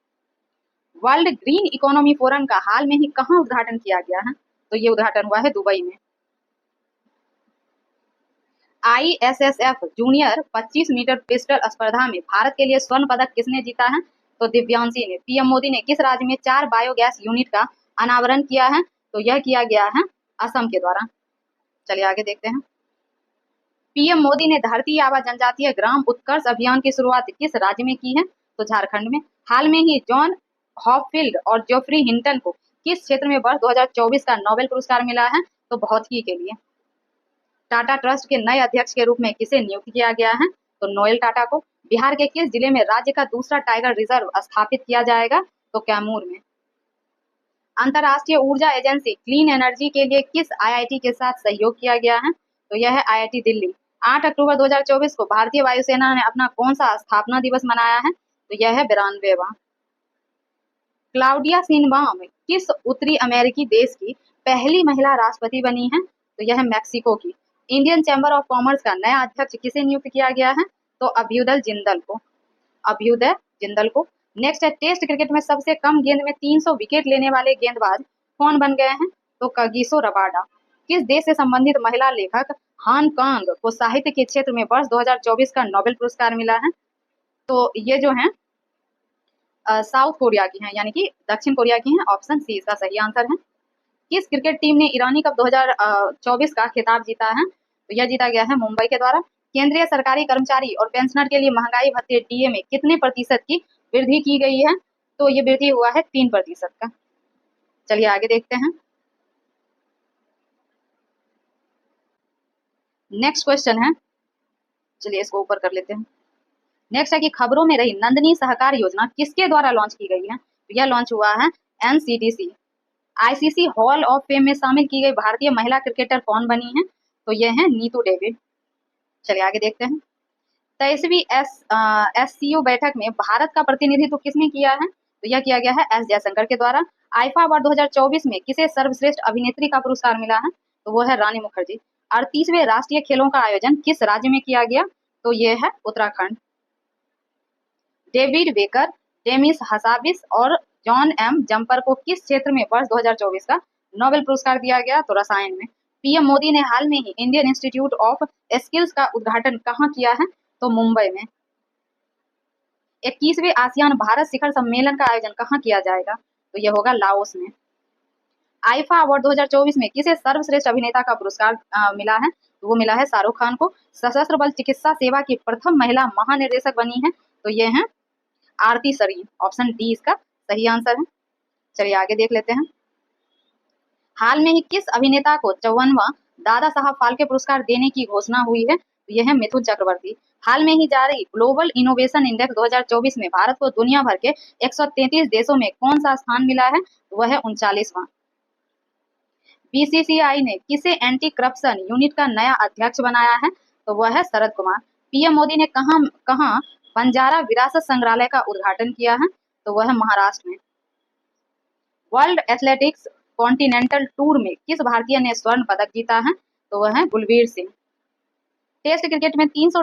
वर्ल्ड ग्रीन इकोनॉमी फोरम का हाल में ही कहां उद्घाटन किया गया है? तो ये उद्घाटन हुआ है दुबई में। ISSF जूनियर 25 मीटर पिस्टल स्पर्धा में भारत के लिए स्वर्ण पदक किसने जीता है? तो दिव्यांशी ने। पीएम मोदी ने किस राज्य में 4 बायोगैस यूनिट का अनावरण किया है? तो यह किया गया है असम के द्वारा। चलिए आगे देखते हैं। पीएम मोदी ने धरती आबा जनजातीय ग्राम उत्कर्ष अभियान की शुरुआत किस राज्य में की है? तो झारखंड में। हाल में ही जॉन हॉपफील्ड और जोफ्री हिंटन को किस क्षेत्र में वर्ष 2024 का नोबेल पुरस्कार मिला है? तो भौतिकी के लिए। टाटा ट्रस्ट के नए अध्यक्ष के रूप में किसे नियुक्त किया गया है? तो नोएल टाटा को। बिहार के किस जिले में राज्य का दूसरा टाइगर रिजर्व स्थापित किया जाएगा? तो कैमूर में। अंतर्राष्ट्रीय ऊर्जा एजेंसी क्लीन एनर्जी के लिए किस आईआईटी के साथ सहयोग किया गया है? तो यह है आईआईटी दिल्ली। 8 अक्टूबर 2024 को भारतीय वायुसेना ने अपना कौन सा स्थापना दिवस मनाया है? तो यह है 92वां। क्लाउडिया शिनबाम किस उत्तरी अमेरिकी देश की पहली महिला राष्ट्रपति बनी है? तो यह है मैक्सिको की। इंडियन चैम्बर ऑफ कॉमर्स का नया अध्यक्ष किसे नियुक्त किया गया है? तो अभ्युदय जिंदल को। नेक्स्ट है टेस्ट क्रिकेट में सबसे कम गेंद में 300 विकेट लेने वाले गेंदबाज कौन बन गए हैं? तो कगिसो रबाडा। किस देश से संबंधित महिला लेखक हान कांग को साहित्य के क्षेत्र में वर्ष 2024 का नोबेल पुरस्कार मिला है? तो ये जो है साउथ कोरिया की हैं, यानी कि दक्षिण कोरिया की हैं। ऑप्शन सी इसका सही आंसर है। किस क्रिकेट टीम ने ईरानी कप 2024 का खिताब जीता है? तो यह जीता गया है मुंबई के द्वारा। केंद्रीय सरकारी कर्मचारी और पेंशनर के लिए महंगाई भत्ते डीए में कितने प्रतिशत की वृद्धि की गई है? तो ये वृद्धि हुआ है 3% का। चलिए आगे देखते हैं। नेक्स्ट क्वेश्चन है, चलिए इसको ऊपर कर लेते हैं। नेक्स्ट है कि खबरों में रही नंदनी सहकार योजना किसके द्वारा लॉन्च की गई है? तो यह लॉन्च हुआ है NCDC. ICC hall of fame में शामिल की गई भारतीय महिला क्रिकेटर कौन बनी है? तो यह है नीतू डेविड। चलिए आगे देखते हैं। 23वीं SCO बैठक में भारत का प्रतिनिधित्व किसने किया है? तो यह किया गया है एस जयशंकर के द्वारा। आईफा अवार्ड 2024 में किसे सर्वश्रेष्ठ अभिनेत्री का पुरस्कार मिला है? तो वो है रानी मुखर्जी। 38वें राष्ट्रीय खेलों का आयोजन किस राज्य में किया गया? तो ये है Uttarakhand. David baker, Demis Hassabis और जॉन एम जम्पर को किस क्षेत्र में वर्ष 2024 का नोबेल पुरस्कार दिया गया? तो रसायन में। पीएम मोदी ने हाल में ही इंडियन इंस्टीट्यूट ऑफ स्किल्स का उद्घाटन कहाँ किया है? तो मुंबई में। 21वें आसियान भारत शिखर सम्मेलन का आयोजन कहाँ किया जाएगा? तो यह होगा लाओस में। आईफा अवार्ड 2024 में किसे सर्वश्रेष्ठ अभिनेता का पुरस्कार मिला है? तो वो मिला है शाहरुख खान को। सशस्त्र बल चिकित्सा सेवा की प्रथम महिला महानिदेशक बनी है, तो ये है आरती सरीन। ऑप्शन डी इसका सही आंसर है। चलिए आगे देख लेते हैं। हाल में ही किस अभिनेता को 54वां दादा साहब फाल्के पुरस्कार देने की घोषणा हुई है? तो यह है मिथुन चक्रवर्ती। हाल में ही जारी ग्लोबल इनोवेशन इंडेक्स 2024 में भारत को दुनिया भर के 133 देशों में कौन सा स्थान मिला है? वह है 39वां। बीसीसीआई ने किसे एंटी करप्शन यूनिट का नया अध्यक्ष बनाया है? तो वह है शरद कुमार। पीएम मोदी ने कहां बंजारा विरासत संग्रहालय का उद्घाटन किया है? तो वह है महाराष्ट्र में। वर्ल्ड एथलेटिक्स कॉन्टिनेंटल टूर में किस भारतीय ने स्वर्ण पदक जीता है? तो वह है गुलवीर सिंह। टेस्ट क्रिकेट में 300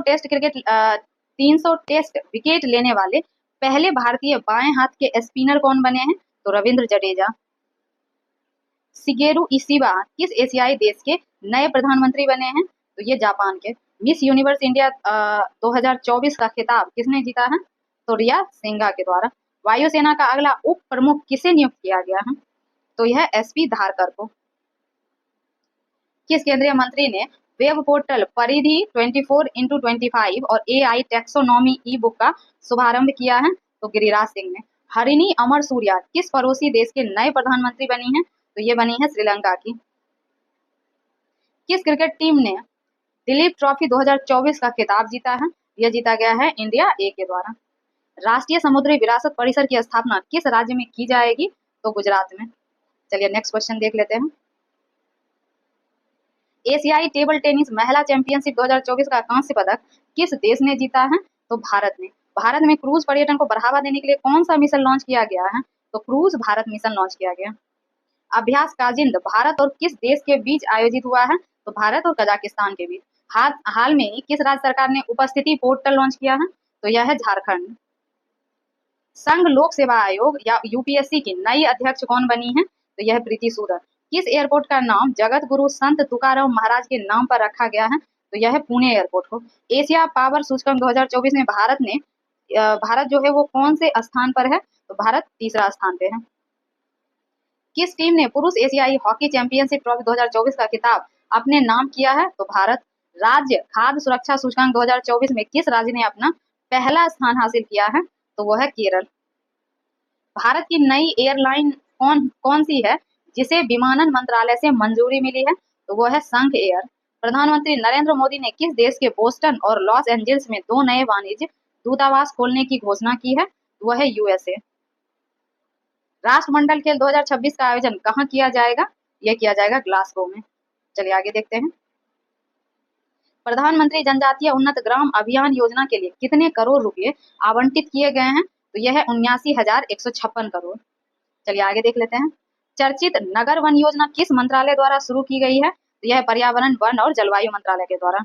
टेस्ट विकेट लेने वाले पहले भारतीय बाएं हाथ के स्पिनर कौन बने हैं? तो रविंद्र जडेजा। शिगेरू इशिबा किस एशियाई देश के नए प्रधानमंत्री बने हैं? तो ये जापान के। मिस यूनिवर्स इंडिया 2024 का खिताब किसने जीता है? तो रिया सिंघा के द्वारा। वायुसेना का अगला उप प्रमुख किसे नियुक्त किया गया है? तो यह एसपी धारकर को। किस केंद्रीय मंत्री ने वेब पोर्टल परिधि 24x25 और एआई टैक्सोनॉमी ई बुक का शुभारंभ किया है? तो गिरिराज सिंह ने। हरिणी अमर सूर्या किस पड़ोसी देश के नए प्रधानमंत्री बनी है? तो ये बनी है श्रीलंका की। किस क्रिकेट टीम ने दिलीप ट्रॉफी 2024 का खिताब जीता है? यह जीता गया है इंडिया ए के द्वारा। राष्ट्रीय समुद्री विरासत परिसर की स्थापना किस राज्य में की जाएगी? तो गुजरात में। चलिए नेक्स्ट क्वेश्चन देख लेते हैं। एशियाई टेबल टेनिस महिला चैंपियनशिप 2024 का कांस्य पदक किस देश ने जीता है? तो भारत ने। भारत में क्रूज पर्यटन को बढ़ावा देने के लिए कौन सा मिशन लॉन्च किया गया है? तो क्रूज भारत मिशन लॉन्च किया गया। अभ्यास काजिंद भारत और किस देश के बीच आयोजित हुआ है? तो भारत और कजाकिस्तान के बीच। हाल में किस राज्य सरकार ने उपस्थिति पोर्टल लॉन्च किया है? तो यह है झारखंड। संघ लोक सेवा आयोग या यूपीएससी की नई अध्यक्ष कौन बनी है? तो यह प्रीति सूदन। किस एयरपोर्ट का नाम जगत गुरु संत तुकाराम महाराज के नाम पर रखा गया है? तो यह है पुणे एयरपोर्ट को। एशिया पावर सूचकांक 2024 में भारत जो है वो कौन से स्थान पर है? तो भारत तीसरा स्थान पे है। किस टीम ने पुरुष एशियाई हॉकी चैंपियनशिप ट्रॉफी 2024 का खिताब अपने नाम किया है? तो भारत। राज्य खाद्य सुरक्षा सूचकांक 2024 में किस राज्य ने अपना पहला स्थान हासिल किया है? तो वो है केरल। भारत की नई एयरलाइन कौन सी है जिसे विमानन मंत्रालय से मंजूरी मिली है? तो वो है संघ एयर। प्रधानमंत्री नरेंद्र मोदी ने किस देश के बोस्टन और लॉस एंजल्स में 2 नए वाणिज्य दूतावास खोलने की घोषणा की है? वो है यूएसए। राष्ट्रमंडल खेल 2026 का आयोजन कहाँ किया जाएगा? यह किया जाएगा ग्लासगो में। चलिए आगे देखते हैं। प्रधानमंत्री जनजातीय उन्नत ग्राम अभियान योजना के लिए कितने करोड़ रुपए आवंटित किए गए हैं? तो यह है 79,156 करोड़। चलिए आगे देख लेते हैं। चर्चित नगर वन योजना किस मंत्रालय द्वारा शुरू की गई है? तो यह पर्यावरण वन और जलवायु मंत्रालय के द्वारा।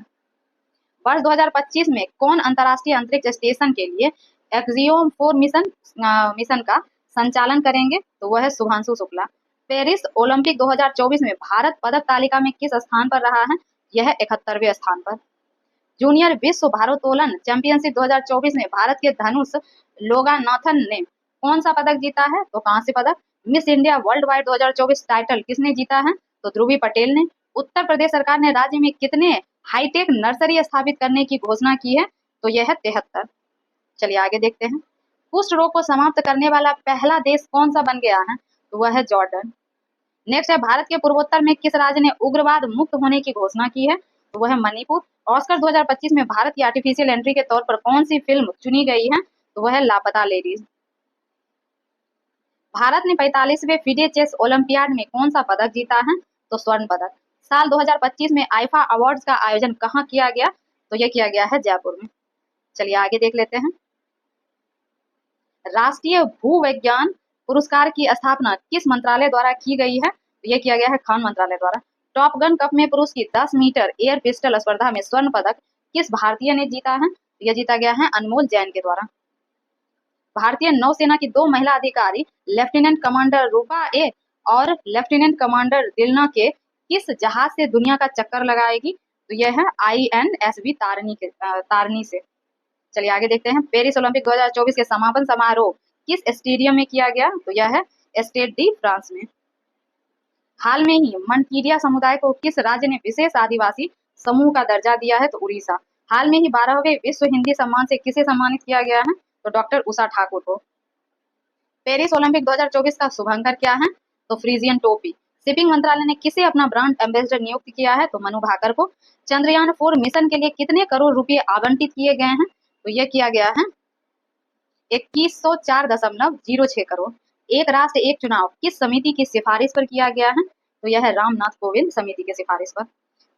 वर्ष 2025 में कौन अंतर्राष्ट्रीय अंतरिक्ष स्टेशन के लिए एक्सियोम 4 मिशन का संचालन करेंगे? तो वह है शुभांशु शुक्ला। पेरिस ओलंपिक 2024 में भारत पदक तालिका में किस स्थान पर रहा है? यह 71वें स्थान पर। जूनियर विश्व भारोत्तोलन चैंपियनशिप 2024 में भारत के धनुष लोगानाथन ने कौन सा पदक जीता है? तो कांस्य पदक। Miss India world wide 2024 title किसने जीता है? तो ध्रुवी पटेल ने। उत्तर प्रदेश सरकार ने राज्य में कितने हाईटेक नर्सरी स्थापित करने की घोषणा की है? तो यह है 73। चलिए आगे देखते हैं। कुष्ठ रोग को समाप्त करने वाला पहला देश कौन सा बन गया है? तो वह है जॉर्डन। नेक्स्ट है, भारत के पूर्वोत्तर में किस राज्य ने उग्रवाद मुक्त होने की घोषणा की है? तो वह है मणिपुर। ऑस्कर 2025 में भारत की आर्टिफिशियल एंट्री के तौर पर कौन सी फिल्म चुनी गई है? तो वह है लापता लेडीज। भारत ने 45वें फीडे चेस ओलंपियाड में कौन सा पदक जीता है? तो स्वर्ण पदक। साल 2025 में आईफा अवार्ड्स का आयोजन कहाँ किया गया? तो यह किया गया है जयपुर में। चलिए आगे देख लेते हैं। राष्ट्रीय भूविज्ञान पुरस्कार की स्थापना किस मंत्रालय द्वारा की गई है? तो यह किया गया है खान मंत्रालय द्वारा। टॉप गन कप में पुरुष की 10 मीटर एयर पिस्टल स्पर्धा में स्वर्ण पदक किस भारतीय ने जीता है? यह जीता गया है अनमोल जैन के द्वारा। भारतीय नौसेना की 2 महिला अधिकारी लेफ्टिनेंट कमांडर रूपा ए और लेफ्टिनेंट कमांडर दिलना के किस जहाज से दुनिया का चक्कर लगाएगी? तो यह है INSV तारनी से। चलिए आगे देखते हैं। पेरिस ओलंपिक 2024 के समापन समारोह किस स्टेडियम में किया गया? तो यह है स्टेड डी फ्रांस में। हाल में ही मनकीरिया समुदाय को किस राज्य ने विशेष आदिवासी समूह का दर्जा दिया है? तो उड़ीसा। हाल में ही 12वें विश्व हिंदी सम्मान से किसे सम्मानित किया गया है? तो डॉक्टर उषा ठाकुर को। पेरिस ओलंपिक 2024 का शुभंकर क्या है? तो फ्रीजियन टोपी। शिपिंग मंत्रालय ने किसे अपना ब्रांड एम्बेसडर नियुक्त किया है? तो मनु भाकर को। चंद्रयान 4 मिशन के लिए कितने करोड़ रुपए आवंटित किए गए हैं? तो यह किया गया है 2104.06 करोड़। एक राष्ट्र एक चुनाव किस समिति की सिफारिश पर किया गया है? तो यह है रामनाथ कोविंद समिति की सिफारिश पर।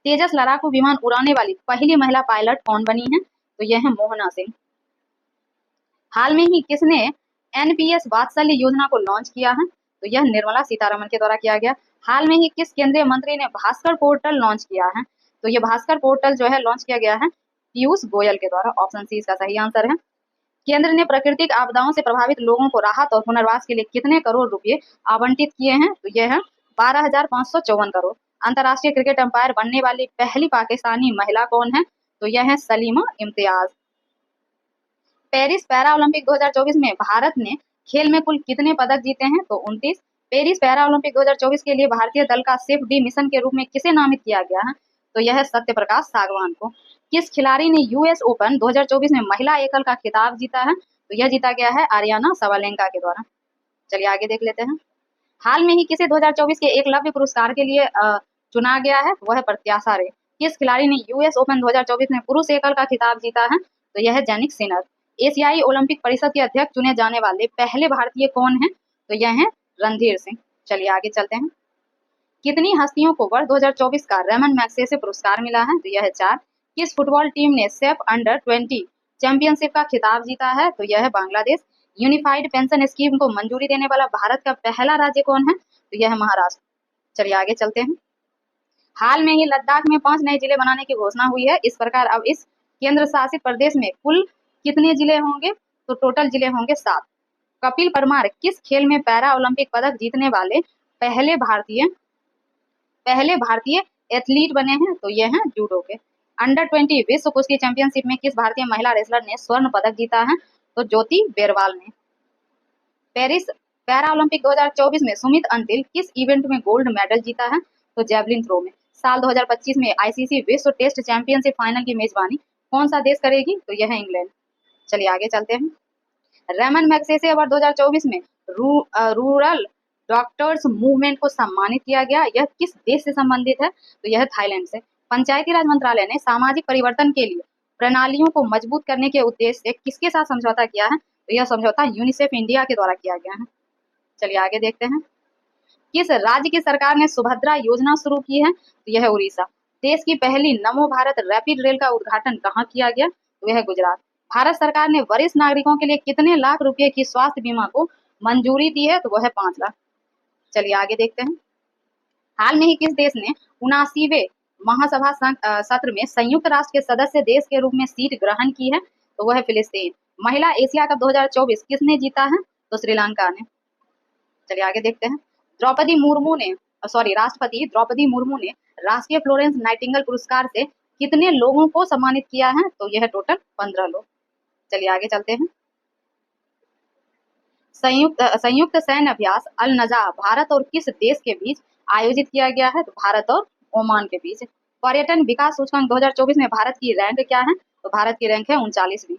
तेजस लड़ाकू विमान उड़ाने वाली पहली महिला पायलट कौन बनी है? तो यह है मोहना सिंह। हाल में ही किसने एनपीएस वात्सल्य योजना को लॉन्च किया है? तो यह निर्मला सीतारमण के द्वारा किया गया। हाल में ही किस केंद्रीय मंत्री ने भास्कर पोर्टल लॉन्च किया है? तो यह भास्कर पोर्टल जो है लॉन्च किया गया है पीयूष गोयल के द्वारा। ऑप्शन सी इसका सही आंसर है। केंद्र ने प्राकृतिक आपदाओं से प्रभावित लोगों को राहत और पुनर्वास के लिए कितने करोड़ रुपए आवंटित किए हैं? तो यह है 12,554 करोड़। अंतर्राष्ट्रीय क्रिकेट अंपायर बनने वाली पहली पाकिस्तानी महिला कौन है? तो यह है Salima Imtiaz. Paris para Olympic 2024 में भारत ने खेल में कुल कितने पदक जीते हैं? तो 29। पेरिस पैरा ओलंपिक 2024 के लिए भारतीय दल का सिर्फ डी मिशन के रूप में किसे नामित किया गया है? तो यह है सत्य प्रकाश सागवान को। किस खिलाड़ी ने यूएस ओपन 2024 में महिला एकल का खिताब जीता है? तो यह जीता गया है आर्याना सवालेंका के द्वारा। चलिए आगे देख लेते हैं। हाल में ही किसे 2024 के एकलव्य पुरस्कार के लिए चुना गया है? वह है प्रत्याशा रे। किस खिलाड़ी ने यूएस ओपन 2024 में पुरुष एकल का खिताब जीता है? तो यह है जैनिक सिनर। एशियाई ओलंपिक परिषद के अध्यक्ष चुने जाने वाले पहले भारतीय कौन है? तो यह है रणधीर सिंह। चलिए आगे चलते हैं। कितनी हस्तियों को वर्ष 2024 का रेमन मैग्सेसे पुरस्कार मिला है? तो यह है 4। किस फुटबॉल टीम ने सेफ अंडर 20 चैंपियनशिप का खिताब जीता है? तो यह है बांग्लादेश। यूनिफाइड पेंशन स्कीम को मंजूरी देने वाला भारत का पहला राज्य कौन है? तो यह है महाराष्ट्र। चलिए आगे चलते हैं। हाल में ही लद्दाख में 5 नए जिले बनाने की घोषणा हुई है। इस प्रकार अब इस केंद्र शासित प्रदेश में कुल कितने जिले होंगे? तो टोटल जिले होंगे 7। कपिल परमार किस खेल में पैरा ओलंपिक पदक जीतने वाले पहले भारतीय एथलीट बने हैं? तो ये हैं जूडो के। अंडर 20 विश्व कुश्ती चैंपियनशिप में किस भारतीय महिला रेसलर ने स्वर्ण पदक जीता है? तो ज्योति बेरवाल ने। पेरिस पैरा ओलंपिक 2024 में सुमित अंतिल किस इवेंट में गोल्ड मेडल जीता है? तो जैवलिन थ्रो में। साल 2025 में आईसीसी विश्व टेस्ट चैंपियनशिप फाइनल की मेजबानी कौन सा देश करेगी? तो यह है इंग्लैंड। चलिए आगे चलते हैं। रेमन मैग्सेसे अवार्ड 2024 में रूरल डॉक्टर्स मूवमेंट को सम्मानित किया गया। यह किस देश से संबंधित है? तो यह थाईलैंड से। पंचायती राज मंत्रालय ने सामाजिक परिवर्तन के लिए प्रणालियों को मजबूत करने के उद्देश्य से किसके साथ समझौता किया है? तो यह समझौता यूनिसेफ इंडिया के द्वारा किया गया है। चलिए आगे देखते हैं। किस राज्य की सरकार ने सुभद्रा योजना शुरू की है? तो यह है उड़ीसा। देश की पहली नमो भारत रैपिड रेल का उद्घाटन कहाँ किया गया? तो यह है गुजरात। भारत सरकार ने वरिष्ठ नागरिकों के लिए कितने लाख रुपए की स्वास्थ्य बीमा को मंजूरी दी है? तो वह है 5 लाख। चलिए आगे देखते हैं। हाल में ही किस देश ने 79वें महासभा सत्र में संयुक्त राष्ट्र के सदस्य देश के रूप में सीट ग्रहण की है? तो वह है फिलिस्तीन। महिला एशिया कप 2024 किसने जीता है? तो श्रीलंका ने। चलिए आगे देखते हैं। राष्ट्रपति द्रौपदी मुर्मू ने राष्ट्रीय फ्लोरेंस नाइटिंगेल पुरस्कार से कितने लोगों को सम्मानित किया है? तो यह टोटल 15 लोग। चलिए आगे चलते हैं। संयुक्त सैन्य अभ्यास अल नजा भारत और किस देश के बीच आयोजित किया गया है? तो भारत और ओमान के बीच। पर्यटन विकास सूचकांक 2024 में भारत की रैंक क्या है? तो भारत की रैंक है 39वीं।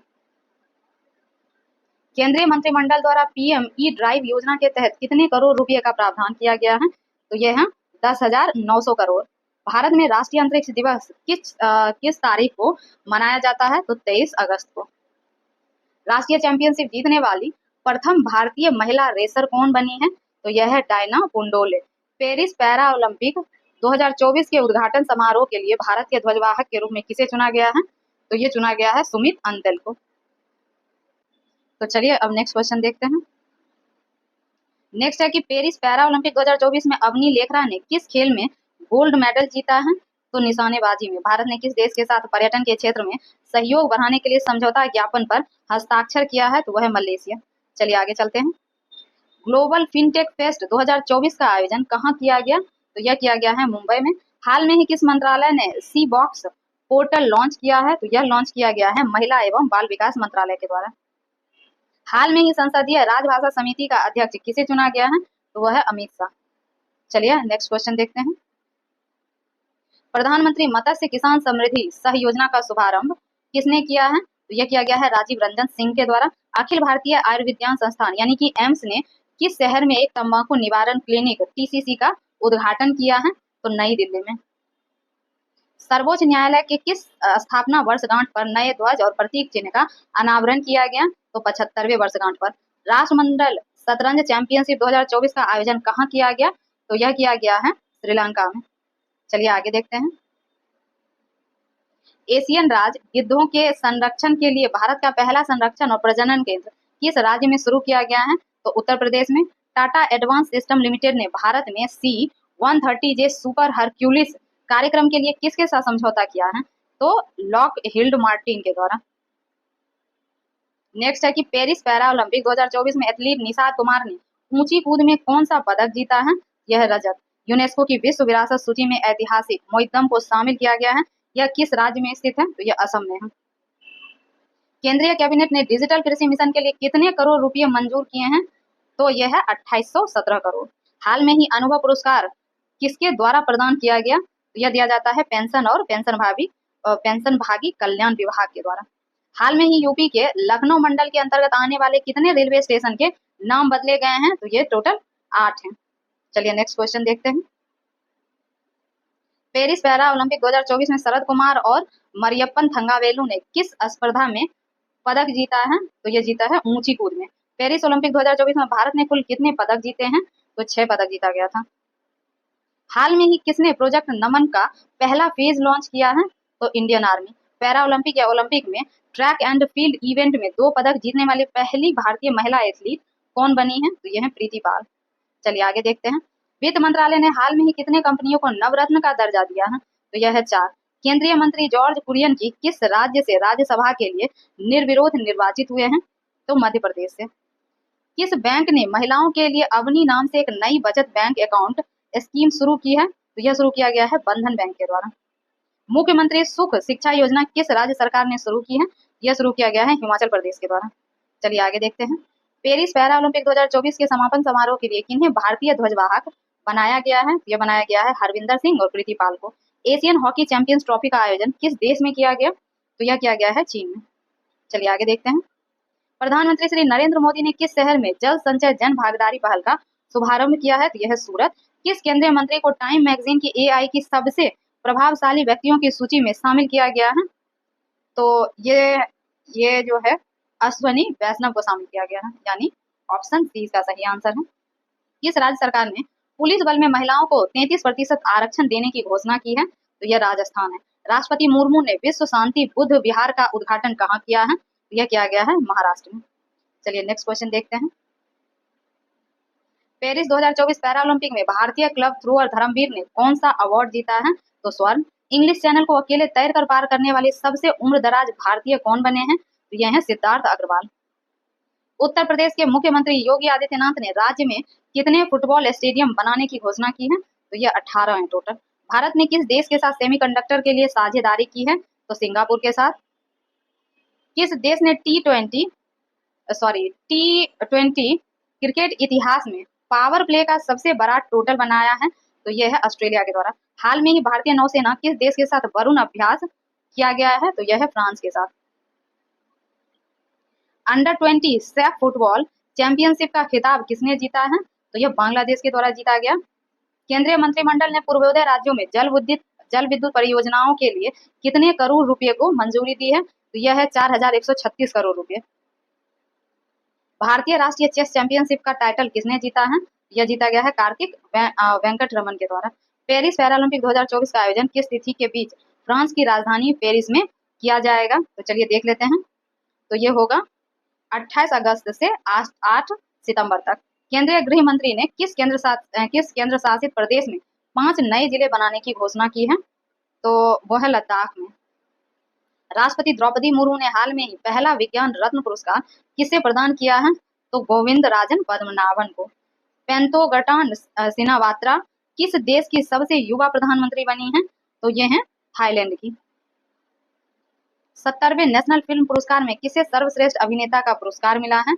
केंद्रीय मंत्रिमंडल द्वारा पीएम ई ड्राइव योजना के तहत कितने करोड़ रुपए का प्रावधान किया गया है? तो यह है 10,900 करोड़। भारत में राष्ट्रीय अंतरिक्ष दिवस किस तारीख को मनाया जाता है? तो 23 अगस्त को। राष्ट्रीय चैंपियनशिप जीतने वाली प्रथम भारतीय महिला रेसर कौन बनी है? तो यह है डायना पुंडोले। पेरिस पैरा ओलंपिक 2024 के उद्घाटन समारोह के लिए भारत के ध्वजवाहक के रूप में किसे चुना गया है? तो ये चुना गया है सुमित अंतिल को। तो चलिए अब नेक्स्ट क्वेश्चन देखते हैं। नेक्स्ट है कि पेरिस पैरा ओलंपिक 2024 में अवनी लेखरा ने किस खेल में गोल्ड मेडल जीता है? तो निशानेबाजी में। भारत ने किस देश के साथ पर्यटन के क्षेत्र में सहयोग बढ़ाने के लिए समझौता ज्ञापन पर हस्ताक्षर किया है? तो वह है मलेशिया। चलिए आगे चलते हैं। ग्लोबल फिनटेक फेस्ट 2024 का आयोजन कहाँ किया गया? तो यह किया गया है मुंबई में। हाल में ही किस मंत्रालय ने सी बॉक्स पोर्टल लॉन्च किया है? तो यह लॉन्च किया गया है महिला एवं बाल विकास मंत्रालय के द्वारा। हाल में ही संसदीय राजभाषा समिति का अध्यक्ष किसे चुना गया है? तो वह है अमित शाह। चलिए नेक्स्ट क्वेश्चन देखते हैं। प्रधानमंत्री मत्स्य किसान समृद्धि सह योजना का शुभारंभ किसने किया है? तो यह किया गया है राजीव रंजन सिंह के द्वारा। अखिल भारतीय आयुर्विज्ञान संस्थान यानी कि एम्स ने किस शहर में एक तंबाकू निवारण क्लिनिक टीसीसी का उद्घाटन किया है? तो नई दिल्ली में। सर्वोच्च न्यायालय के किस स्थापना वर्षगांठ पर नए ध्वज और प्रतीक चिन्ह का अनावरण किया गया? तो 75वें वर्षगांठ पर। राष्ट्रमंडल शतरंज चैंपियनशिप 2024 का आयोजन कहाँ किया गया? तो यह किया गया है श्रीलंका में। चलिए आगे देखते हैं। एशियन राज्य गिद्धों के संरक्षण के लिए भारत का पहला संरक्षण और प्रजनन केंद्र किस राज्य में शुरू किया गया है? तो उत्तर प्रदेश में। टाटा एडवांस सिस्टम लिमिटेड ने भारत में C-130J सुपर हरक्यूलिस कार्यक्रम के लिए किसके साथ समझौता किया है? तो लॉकहीड मार्टिन के द्वारा। नेक्स्ट है कि पेरिस पैरा ओलंपिक 2024 में एथलीट निशाद कुमार ने ऊंची कूद में कौन सा पदक जीता है? यह रजत। यूनेस्को की विश्व विरासत सूची में ऐतिहासिक मोइद्दम को शामिल किया गया है। यह किस राज्य में स्थित है? तो यह असम में है। केंद्रीय कैबिनेट ने डिजिटल कृषि मिशन के लिए कितने करोड़ रुपए मंजूर किए हैं? तो यह है 2817 करोड़। हाल में ही अनुभव पुरस्कार किसके द्वारा प्रदान किया गया? तो यह दिया जाता है पेंशन और पेंशन भागी कल्याण विभाग के द्वारा। हाल में ही यूपी के लखनऊ मंडल के अंतर्गत आने वाले कितने रेलवे स्टेशन के नाम बदले गए हैं? तो ये टोटल 8 हैं। चलिए नेक्स्ट क्वेश्चन देखते हैं। पेरिस पैरा ओलंपिक 2024 में शरद कुमार और मरियप्पन थंगावेलु ने किस स्पर्धा में पदक जीता है? तो ये जीता है ऊंची कूद में। पेरिस ओलंपिक 2024 में भारत ने कुल कितने पदक जीते हैं? तो 6 पदक जीता गया था। हाल में ही किसने प्रोजेक्ट नमन का पहला फेज लॉन्च किया है? तो इंडियन आर्मी। पैरा ओलंपिक या ओलंपिक में ट्रैक एंड फील्ड इवेंट में 2 पदक जीतने वाली पहली भारतीय महिला एथलीट कौन बनी है? तो यह है प्रीति पाल। चलिए आगे देखते हैं। वित्त मंत्रालय ने हाल में ही कितने कंपनियों को नवरत्न का दर्जा दिया है? तो यह है 4। केंद्रीय मंत्री जॉर्ज कुरियन की किस राज्य से राज्यसभा के लिए निर्विरोध निर्वाचित हुए हैं? तो मध्य प्रदेश से। किस बैंक ने महिलाओं के लिए अवनी नाम से एक नई बचत बैंक अकाउंट स्कीम शुरू की है? तो यह शुरू किया गया है बंधन बैंक के द्वारा। मुख्यमंत्री सुख शिक्षा योजना किस राज्य सरकार ने शुरू की है? यह शुरू किया गया है हिमाचल प्रदेश के द्वारा। चलिए आगे देखते हैं। पेरिस पैरा ओलंपिक 2024 के समापन समारोह के लिए किन्हें भारतीय ध्वजवाहक बनाया गया है? यह बनाया गया है हरविंदर सिंह और प्रीति पाल को। एशियन हॉकी चैंपियंस ट्रॉफी का आयोजन किस देश में किया गया? तो यह किया गया है चीन में। चलिए आगे देखते हैं। प्रधानमंत्री श्री नरेंद्र मोदी ने किस शहर में जल संचय जन भागीदारी पहल का शुभारंभ किया है? तो यह सूरत। किस केंद्रीय मंत्री को टाइम मैगजीन की AI की सबसे प्रभावशाली व्यक्तियों की सूची में शामिल किया गया है? तो ये जो है अश्वनी वैष्णव को शामिल किया गया है, यानी ऑप्शन सी इसका सही आंसर है। किस राज्य सरकार ने पुलिस बल में महिलाओं को 33% आरक्षण देने की घोषणा की है? तो यह राजस्थान है। राष्ट्रपति मुर्मू ने विश्व शांति बुद्ध विहार का उद्घाटन कहाँ किया है? तो यह किया गया है महाराष्ट्र में। चलिए नेक्स्ट क्वेश्चन देखते हैं। पेरिस 2024 पैरालंपिक में भारतीय क्लब थ्रोअर धर्मवीर ने कौन सा अवार्ड जीता है? तो स्वर्ण। इंग्लिश चैनल को अकेले तैरकर पार करने वाले सबसे उम्रदराज भारतीय कौन बने हैं? तो यह है सिद्धार्थ अग्रवाल। उत्तर प्रदेश के मुख्यमंत्री योगी आदित्यनाथ ने राज्य में कितने फुटबॉल स्टेडियम बनाने की घोषणा की है? तो यह 18 है टोटल। भारत ने किस देश के साथ सेमीकंडक्टर के लिए साझेदारी की है? तो सिंगापुर के साथ। किस देश ने T20 क्रिकेट इतिहास में पावर प्ले का सबसे बड़ा टोटल बनाया है? तो यह है ऑस्ट्रेलिया के द्वारा। हाल में ही भारतीय नौसेना किस देश के साथ वरुण अभ्यास किया गया है? तो यह है फ्रांस के साथ। अंडर-20 सैफ फुटबॉल चैंपियनशिप का खिताब किसने जीता है? तो यह बांग्लादेश के द्वारा जीता गया। केंद्रीय मंत्रिमंडल ने पूर्वोदय राज्यों में जल विद्युत परियोजनाओं के लिए कितने करोड़ रुपए को मंजूरी दी है? तो यह है 4136 करोड़ रुपए। भारतीय राष्ट्रीय चेस चैंपियनशिप का टाइटल किसने जीता है? यह जीता गया है कार्तिक वेंकटरमन के द्वारा। पेरिस पैरालंपिक 2024 का आयोजन किस तिथि के बीच फ्रांस की राजधानी पेरिस में किया जाएगा? तो चलिए देख लेते हैं। तो ये होगा 28 अगस्त से 8 सितंबर तक। केंद्रीय गृह मंत्री ने किस केंद्र शासित प्रदेश में 5 नए जिले बनाने की घोषणा की है? तो वह है लद्दाख में। राष्ट्रपति द्रौपदी मुर्मू ने हाल में ही पहला विज्ञान रत्न पुरस्कार किसे प्रदान किया है? तो गोविंद राजन पद्मनाभन को। पेंतोगटान सिनावात्रा किस देश की सबसे युवा प्रधानमंत्री बनी है? तो ये है थाईलैंड की। 70वें नेशनल फिल्म पुरस्कार में किसे सर्वश्रेष्ठ अभिनेता का पुरस्कार मिला है?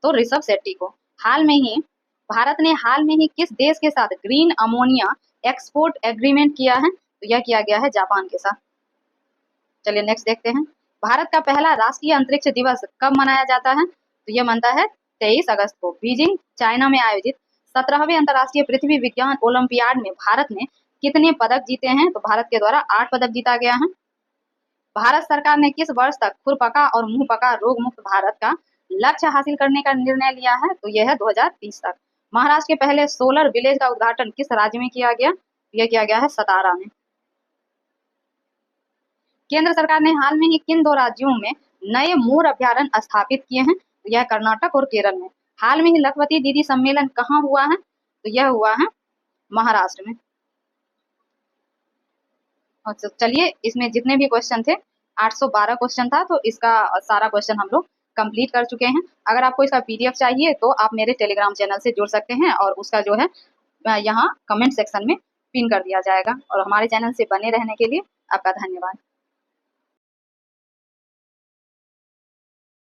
तो ऋषभ शेट्टी को। हाल में ही भारत ने हाल में ही किस देश के साथ ग्रीन अमोनिया एक्सपोर्ट एग्रीमेंट किया है? तो यह किया गया है जापान के साथ। चलिए नेक्स्ट देखते हैं। भारत का पहला राष्ट्रीय अंतरिक्ष दिवस कब मनाया जाता है? तो यह मनता है 23 अगस्त को बीजिंग चाइना में आयोजित 17वें अंतर्राष्ट्रीय पृथ्वी विज्ञान ओलंपियाड में भारत ने कितने पदक जीते हैं? तो भारत के द्वारा 8 पदक जीता गया है। भारत सरकार ने किस वर्ष तक खुरपका और मुंहपका रोग मुक्त भारत का लक्ष्य हासिल करने का निर्णय लिया है? तो यह है 2030 तक। महाराष्ट्र के पहले सोलर विलेज का उद्घाटन किस राज्य में किया गया? यह किया गया है सतारा में। केंद्र सरकार ने हाल में ही किन 2 राज्यों में नए मोर अभ्यारण्य स्थापित किए हैं? तो यह कर्नाटक और केरल में। हाल में ही लखपति दीदी सम्मेलन कहाँ हुआ है? तो यह हुआ है महाराष्ट्र में। अच्छा चलिए, इसमें जितने भी क्वेश्चन थे 812 क्वेश्चन था, तो इसका सारा क्वेश्चन हम लोग कंप्लीट कर चुके हैं। अगर आपको इसका पीडीएफ चाहिए तो आप मेरे टेलीग्राम चैनल से जुड़ सकते हैं और उसका जो है यहाँ कमेंट सेक्शन में पिन कर दिया जाएगा। और हमारे चैनल से बने रहने के लिए आपका धन्यवाद।